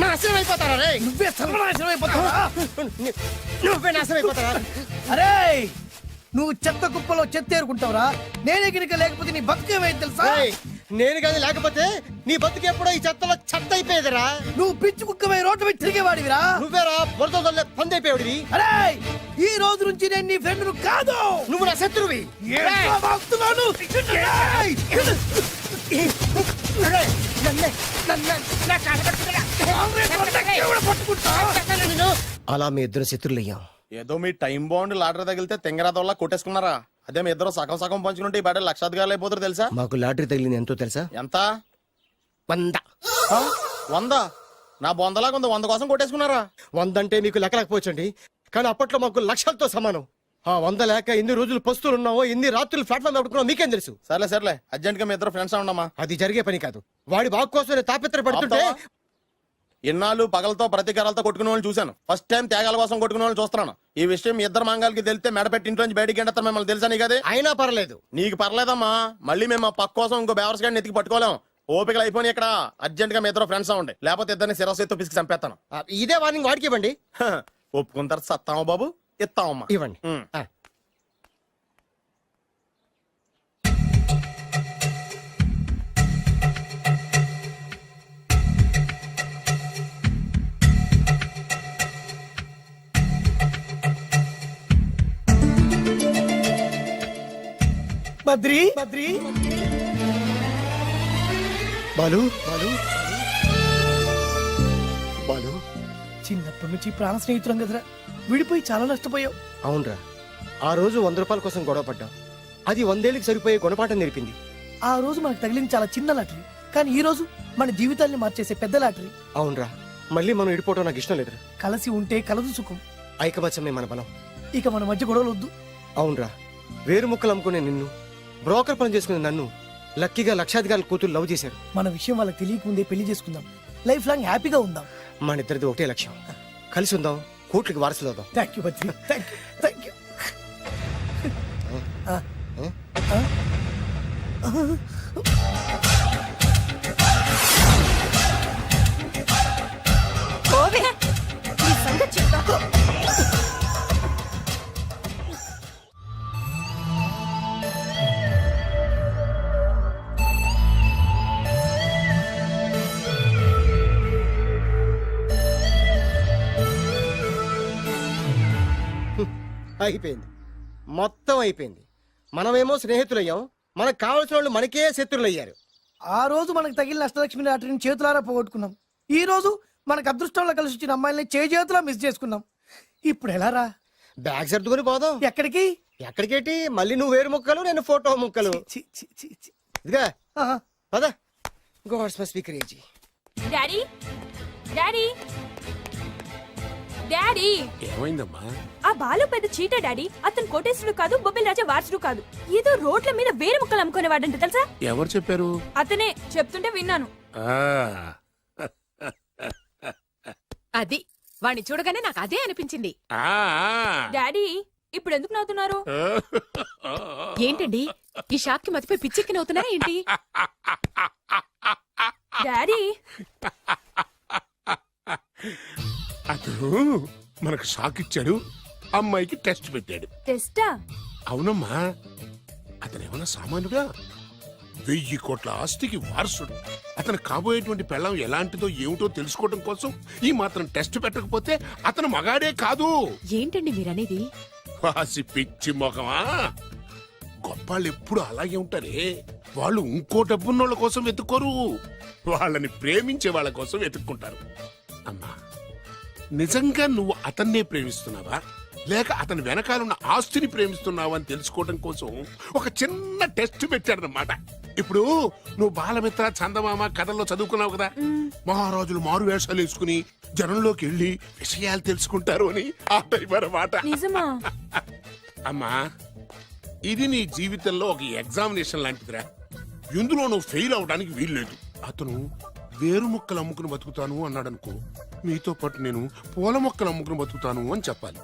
నాశనం అయిపోతారా రే? నువ్వే సర్వనాశనం అయిపోతావా? నువ్వే నాశనం అయిపోతారా? అరే నువ్వు చెత్త కుప్పలో చెత్త ఏరుకుంటావురా. నేనే గినక లేకపోతే నీ బతుకేమైంది తెలుసా? నేను కానీ లేకపోతే నీ బతుకు ఎప్పుడో ఈ చెత్తలో చెత్త అయిపోయేదిరా. నువ్వు పిచ్చి కుక్కమై రోడ్డు మీద తిరిగేవాడివిరా. నువ్వేరా బురదలే పంది అయిపోయాడివి. అరే ఈ రోజు నుంచి నేను నీ ఫ్రెండ్ కాదు, నువ్వు నా శత్రువి. ఏంట్రా వాగుతున్నావు? ఏయ్! అలా మీ ఇద్దరు శత్రులయ్యాం. ఏదో మీ టైం బాండ్ లాటరీ తగిలితే తెంగరాదోళ్ళ కొట్టేసుకున్నారా? అదే మీ ఇద్దరు సగం సగం పంచుకుంటే ఈ బయట లక్షాధికారులు అయిపోతారు తెలుసా? మాకు లాటరీ తగిలింది ఎంతో తెలుసా? ఎంత? 100. 100? నా బొందలాగా ఉంది, 100 కోసం కొట్టేసుకున్నారా? 100 అంటే మీకు లెక్కలేకపోవచ్చండి, కానీ అప్పట్లో మాకు లక్షలతో సమానం. ఆ 100 లేక ఎన్ని రోజులు పస్తులు ఉన్నావో, ఎన్ని రాత్రులు ప్లాట్ఫామ్ పెట్టుకున్నావు మీకేం తెలుసు? సర్లే అర్జెంట్ గా మీ ఇద్దరు ఫ్రెండ్స్ ఉండమ్మా. అది జరిగే పని కాదు. వాడి బాగు కోసం తాపిత్ర పడుతుంటే ఇన్నాళ్ళు పగలతో ప్రతీకారాలతో కొట్టుకునే వాళ్ళు చూశాను. ఫస్ట్ టైం త్యాగాల కోసం కొట్టుకునే వాళ్ళు చూస్తున్నాను. ఈ విషయం మీ ఇద్దరు మంగాలకి తెలిస్తే మెడపెట్టి ఇంట్లోంచి బయటికి ఎండతారు. మిమ్మల్ని తెలుసా నీకు? అది అయినా పర్లేదు. నీకు పర్లేదమ్మా, మళ్ళీ మేము ఆ పక్క కోసం ఇంకో బేవర్స్ గాడిని ఎత్తికి పట్టుకోలేం. ఓపికలు అయిపోయి ఇక్కడ అర్జెంట్ గా మీ ఇద్దరు ఫ్రెండ్స్ అవ్వండి, లేకపోతే ఇద్దరిని శిరస్సు పిసికి చంపేస్తాను. ఇదే వార్నింగ్ వాడికి ఇవ్వండి. ఒప్పుకుంటారు సత్తామా బాబు? ఇస్తామమ్మా. ఇవ్వండి. బద్రి బాలు చిన్నప్పటి నుంచి ప్రాణ స్నేహితులం కదరా, విడిపోయి చాలా నష్టపోయావు. అవునరా, ఆ రోజు 100 రూపాయల కోసం గొడవ పడ్డాం. అది 100 ఏళ్ళకి సరిపోయే గుణపాఠం నేర్పింది. ఆ రోజు మనకు తగిలింది చాలా చిన్న లాటరీ, కానీ ఈ రోజు మన జీవితాన్ని మార్చేసే పెద్ద లాటరీ. అవునరా, మళ్ళీ మనం ఇడిపోవటం నాకు ఇష్టం లేదురా. కలిసి ఉంటే కలదు సుఖం. ఐకమత్యమే మన బలం. ఇక మన మధ్య గొడవలు వద్దు. అవునరా, వేరు ముక్కలు అమ్ముకునే నిన్ను, బ్రోకర్ పని చేసుకునే నన్ను లక్కీగా లక్షాధికారుల కూతురు లవ్ చేశారు. మన విషయం వాళ్ళకి తెలియకముందే పెళ్లి చేసుకుందాం, లైఫ్ లాంగ్ హ్యాపీగా ఉందాం. మన ఇద్దరిది ఒకటే లక్ష్యం, కలిసి ఉందాం, కోట్లకి వారసులు అవుదాం. Thank you Badri, thank you. అయిపోయింది, మొత్తం అయిపోయింది. మనమేమో స్నేహితులయ్యాం, మనకు కావలసిన వాళ్ళు మనకే శత్రులయ్యారు. ఆ రోజు మనకు తగిలిన అష్టలక్ష్మి లాటరీని చేతులారా పోగొట్టుకున్నాం. ఈ రోజు మనకు అదృష్టంలో కలిసి వచ్చిన అమ్మాయిల్ని చేతులా మిస్ చేసుకున్నాం. ఇప్పుడు ఎలా రా? బ్యాగ్ సర్దుకొని పోదాం. ఎక్కడికి? ఎక్కడికేటి? మళ్ళీ నువ్వు వేరు ముక్కలు, నేను ఫోటో ముక్కలు. ఇదిగా పద. God's must be crazy. Daddy daddy daddy ఏమైందమ్మా? ఆ బాలు పెద్ద చీట డాడీ. అతను కోటేశ్వరుడు కాదు, బొబ్బిల్ రాజా వారసుడు కాదు. ఏదో రోడ్ల మీద వేరే ముక్కలు అమ్ముకునేవాడంట తెలుసా? ఎవరు చెప్పారు? అతనే చెప్తుంటే విన్నాను. అది వాణ్ణి చూడగానే నాకు అదే అనిపించింది. డాడీ ఇప్పుడు ఎందుకు నవ్వుతున్నారు? ఏంటండి ఈ షాక్ కి మతిపోయి పిచ్చెక్కి నవ్వుతున్నారా ఏంటి? డాడీ అతను మనకు షాక్ ఇచ్చాడు, అమ్మాయికి టెస్ట్ పెట్టాడు. టెస్టా? అవునమ్మా, అతను ఏమన్నా సామాన్యుడా? 1000 కోట్ల ఆస్తికి వారసుడు. అతను కాబోయేటువంటి పెళ్ళం ఎలాంటిదో ఏమిటో తెలుసుకోవడం కోసం ఈ మాత్రం టెస్ట్ పెట్టకపోతే అతను మగాడే కాదు. ఏంటండి మీరనేది? వాసి పిచ్చి మొఖమా, గొప్పాళ్ళు ఎప్పుడు అలాగే ఉంటారే. వాళ్ళు ఇంకో డబ్బున్నోళ్ళ కోసం వెతుక్కోరు, వాళ్ళని ప్రేమించే వాళ్ళ కోసం వెతుక్కుంటారు. అమ్మా, నిజంగా నువ్వు అతన్నే ప్రేమిస్తున్నావా లేక అతని వెనకాలన్న ఆస్తిని ప్రేమిస్తున్నావా అని తెలుసుకోవడం కోసం ఒక చిన్న టెస్ట్ పెట్టాడనమాట. ఇప్పుడు నువ్వు బాలమిత్ర, చందమామ కథల్లో చదువుకున్నావు కదా, మహారాజులు మారు వేషాలు వేసుకుని జనంలోకి వెళ్ళి విషయాలు తెలుసుకుంటారు అని ఆ టైప్ అన్నమాట. అమ్మా, ఇది నీ జీవితంలో ఒక ఎగ్జామినేషన్ లాంటిదిరా. ఇందులో నువ్వు ఫెయిల్ అవడానికి వీల్లేదు. అతను వేరు మొక్కలు అమ్ముకుని బతుకుతాను అన్నాడనుకో, మీతో పాటు నేను పూల మొక్కలు అమ్ముకుని బతుకుతాను అని చెప్పాలి.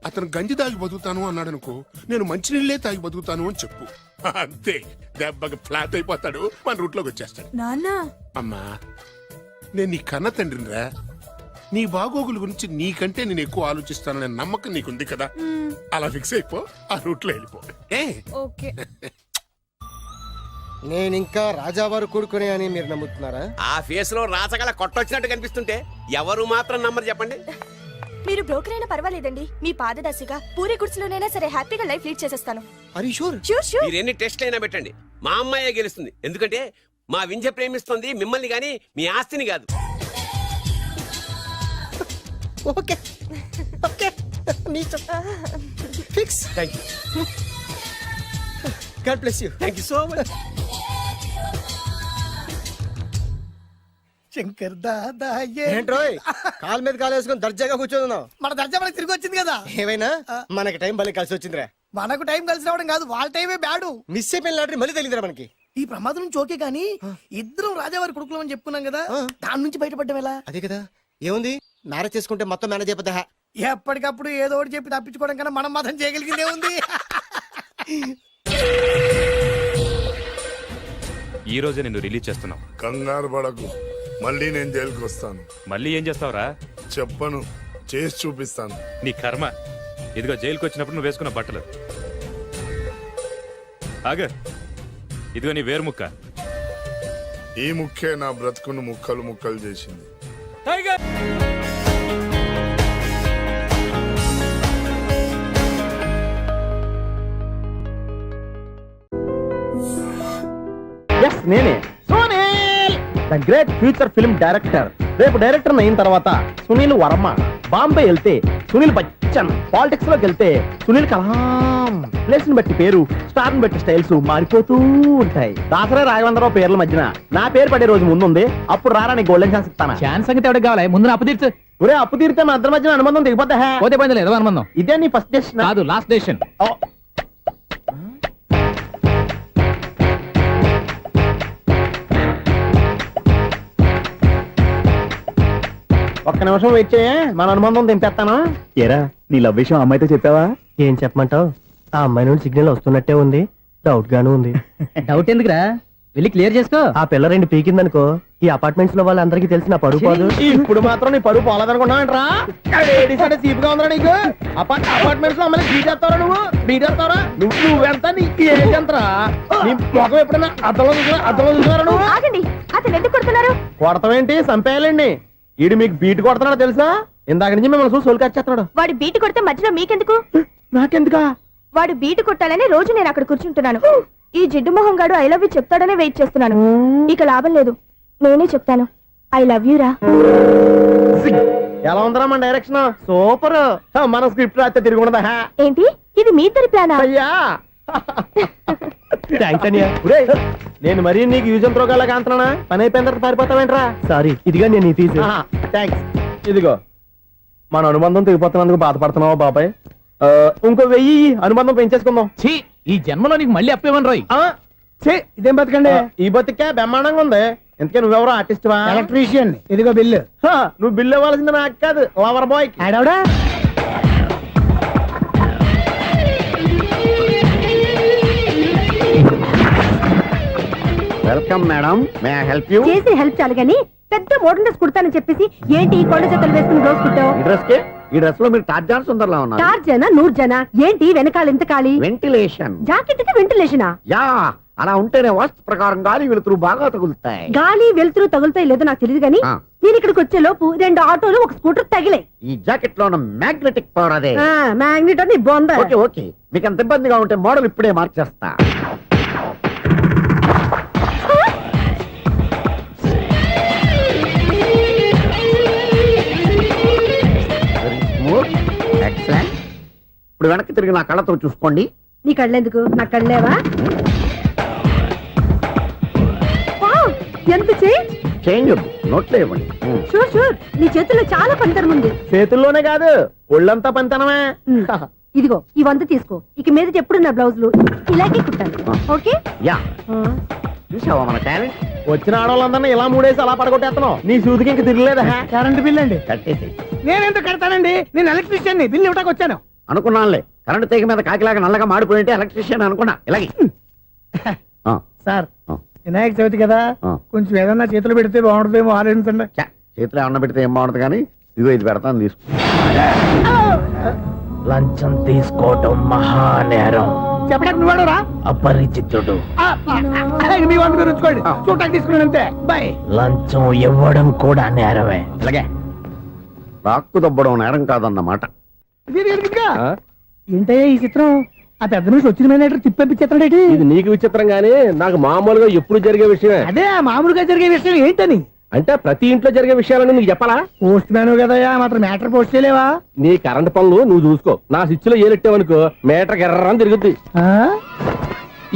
అతను గంజి తాగి బతుకుతాను అన్నాడు అనుకో, నేను మంచినీళ్ళే తాగి బతుకుతాను అని చెప్పు. అంతే, దెబ్బకి ఫ్లాట్ అయిపోతాడు, మన రూట్లోకి వచ్చేస్తాడు. నాన్న అమ్మా, నేను నీ కన్న తండ్రినిరా. నీ బాగోగుల గురించి నీకంటే నేను ఎక్కువ ఆలోచిస్తాననే నమ్మకం నీకుంది కదా. అలా ఫిక్స్ అయిపో, ఆ రూట్లో వెళ్ళిపో. ఓకే. నేను ఇంకా రాజావారు కొడుకునే అని మీరు నమ్ముతున్నారా? ఆ ఫేస్ లో రాసగల కొట్టొచ్చినట్టు కనిపిస్తుంటే ఎవరు మాత్రం నమ్మరు చెప్పండి. మీరు బ్రోకర్ అయినా పర్వాలేదండి, మీ పాదదాసిగా పూరి గుడిసెలోనైనా సరే హ్యాపీగా లైఫ్ లీడ్ చేసేస్తాను. అరే షూర్. Sure sure. మీరు ఎన్ని టెస్ట్ అయినా పెట్టండి, మా అమ్మాయే గెలుస్తుంది. ఎందుకంటే మా వింజ ప్రేమిస్తుంది మిమ్మల్ని గాని మీ ఆస్తిని కాదు. Okay okay, fix. Thank you. God bless you. Thank you so much. Shankar Dada ఏంట్రోయ్ కాలు మీద కాలు వేసుకొని దర్జాగా కూర్చోదున్నావు? మన దర్జా మనకి తిరిగి వచ్చింది కదా. ఏమైనా మనకి టైం భలే కలిసి వచ్చిందిరా. మనకు టైం కలిసి రావడం కాదు, వాళ్ళ టైమే బ్యాడు. మిస్ అయిపోయిన లాటరీ మళ్ళీ తెలియదురా మనకి. ఈ ప్రమాదం నుంచి ఓకే గానీ ఇద్దరం రాజావారి కొడుకులు అని చెప్పుకున్నాం కదా, దాని నుంచి బయటపడ్డం ఎలా? అదే కదా, ఏముంది మ్యారేజ్ చేసుకుంటే మొత్తం మేనేజ్ అయిపోతా. ఎప్పటికప్పుడు ఏదో ఒకటి చెప్పి తప్పించుకోవడం కన్నా మనం మాత్రం చేయగలిగిందే ఉంది. ఈ రోజే నిన్ను రిలీజ్ చేస్తున్నాం. కంగారు పడకు, మళ్ళీ నేను జైలుకి వస్తాను. మళ్ళీ ఏం చేస్తావురా? చెప్పను, చేసి చూపిస్తాను. నీ కర్మ. ఇదిగో జైలుకి వచ్చినప్పుడు నువ్వు వేసుకున్న బట్టలు. ఆగ, ఇదిగో నీ వేరు ముక్క. ఈ ముక్కే నా బ్రతుకును ముక్కలు ముక్కలు చేసింది. నేనే Sunil, the great future film director. రేపు డైరెక్టర్ అయిన తర్వాత సునీల్ వర్మ. బాంబే వెళ్తే సునీల్ బచ్చన్, పాలిటిక్స్ లోకి వెళ్తే సునీల్ కలాం. ప్లేస్ ని బట్టి పేరు, స్టార్ ని బట్టి స్టైల్స్ మారిపోతూ ఉంటాయి. దాసరా రాఘవేంద్రరావు పేర్ల మధ్యన నా పేరు పడే రోజు ముందుంది. అప్పుడు రారా నీ గోల్డెన్ ఛాన్స్ ఇస్తాను. ఛాన్స్ సంగతి ఎవరికి కావాలి? ముందు అప్పు తీర్చు. ఒరే, అప్పు తీరితే మన ఇద్దరి మధ్యన అనుబంధం దిగిపోతా. పోతే పోయింది లేదు అనుబంధం. ఇదే నీ ఫస్ట్ డెసిషన్ కాదు, లాస్ట్ డెసిషన్. ఒక్క నిమిషం వెయిట్ చేయ, మన అనుబంధం దింపేస్తాను. ఏరా, నీ లవ్ విషయం అమ్మాయితో చెప్పావా? ఏం చెప్పమంటావు? ఆ అమ్మాయి నుండి సిగ్నల్ వస్తున్నట్టే ఉంది, డౌట్ గాను ఉంది. డౌట్ ఎందుకురా, వెళ్ళి క్లియర్ చేసుకో. ఆ పిల్ల రెండు పీకిందనుకో, ఈ అపార్ట్మెంట్స్ లో వాళ్ళందరికీ తెలిసిన పరుగు పోదు. ఇప్పుడు మాత్రం నీ పరువు పోలేదనుకున్నావేంట్రా? సీపుగా ఉందా నీకు? అపార్ట్మెంట్స్ లో అమ్మాయి బీటేస్తావరా? బీటేస్తావరా? నువ్వెంత, నీకు ఏంటంతరా? నీ ముఖం ఎప్పుడైనా అర్థంలో చూసారా నువ్వు? ఆగండి, అతను ఎందుకు కొడుతున్నారు? కొడతావేంటి? చంపేయాలండి. ఈడు మీకు బీట్ కొడుతున్నాడు తెలుసా? ఇందాక నుంచి మిమ్మల్ని చూసి సోల్ కచ్చేస్తున్నాడు. వాడు బీటు కొడితే మధ్యలో మీకెందుకు? నాకెందుకా? వాడు బీటు కొట్టాలని రోజు నేను అక్కడ కూర్చుంటున్నాను. ఈ జిడ్డు మొహం గాడు ఐ లవ్ యూ చెప్తాడనే వెయిట్ చేస్తున్నాను. ఇక లాభం లేదు, నేనే చెప్తాను ఐ లవ్ యూ రా. ఎలా ఉందరా మన డైరెక్షన్? సూపర్. మన స్క్రిప్ట్ రాస్తే తిరిగి ఉండదా? ఏంటి ఇది మీ ఇద్దరి ప్లానా? అయ్యా థ్యాంక్స్ అనియా. నేను మరీ నీకు యూజ్ అంత రోగాలకు అంటున్నా. పని అయిపోయిన తర్వాత పారిపోతావేంట్రా? సారీ, ఇదిగా నేను తీసి. థ్యాంక్స్. ఇదిగో, మన అనుబంధం తెగిపోతున్నందుకు బాధపడుతున్నావా బాబాయ్? ఇంకో 1000 అనుబంధం పెంచేసుకుందాం. ఈ జన్మలో నీకు మళ్ళీ అప్పేమని రాయి. ఇదేం బతకండి? ఈ బతికే బ్రహ్మాండంగా ఉంది. ఎందుకే నువ్వెవరో ఆర్టిస్ట్ వా? ఎలక్ట్రీషియన్. ఇదిగో బిల్లు. నువ్వు బిల్లు ఇవ్వాల్సింది నాకు కాదు, లవర్ బాయ్. ఆడవడా? Welcome madam, may I help you? చేసి హెల్ప్ చాలు గానీ పెద్ద మోడల్ డ్రెస్ కుడతానని చెప్పేసి ఏంటి కొండ జతలు వేసుకుని రోజు కుట్టావు? ఈ డ్రెస్ కి, ఈ డ్రెస్ లో మీరు టార్జాన్ సుందర్లా ఉన్నారు. టార్జనా 100 జనా? ఏంటి వెనకాల ఎంత ఖాళీ? వెంటిలేషన్. జాకెట్ కి వెంటిలేషనా? యా, అలా ఉంటేనే వాస్తు ప్రకారం గాలి వెలుతురు బాగా తగులుతాయి. గాలి వెలుతురు తగులుతాయి లేదో నాకు తెలియదు గానీ నేను ఇక్కడికి వచ్చే లోపు 2 ఆటోలు ఒక స్కూటర్ తగిలాయి. ఈ జాకెట్ లో ఉన్న మ్యాగ్నెటిక్ పవర్ అదే. మ్యాగ్నెట్ అని బొంద. ఓకే ఓకే, మీకు అంత ఇబ్బందిగా ఉంటే మోడల్ ఇప్పుడే మార్చేస్తా. ఎక్సలెంట్. ఇప్పుడు వెనక్కి తిరిగి నా కళ్ళతో చూసుకోండి. నీ కళ్ళెందుకు, నా కళ్ళేవా? ఎంత చేంజ్ నోట్లో ఇవ్వండి. షూర్ షూర్, నీ చేతుల్లో చాలా పనితనం ఉంది. చేతుల్లోనే కాదు, ఒళ్ళంతా పనితనమే. ఇదిగో ఈ 100 తీసుకో. ఇక మీద ఎప్పుడు నా బ్లౌజులు ఇలాగే కుట్టాను. ఓకే? యా. చూసావా మన టాలెంట్? వచ్చిన ఆడవాళ్ళందరినీ ఇలా మూడేసి అలా పడగొట్టేస్తున్నావు. నీ సూదికి ఇంక తిరగలేదా? కరెంట్ బిల్ అండి. కట్టేసి. నేనెందుకు కడతానండి, నేను ఎలక్ట్రీషియన్ ని. బిల్లు ఇవ్వడానికి వచ్చాను. అనుకున్నానులే కరెంట్ తీగ మీద కాకిలాగా నల్లగా మాడిపోయింటే ఎలక్ట్రీషియన్ అనుకున్నా ఇలాగే సార్ వినాయక చవితి కదా కొంచెం ఏదన్నా చేతులు పెడితే బాగుంటుందేమో ఆలోచించండి. చేతిలో అన్న పెడితే ఏం బాగుంటుంది కానీ ఇదిగో ఇది పెడతాను తీసుకో. లంచం తీసుకోవటం మహానేరం. చెప్పడానికి నువ్వాడరా అపరిచితుడు. మీ వంట మీరు ఉంచుకోండి, చూడటానికి తీసుకున్నాను అంతే. బాయ్. లంచం ఇవ్వడం కూడా నేరమే. అలాగే రాక్కు దబ్బడం నేరం కాదన్నమాట. ఏంటయ్యా ఈ చిత్రం? ఆ పెద్ద నుంచి వచ్చిన మేనేటర్ తిప్పించేస్తాడేటి? ఇది నీకు విచిత్రం గానీ నాకు మామూలుగా ఎప్పుడు జరిగే విషయమే. అదే మామూలుగా జరిగే విషయం ఏంటని? అంటే ప్రతి ఇంట్లో జరిగే విషయాలని నీకు చెప్పాలా? పోస్ట్ మ్యాన్ కదయ్యా, మాత్రం మ్యాటర్ పోస్ట్ చేయలేవా? నీ కరెంట్ పనులు నువ్వు చూసుకో. నా స్విచ్ లో ఏలెట్టావనుకో మీటర్ ఎర్రని తిరుగుద్ది.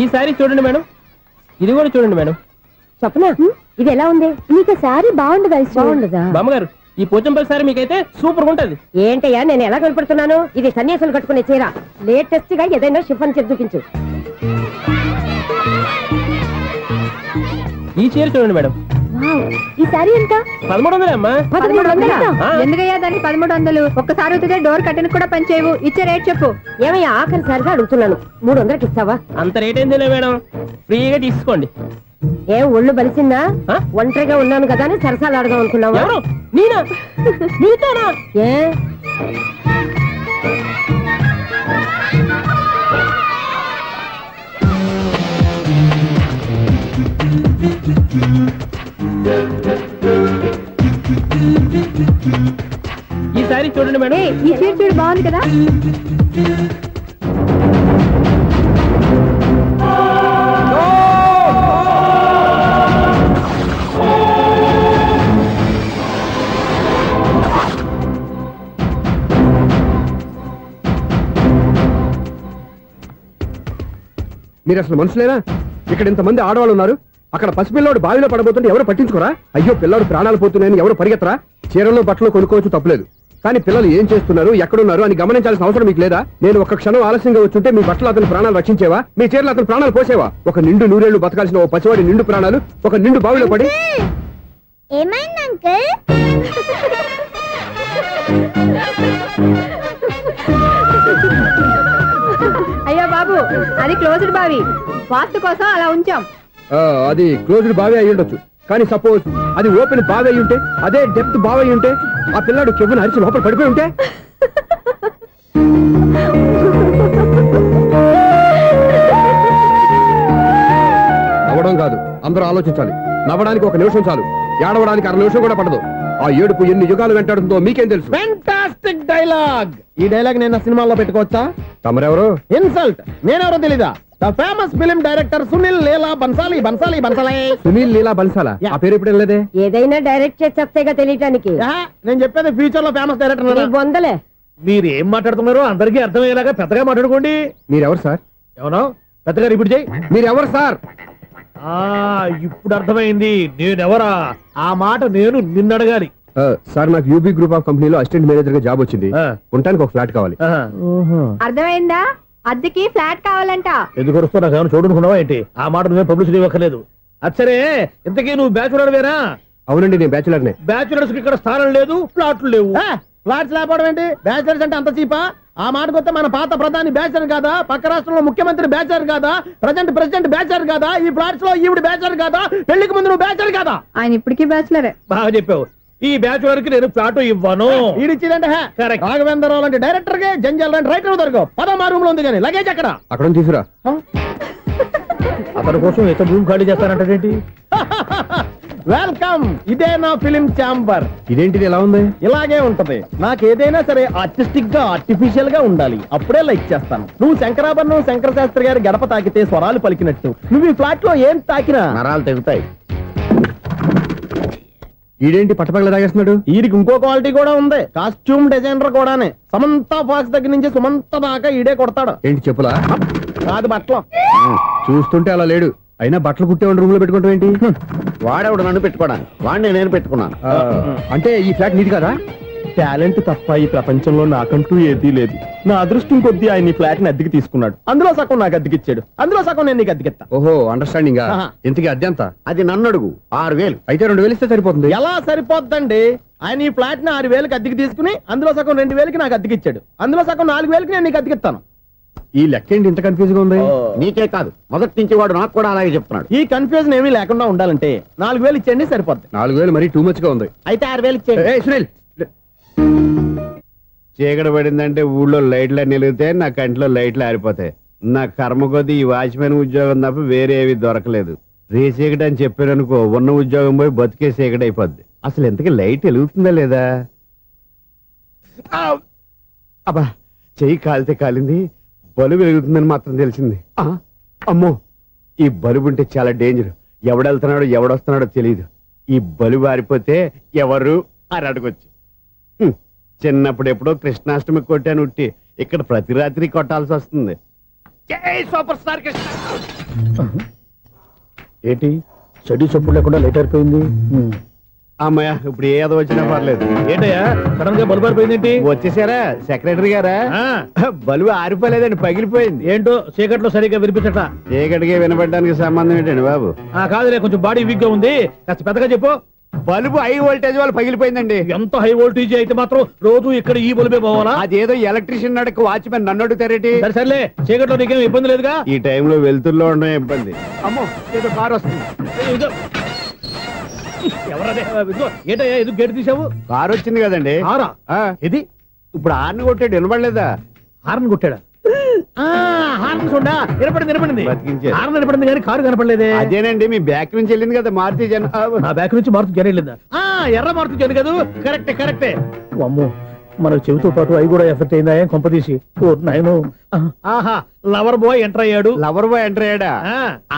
ఈసారి చూడండి మేడం, ఇది కూడా చూడండి మేడం. చెప్పనా ఇది ఎలా ఉంది? నీకు సారీ బాగుండదా? బాగుండదా? బామ్మగారు ఈ పోచంపల్లి సారీ మీకైతే సూపర్ ఉంటది. ఏంటయ్యా నేను ఎలా కనపడుతున్నాను? ఇది సన్యాసులు కట్టుకునే చీర. లేటెస్ట్ గా ఏదైనా షిఫన్ చేసి చూపించు. ఈ చీర చూడండి మేడం. ఈ సారీ ఎంత? 1300 అమ్మా. 1300? ఎందుకయ్యా దానికి 1300? ఒక్కసారి అవుతుందే డోర్ కట్టెను కూడా పనిచేయవు. ఇచ్చే రేట్ చెప్పు. ఏమయ్యా ఆఖరిసారిగా అడుగుతున్నాను, 300కి ఇస్తావా? అంత రేట్ ఏందిలే మేడం, ఫ్రీగా తీసుకోండి. ఏం ఒళ్ళు బలిసిందా? ఒంటరిగా ఉన్నాను కదా అని సరసాలు అడదాం అనుకున్నావా? ఎవరు? నేనా? నీతోనా? ఏ ఈ సారీ చూడండి మేడం. ఈ చీర చూడు బాగుంది కదా? మీరు అసలు మనుషులేనా? ఇక్కడ ఇంతమంది ఆడవాళ్ళు ఉన్నారు, అక్కడ పసిపిల్లాడు బావిలో పడబోతుంటే ఎవరు పట్టించుకోరా? అయ్యో పిల్లాడు ప్రాణాలు పోతున్నాయని ఎవరు పరిగెత్తరా? చీరలో బట్టలు కొనుక్కోవచ్చు తప్పలేదు, కానీ పిల్లలు ఏం చేస్తున్నారు ఎక్కడున్నారు అని గమనించాల్సిన అవసరం మీకు లేదా? నేను ఒక్క క్షణం ఆలస్యంగా వచ్చుంటే మీ బట్టలు అతని ప్రాణాలు రక్షించేవా? మీ చీరలు అతని ప్రాణాలు పోసేవా? ఒక నిండు నూరేళ్లు బతకాల్సిన ఓ పసివాడి నిండు ప్రాణాలు ఒక నిండు బావిలో పడి. ఏమైంది అంకుల్? అయ్యో బాబు, అది క్లోజ్డ్ బావి, వాస్తు కోసం అలా ఉంచాం. అది క్లోజ్డ్ బావి అయి ఉండొచ్చు, కానీ సపోజ్ అది ఓపెన్ బావి అయి ఉంటే, అదే డెప్త్ బావి అయి ఉంటే, ఆ పిల్లాడు కెవ్వును అరిచి లోపల పడిపోయి ఉంటే? నవ్వడం కాదు, అందరూ ఆలోచించాలి. నవ్వడానికి ఒక నిమిషం చాలు, ఏడవడానికి 1/2 నిమిషం కూడా పడదు. ఆ ఏడుపు ఎన్ని యుగాలు వెంటాడుతుందో మీకేం తెలుసు? Fantastic dialogue. ఈ డైలాగ్ నేను సినిమాలో పెట్టుకోవచ్చా? తమరెవరు? ఇన్సల్ట్. నేనెవరో తెలీదా? The famous film director Sunil Leela Bhansali. Sunil Leela బన్సాలా? ఆ పేరు ఇప్పుడు లేదే. ఏదైనా డైరెక్ట్ చేసేస్తేగా తెలియటానికి. నేను చెప్పేది ఫ్యూచర్ లో ఫేమస్ డైరెక్టర్. బొందలే. మీరు ఏం మాట్లాడుతున్నారో అందరికీ అర్థమయ్యేలాగా పెద్దగా మాట్లాడుకోండి. మీరెవరు సార్? ఎవరో పెద్దగా రిపీట్ చేయి. మీరెవరు సార్? ఇప్పుడు అర్థమైంది నేనెవరా. ఆ మాట నేను నిన్ను అడగాలి. సార్ నాకు యూబీ గ్రూప్ ఆఫ్ కంపెనీలో అసిస్టెంట్ మేనేజర్ గా జాబ్ వచ్చింది. ఉండటానికి ఒక ఫ్లాట్ కావాలి. అర్థమైందా? అద్దెకి ఫ్లాట్ కావాలంట. ఎందుకు వస్తున్నా ఏమైనా చూడనుకున్నావా ఏంటి? ఆ మాట నువ్వే పబ్లిసిటీ ఇవ్వక్కర్లేదు. అచ్చరే, ఇంతకీ నువ్వు బ్యాచులర్ వేరా? అవునండి, నేను బ్యాచులర్నే. బ్యాచులర్స్ కి ఇక్కడ స్థానం లేదు, ఫ్లాట్లు లేవు. ఫ్లాట్స్ లేకపోవడం ఏంటి? బ్యాచులర్స్ అంటే అంత చీపా? ఆ మాటకొస్తే మన పాత ప్రధాని బ్యాచర్ కాదా? పక్క రాష్ట్రంలో ముఖ్యమంత్రి బ్యాచర్ కాదా? ప్రెసిడెంట్ బ్యాచర్ కాదా? ఈ ఫ్లాట్స్ లో ఈవిడ బ్యాచర్ కాదా? పెళ్లికి ముందు నువ్వు బ్యాచర్ కాదా? ఆయన ఇప్పటికీ బ్యాచులరే. బాగా చెప్పావు. ఈ బ్యాచులర్ కి నేను ఫ్లాట్ ఇవ్వను. ఈడిచ్చిందంటే రాఘవేంద్రరావు లాంటి డైరెక్టర్ కి, జంజల్ లాంటి రైటర్ దొరకవు. 13 రూమ్ లో ఉంది కానీ లగేజ్ అక్కడ. అక్కడ తీసుకురా. అతని కోసం ఎంత రూమ్ ఖాళీ చేస్తానంటే వెల్కమ్. ఇదే నా ఫిలిం ఛాంబర్. ఇదేంటిది ఎలా ఉంది? ఇలాగే ఉంటది. నాకు ఏదైనా సరే ఆర్టిస్టిక్ గా, ఆర్టిఫిషియల్ గా ఉండాలి. అప్పుడే లైక్ చేస్తాను. నువ్వు శంకరాభరణం శంకర శాస్త్రి గారి గడప తాకితే స్వరాలు పలికినట్టు నువ్వు ఈ ఫ్లాట్ లో ఏం తాకినా నరాలు తెగుతాయి. ఈడేంటి పట్టపగల తాగేస్తున్నాడు? వీడికి ఇంకో క్వాలిటీ కూడా ఉంది. కాస్ట్యూమ్ డిజైనర్ కూడానే. సమంత ఫాక్స్ దగ్గర నుంచి సుమంత దాకా ఈడే కొడతాడు. ఏంటి చెప్పులా? కాదు బట్టలు. చూస్తుంటే అలా లేడు. అయినా బట్టలు కుట్టేవాడి రూమ్ లో పెట్టుకుంటాం ఏంటి? వాడేవాడు నన్ను పెట్టుకోవడానికి, వాడిని నేను పెట్టుకున్నాను. అంటే ఈ ఫ్లాట్ నీది కదా? టాలెంట్ తప్ప ఈ ప్రపంచంలో నాకంటూ ఏదీ లేదు. నా అదృష్టం కొద్దీ ఆయన ఈ ఫ్లాట్ ని అద్దెకి తీసుకున్నాడు. అందులో సగం నాకు అద్దెకిచ్చాడు, అందులో సగం నేను నీకు అద్దెకిస్తా. ఓహో, అండర్స్టాండింగ్. ఇంతకీ అద్దె ఎంత? అది నన్ను అడుగు. 6000. అయితే 2000 ఇస్తే సరిపోతుంది. ఎలా సరిపోద్దండి? ఆయన ఈ ఫ్లాట్ ని 6,000కి అద్దెకి తీసుకుని అందులో సగం 2,000కి నాకు అద్దెకి ఇచ్చాడు. అందులో సగం 4,000కి నేను నీకు అద్దెకిస్తాను. ఈ లెక్క ఏంటి ఇంత కన్ఫ్యూజ్ గా ఉంది? నీకే కాదు, మొదటి నుంచి వాడు నాకు కూడా అలాగే చెప్తున్నాడు. ఈ కన్ఫ్యూజన్ ఏమీ లేకుండా ఉండాలంటే 4,000 ఇచ్చేయండి సరిపోద్ది. 4,000 మరీ టూ మచ్ గా ఉంది. అయితే 6,000 ఇచ్చేయండి. సునీల్, చీకటి పడిందంటే ఊళ్ళో లైట్లు అన్ని వెలిగితే నా కంటిలో లైట్లు ఆరిపోతాయి. నా కర్మ కొద్దీ ఈ వాచ్మెన్ ఉద్యోగం తప్ప వేరే ఏవి దొరకలేదు. రేసీకటి అని చెప్పారనుకో, ఉన్న ఉద్యోగం పోయి బతికే చీకటి అయిపోద్ది. అసలు ఎంతకీ లైట్ వెలుగుతుందా లేదా? అబ్బా, చెయ్యి కాలితే కాలింది, బలుబు వెలుగుతుందని మాత్రం తెలిసింది. అమ్మో, ఈ బలుబు ఉంటే చాలా డేంజర్. ఎవడెళ్తున్నాడో ఎవడొస్తున్నాడో తెలియదు. ఈ బలుబు ఆరిపోతే ఎవరు అని అడగొచ్చు. చిన్నప్పుడు ఎప్పుడో కృష్ణాష్టమి కొట్టాను ఉట్టి, ఇక్కడ ప్రతి రాత్రి కొట్టాల్సి వస్తుంది. Super star Krishna. ఏంటి చెడు చప్పుడు లేకుండా లేట్ అయిపోయింది? అమ్మయ్య, ఇప్పుడు ఏదో వచ్చినా పర్లేదు. ఏంటయ్యా సడన్ గా బల్బు ఆరిపోయిందేంటి? వచ్చేసారా సెక్రటరీ గారా? బలుబు ఆరిపోలేదండి, పగిలిపోయింది. ఏంటో చీకట్లో సరిగ్గా వినిపించట. చీకటికి వినపడడానికి సంబంధం ఏంటండి బాబు? కాదులే, కొంచెం బాడీ వీక్ గా ఉంది, కాస్త పెద్దగా చెప్పు. బల్బు హై వోల్టేజ్ వాళ్ళు పగిలిపోయిందండి. ఎంత హై వోల్టేజ్ అయితే మాత్రం రోజు ఇక్కడ ఈ బల్బే పోవాలా? అదేదో ఎలక్ట్రీషియన్ అడగ వాచ్మెన్ నన్ను అడుగుతారేటి? సరే సర్లే, చీకట్లో నీకేం ఇబ్బంది లేదుగా? ఈ టైంలో వెళ్తుల్లో ఉండడం ఇబ్బంది. అమ్మో, ఏదో కారు వస్తుంది. ఎవరదే? ఏంటయ్యా ఎందుకు గేటు తీసావు? కారు వచ్చింది కదండి. కారా? ఇది ఇప్పుడు హార్న్ కొట్టాడు, వినపడలేదా? హార్న్ కొట్టాడా? హార్న్ చూడా వినపడింది. బతికించారు. హార్న్ వినపడింది కానీ కారు కనపడలేదే. అదేనండి, మీ బ్యాక్ నుంచి వెళ్ళింది కదా మారుతి జన. నా బ్యాక్ నుంచి మారుతి జన వెళ్ళిందా? ఎర్ర మారుతి జన కదా. కరెక్టే. అమ్మో, మన చెవితో పాటు అవి కూడా ఎఫెక్ట్ అయిందా కొంపదీసి? నాయను. ఆహా, లవర్ బాయ్ ఎంటర్ అయ్యాడు. లవర్ బాయ్ ఎంటర్ అయ్యాడా?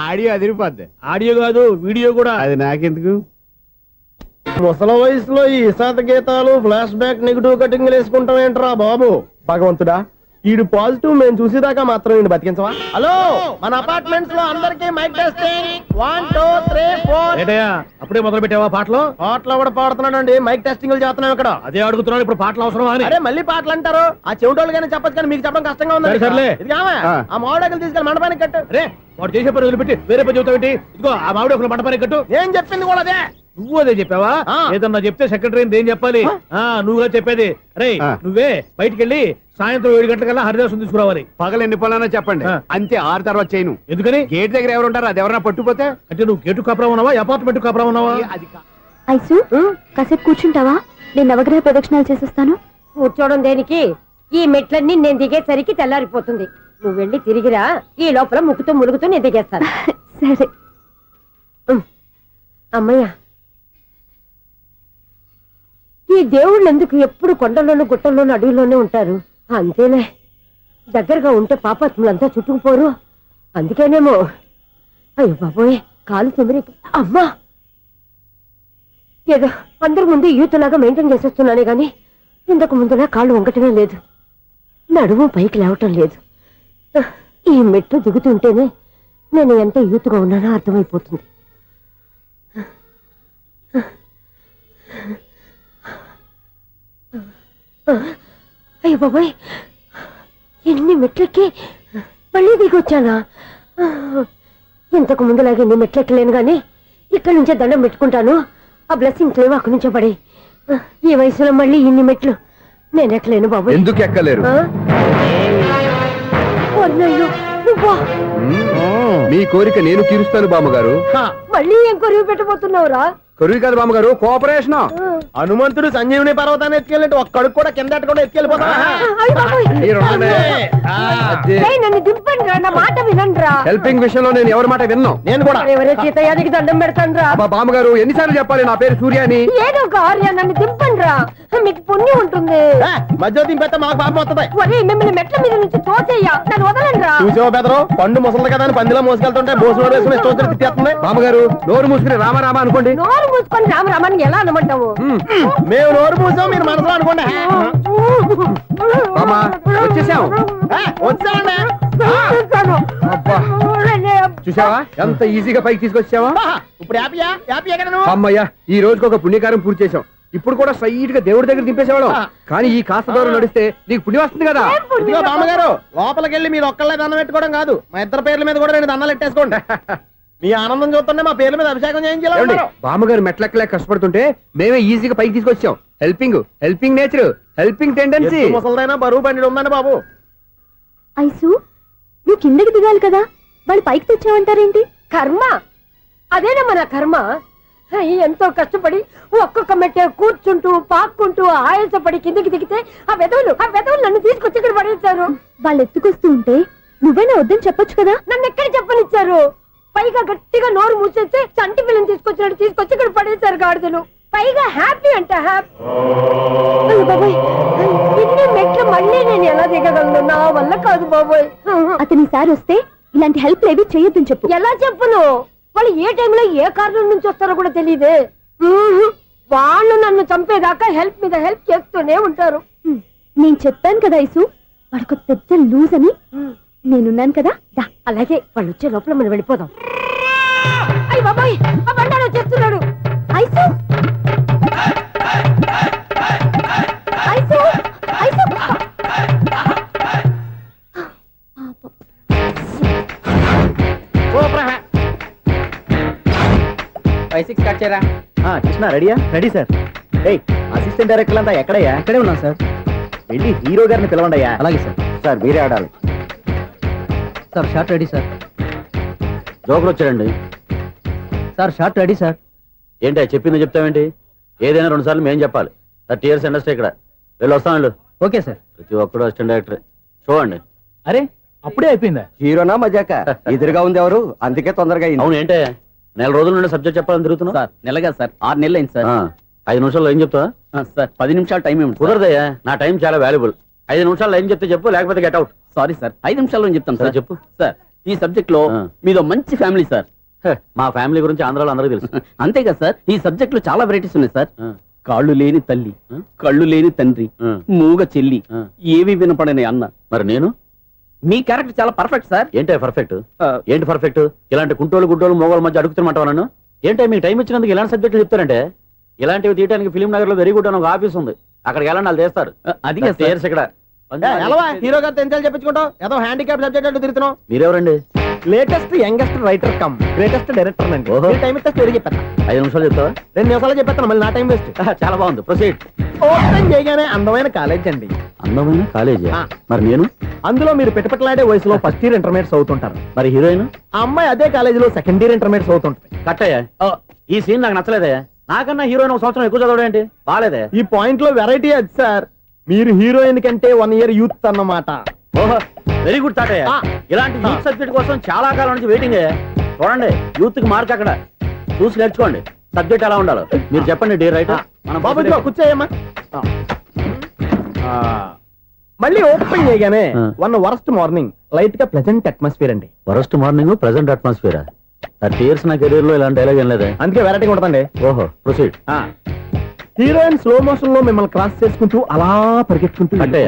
ఆడియో అదిరిపోద్ది. ఆడియో కాదు, వీడియో కూడా. అది నాకెందుకు? ముసల వయసులో ఈ ఇసాత గీతాలు, ఫ్లాష్ బ్యాక్, నెగిటివ్ కటింగ్ వేసుకుంటాం ఏంట్రా బాబు? భగవంతుడా, ఈడు పాజిటివ్ మేము చూసేదాకా మాత్రం ఈయన బతికించవా? హలో, మన అపార్ట్మెంట్స్ లో అందరికి మైక్ టెస్టింగ్ 1 2 3 4. ఏంటయ్యా అప్పుడే మొదలు పెట్టావా పాటలు? పాటలు కూడా పాడుతున్నాడు, మైక్ టెస్టింగ్ చేస్తున్నాం ఇక్కడ. అదే అడుగుతున్నాడు, ఇప్పుడు పాటలు అవసరమా అని. అరే మళ్ళీ పాటలు అంటారు, ఆ చెవిటోళ్ళు కానీ చెప్పచ్చు కానీ మీకు చెప్పడం కష్టంగా ఉంది. సర్లే, ఇది ఆ మామిడాకులు తీసుకెళ్ళి మండపానికి కట్టు. రే, వాడు చేసే పని వదిలిపెట్టి వేరే పని చెబుతావు ఏంటి? ఇదిగో ఆ మామిడాకులు మండపానికి కట్టు. నేను చెప్పింది కూడా అదే. నువ్వు అదే చెప్పావా? ఏదన్నా చెప్తే సెక్రటరీ ఏం చెప్పాలి? నువ్వుగా చెప్పేది. రే, నువ్వే బయటికి వెళ్ళి సాయంత్రం 7 గంటలకల్లా హరిదాసు తీసుకురావాలి. పగలు ఎన్ని పనులన్నా చెప్పండి, అంతే. 6 తర్వాత చేయను. ఎందుకని? గేట్ దగ్గర ఎవరు ఉంటారు, అది ఎవరన్నా పట్టుపోతే. అంటే నువ్వు గేటు కాపురా ఉన్నావా, అపార్ట్మెంట్ కాపురా ఉన్నావా? అది ఐసు, కాసేపు కూర్చుంటావా? నేను నవగ్రహ ప్రదక్షిణాలు చేసేస్తాను. కూర్చోవడం దేనికి? ఈ మెట్లన్నీ నేను దిగేసరికి తెల్లారిపోతుంది. నువ్వు వెళ్ళి తిరిగిరా, ఈ లోపల ముక్కుతూ ములుగుతూ నేను దిగేస్తాను. సరే. అమ్మయ్య, ఈ దేవుళ్ళు ఎందుకు ఎప్పుడు కొండల్లోనూ గుట్టల్లోనూ అడవిలోనే ఉంటారు? అంతేలే, దగ్గరగా ఉంటే పాపాత్ములంతా చుట్టుకుపోరు. అందుకేనేమో. అయ్యో బాబోయ్, కాలు తిమిరి. అమ్మా, ఏదో అందరి ముందు యూత్లాగా మెయింటైన్ చేసేస్తున్నానే గాని ఇంతకు ముందులా కాళ్ళు వంకటమే లేదు, నడుము పైకి లేవటం లేదు. ఈ మెట్లు దిగుతుంటేనే నేను ఎంత యూత్గా ఉన్నానో అర్థమైపోతుంది. అయ్యో బాబాయ్, ఎన్ని మెట్లెక్కి మళ్ళీ దిగొచ్చానా? ఇంతకు ముందులాగే ఎన్ని మెట్లెక్కలేను గాని ఇక్కడి నుంచే దండం పెట్టుకుంటాను. ఆ బ్లెస్సింగ్స్ లేవు అక్కడి నుంచే పడి. ఈ వయసులో మళ్ళీ ఇన్ని మెట్లు నేను ఎక్కలేను బాబాయ్. ఎందుకు ఎక్కలేరు? మీ కోరిక నేను తీరుస్తాను బామ్మగారు. మళ్ళీ ఏం కొరివి పెట్టబోతున్నావురా? కొరివి కాదు బామ్మగారు, కోఆపరేషన్. హనుమంతుడు సంజీవుని పర్వతాన్ని ఎత్తుకెళ్ళి ఒక్కడికి కూడా కింద కూడా ఎత్తుకెళ్ళిపోతా. నన్ను దింపండి రా, నా మాట వినండిరా. హెల్పింగ్ విషయంలో నేను ఎవరి మాట విన్నాను. నేను కూడా ఎవరే సీతయ్యానికి దండం పెడతాను రా. బామ్మగారు ఎన్నిసార్లు చెప్పాలి నా పేరు సూర్యాని? ఏదో ఒక ఆర్య, నన్ను దింపండి రా, మీకు పుణ్యం ఉంటుంది. మధ్య దింపేస్తే మాకు పాపం వస్తుంది. మిమ్మల్ని మెట్ల మీద నుంచి తోసేయ్యా, నన్ను వదలండి రా. చూసావా బెదరు, పండు ముసలి కదా అని పందిలో మోసుకెళ్తుంటే బోసులో వేసుకుని ఇష్టం తిట్టేస్తుంది. బామ్మగారు నోరు మూసుకుని రామారామ అనుకోండి. నోరు మూసుకొని రామరామాన్ని ఎలా అనమంటావు? మేము నోరు మూసాం, మీరు మనసులో అనుకోండి. వచ్చేసాం. వచ్చామండి. చూసావా ఎంత ఈజీగా పైకి తీసుకొచ్చావా? ఇప్పుడు హ్యాపీ ఎక్కడ నువ్వు? అమ్మయ్యా, ఈ రోజుకి ఒక పుణ్యకారం పూర్తి చేసాం. ఇప్పుడు కూడా స్ట్రైట్ గా దేవుడి దగ్గర దింపేసేవాళ్ళం. కానీ ఈ కాస్త దూరం నడిస్తే నీకు పుణ్యం వస్తుంది కదా. ఇదిగో బామ్మగారు, లోపలికి వెళ్ళి మీరు ఒక్కళ్ళే దండం పెట్టుకోవడం కాదు, మా ఇద్దరు పేర్ల మీద కూడా 2 దండాలు ఎట్టేసుకోండి. మీ ఆనందం చూస్తుంటే మా పేర్ల మీద అభిషేకం చేయించాలి. బామ్మగారు మెట్లెక్కలే కష్టపడుతుంటే మేమే ఈజీగా పైకి తీసుకొచ్చాం. Helping nature, helping tendency. ముసలిదైనా బరువు బండి ఉందండి బాబు. ఐసు నువ్వు కిందకి దిగాలి కదా, వాళ్ళు పైకి తెచ్చావంటారేంటి? కర్మ అదేనా మన కర్మ. ఎంతో కష్టపడి ఒక్కొక్క మెట్టే కూర్చుంటూ పాక్కుంటూ ఆయాసపడి కిందకి దిగితే ఆ వెధవులు నన్ను తీసుకొచ్చి ఇక్కడ పడేశారు. వాళ్ళు ఎత్తుకొస్తూ ఉంటే నువ్వేనా వద్దని చెప్పొచ్చు కదా. నన్ను ఎక్కడ చెప్పనిచ్చారు? పైగా గట్టిగా నోరు మూసేస్తే చంటి పిల్లని తీసుకొచ్చినట్టు తీసుకొచ్చి ఇక్కడ పడేశారు గాడిదలు. పైగా హ్యాపీ అంట హ్యాపీ. బాబోయ్, ఇన్ని మెట్లు మళ్ళీ నేను ఎలా దిగగలను? నా వల్ల కాదు బాబోయ్. అతని సారి వస్తే ఇలాంటి హెల్ప్ లేవి చేయొద్దని చెప్పు. ఎలా చెప్పును? వాళ్ళు ఏ టైంలో ఏ కారణం నుంచి వస్తారో కూడా తెలియదే. వాళ్ళు నన్ను చంపేదాకా హెల్ప్ మీద హెల్ప్ చేస్తూనే ఉంటారు. నేను చెప్పాను కదా ఐసు, వాడికి పెద్ద లూజ్ అని. నేనున్నాను కదా. దా. అలాగే వాళ్ళు వచ్చే లోపల మనం వెళ్ళిపోదాం. అయ్య బాబాయ్, ఆ బండారు వచ్చేస్తున్నాడు. ఐసు ఐసు ఐసు కృష్ణ రెడీయా? Ready sir. అసిస్టెంట్ డైరెక్టర్ అంతా ఎక్కడయ్యా? ఇక్కడే ఉన్నాం సార్. వెళ్ళి హీరో గారిని పిలవండి అయ్యా. అలాగే సార్. సార్ మీరే ఆడాలి sir. Shot ready sir. Joker వచ్చాడండి సార్. Shot ready sir. ఏంటి చెప్పింది చెప్తావేంటి? ఏదైనా 2 సార్లు మేం చెప్పాలి. 30 years ఇండస్ట్రీ ఇక్కడ. వెళ్ళి వస్తాం వెళ్ళు. Okay sir. ప్రతి ఒక్కడు అసిస్టెంట్ డైరెక్టర్. చూడండి. అరే అప్పుడే అయిపోయిందా? హీరోనా మజాక? ఎదురుగా ఉంది ఎవరు, అందుకే తొందరగా. అవును ఏంటే 4 రోజుల నుండి సబ్జెక్ట్ చెప్పాలని తిరుగుతున్నా సార్. నెలగా సార్. 6 నెలలు అయింది సార్. 5 నిమిషాల్లో ఏం చెప్తా సార్? 10 నిమిషాలు టైం ఏమి కుదరదయ్యా. నా టైం చాలా వాల్యుబుల్. 5 నిమిషాలు ఏం చెప్తే చెప్పు, లేకపోతే గెట్ అవుట్. సారీ సార్, 5 నిమిషాల్లో చెప్తాను సార్. చెప్పు సార్. ఈ సబ్జెక్ట్ లో మీదో మంచి ఫ్యామిలీ సార్. మా ఫ్యామిలీ గురించి ఆంధ్రాలో అందరికీ తెలుసు. అంతేగా సార్, ఈ సబ్జెక్ట్ లో చాలా వెరైటీస్ ఉన్నాయి సార్. కాళ్ళు లేని తల్లి, కళ్ళు లేని తండ్రి, మూగ చెల్లి, ఏవి వినపడని అన్న. మరి నేను మీ క్యారెక్టర్ చాలా పర్ఫెక్ట్ సార్. ఏంటి పర్ఫెక్ట్? ఏంటి పర్ఫెక్ట్? ఇలాంటి కుంటోలు గుడ్డోలు మోగోళ్ళ మధ్య అడుగుతున్నమాట నన్ను. ఏంటో మీకు టైం ఇచ్చినందుకు ఇలాంటి సబ్జెక్టులు చెప్తారంటే, ఇలాంటివి తీయడానికి ఫిలిం నగర్ లో వెరీ గుడ్ అని ఒక ఆఫీస్ ఉంది. అక్కడికి వెళ్ళండి, వాళ్ళు చేస్తారు. అది ఇక్కడ హీరో గారితో ఎంత చెప్పించుకుంటావు? ఏదో హ్యాండిక్యాప్ సబ్జెక్ట్ అంటూ తిరుగుతున్నావు. మీరెవరండి? Latest youngest writer cum greatest director అండి. టైం ఇస్తే స్టోరీ చెప్పేస్తా. 5 నిమిషాలు చెప్తావా? 2 నిమిషాలు చెప్పేస్తాను, మళ్ళీ నా టైం వేస్ట్. చాలా బాగుంది. ప్రొసీడ్. ఓపెన్ చేయగానే అందమైన కాలేజ్ అండి. అందమైన కాలేజీ? మరి నేను అందులో మీరు పెట్టుపట్లాడే వయసులో ఫస్ట్ ఇయర్ ఇంటర్మీడియట్స్ అవుతుంటారు. మరి హీరోయిన్? ఆ అమ్మాయి అదే కాలేజీలో సెకండ్ ఇయర్ ఇంటర్మీడియట్స్ అవుతుంటుంది. కట్టయ్యా, ఈ సీన్ నాకు నచ్చలేదే. నాకన్నా హీరోయిన్ 1 సంవత్సరం ఎక్కువ చదవడం ఏంటి? బాలేదే. ఈ పాయింట్ లో వెరైటీ అది సార్. మీరు హీరోయిన్ కంటే 1 year యూత్ అన్నమాట. ఓహో, వెరీ గుడ్ తాటయ్య. ఇలాంటి యూత్ సబ్జెక్ట్ కోసం చాలా కాలం నుంచి వెయిటింగ్. చూడండి, యూత్ కి మార్క్ అక్కడ చూసి నేర్చుకోండి. సబ్జెక్ట్ ఎలా ఉండాలో మీరు చెప్పండి. డే రైటర్ బాబు కూర్చోయమ్మా. మళ్ళీ ఓపెన్ చేయగానే 1 worst మార్నింగ్, లైట్ గా ప్లెజెంట్ అట్మాస్ఫియర్ అండి. Worst morning, present atmosphere. 30 years నా కెరీర్ లో ఇలాంటి డైలాగ్ ఏం లేదే. అందుకే వెరైటీ ఉంటుందండి. ఓహో, ప్రొసీడ్. హీరోయిన్ స్లో మోషన్ లో మిమ్మల్ని క్రాస్ చేసుకుంటూ అలా పరిగెత్తుకుంటూ. అంటే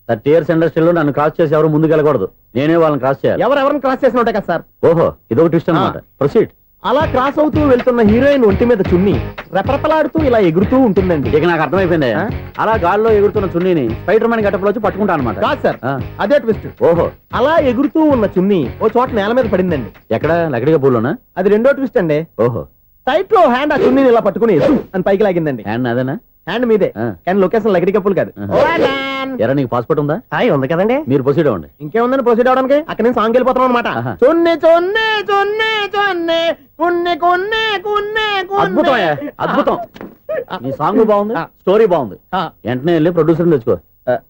30 years ఇండస్ట్రీలో నన్ను క్రాస్ చేసి ఎవరు ముందుకు వెళ్ళకూడదు. నేనే వాళ్ళని క్రాస్ చేయాలి. ఎవరెవరిని క్రాస్ చేసిన ఉంటాయి కదా సార్. ఓహో, ఇదొక ట్విస్ట్ అన్నమాట. ప్రొసీడ్. అలా క్రాస్ అవుతూ వెళ్తున్న హీరోయిన్ ఒంటి మీద చున్ని రెపరెపలాడుతూ ఇలా ఎగురుతూ ఉంటుందండి. ఇక నాకు అర్థమైపోయింది. అలా గాల్లో ఎగురుతున్న చున్నీని స్పైడర్ మ్యాన్ గెటప్లో వచ్చి పట్టుకుంటా అనమాట. కాదు సార్, అదే ట్విస్ట్. ఓహో, అలా ఎగురుతూ ఉన్న చున్ని ఓ చోట నేల మీద పడిందండి. ఎక్కడ? లకడిగా పూలోనా? అది రెండో ట్విస్ట్ అండి. ఓహో, టైట్ లో హ్యాండ్ ఆ చున్నీని ఇలా పట్టుకుని అని పైకి లాగిందండి. హ్యాండ్ అదేనా? హ్యాండ్ మీదే, కానీ లొకేషన్ లకడి కప్పులు కాదు. ఎరా, నీకు పాస్పోర్ట్ ఉందా? ఉంది కదండి. మీరు ప్రొసీడ్ అవ్వండి. ఇంకేముందని ప్రొసీడ్ అవడానికి? అక్కడ నేను సాంగ్ వెళ్ళిపోతున్నాం అనమాట. చొన్నే చొన్నే చొన్నే చొన్నే కున్నే కున్నే కున్నే. అద్భుతం, అద్భుతం. నీ సాంగ్ బాగుంది, స్టోరీ బాగుంది. వెంటనే వెళ్ళి ప్రొడ్యూసర్ తెచ్చుకో.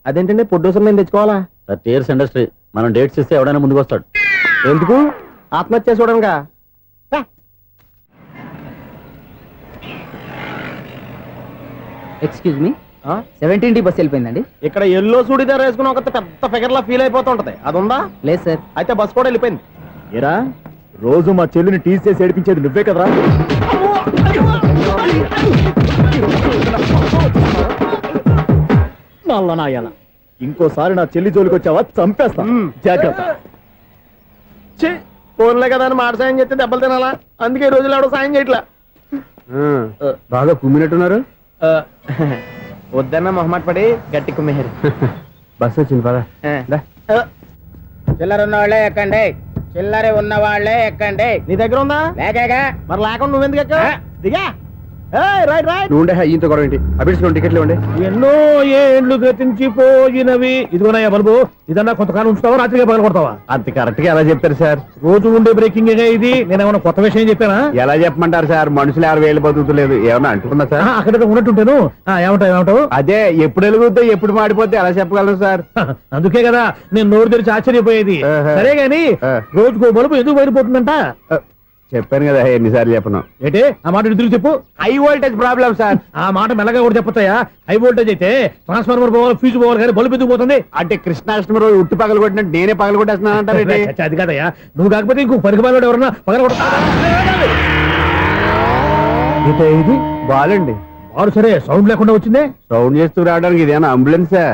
అదేంటండి ప్రొడ్యూసర్ నేను తెచ్చుకోవాలా? 30 years ఇండస్ట్రీ, మనం డేట్స్ ఇస్తే ఎవడైనా ముందుకు వస్తాడు. ఎందుకు? ఆత్మహత్య చూడనుగా. Excuse me, 17D bus వెళ్ళిపోయిందండి. ఇక్కడ ఎల్లో చూడిదార్ వేసుకుని ఒక పెద్ద ఫిగర్ లా ఫీల్ అయిపోతుంటది, అది ఉందా? లేదు సార్. అయితే బస్ కూడా వెళ్ళిపోయింది. ఏరా, రోజు మా చెల్లిని టీస్ చేసి ఏడిపించేది నువ్వే కదరా? నాయన, ఇంకోసారి నా చెల్లి జోలికి వచ్చావా చంపేస్తా. జాగ్రత్త. ఫోన్లే కదా అని మాట సాయం చేస్తే దెబ్బలు తినాలా? అందుకే ఈ రోజులు ఎవడో సాయం చేయట్లా. బాగా కుమ్మినట్టున్నారు. వద్దన్న మొహమాట పడి గట్టి కుమ్మేరు. బస్సు వచ్చింది పద. చిల్లర ఉన్న వాళ్ళే ఎక్కండి, చిల్లర ఉన్న వాళ్ళే ఎక్కండి. నీ దగ్గర ఉందా? లేకగా. మరి లేకుండా నువ్వెందుకు ఎక్కావు? దిగా. రైట్ రైట్ నువ్వు ఉండే ఇంత గొడవ ఏంటి అభిడ్చుకోండి టికెట్లు ఇవ్వండి. ఎన్నో ఏండ్లు గతించిపోయినవి. ఇదిగోనయ్యా బల్బు, ఇదన్నా కొంతకాలం ఉంచుతావా, రాత్రిగా పగల కొడతావా? అంత కరెక్ట్ గా ఎలా చెప్తారు సార్? రోజు ఉండే బ్రేకింగ్ ఇది. నేనేమన్నా కొత్త విషయం చెప్పానా? ఎలా చెప్పమంటారు సార్? మనుషులు 60 బతుకుతలేదు, ఏమన్నా అంటున్నా సార్? అక్కడ ఉన్నట్టుంటాను. ఏమంటావు? అదే ఎప్పుడు వెలుగుతో ఎప్పుడు మాడిపోతే ఎలా చెప్పగలను సార్? అందుకే కదా నేను నోరు తెరిచి ఆశ్చర్యపోయేది. సరే గాని రోజుకో బల్బు ఎందుకు బయటపోతుందంట? చెప్పాను కదా ఎన్నిసార్లు చెప్పను. ఏంటి ఆ మాట తిరిగి చెప్పు. High voltage problem sir. ఆ మాట మెల్లగా కూడా చెప్పొచ్చాయా? హై వోల్టేజ్ అయితే ట్రాన్స్ఫార్మర్ పోవాలి, ఫ్యూజ్ పోవాలి, కానీ బల్బు ఎందుకు పోతుంది? అంటే కృష్ణాష్టమి రోజు ఉట్టి పగలు కొట్టినట్టు నేనే పగలు కొట్టేస్తున్నాను అంటారు. అది కాదయ్యా, నువ్వు కాకపోతే ఇంకో పరికి బాగా ఎవరన్నా పగల కొడతా. ఇది బాలండి. వారు సరే సౌండ్ లేకుండా వచ్చిందే. సౌండ్ చేస్తూ రావడానికి ఇదేనా అంబులెన్సా?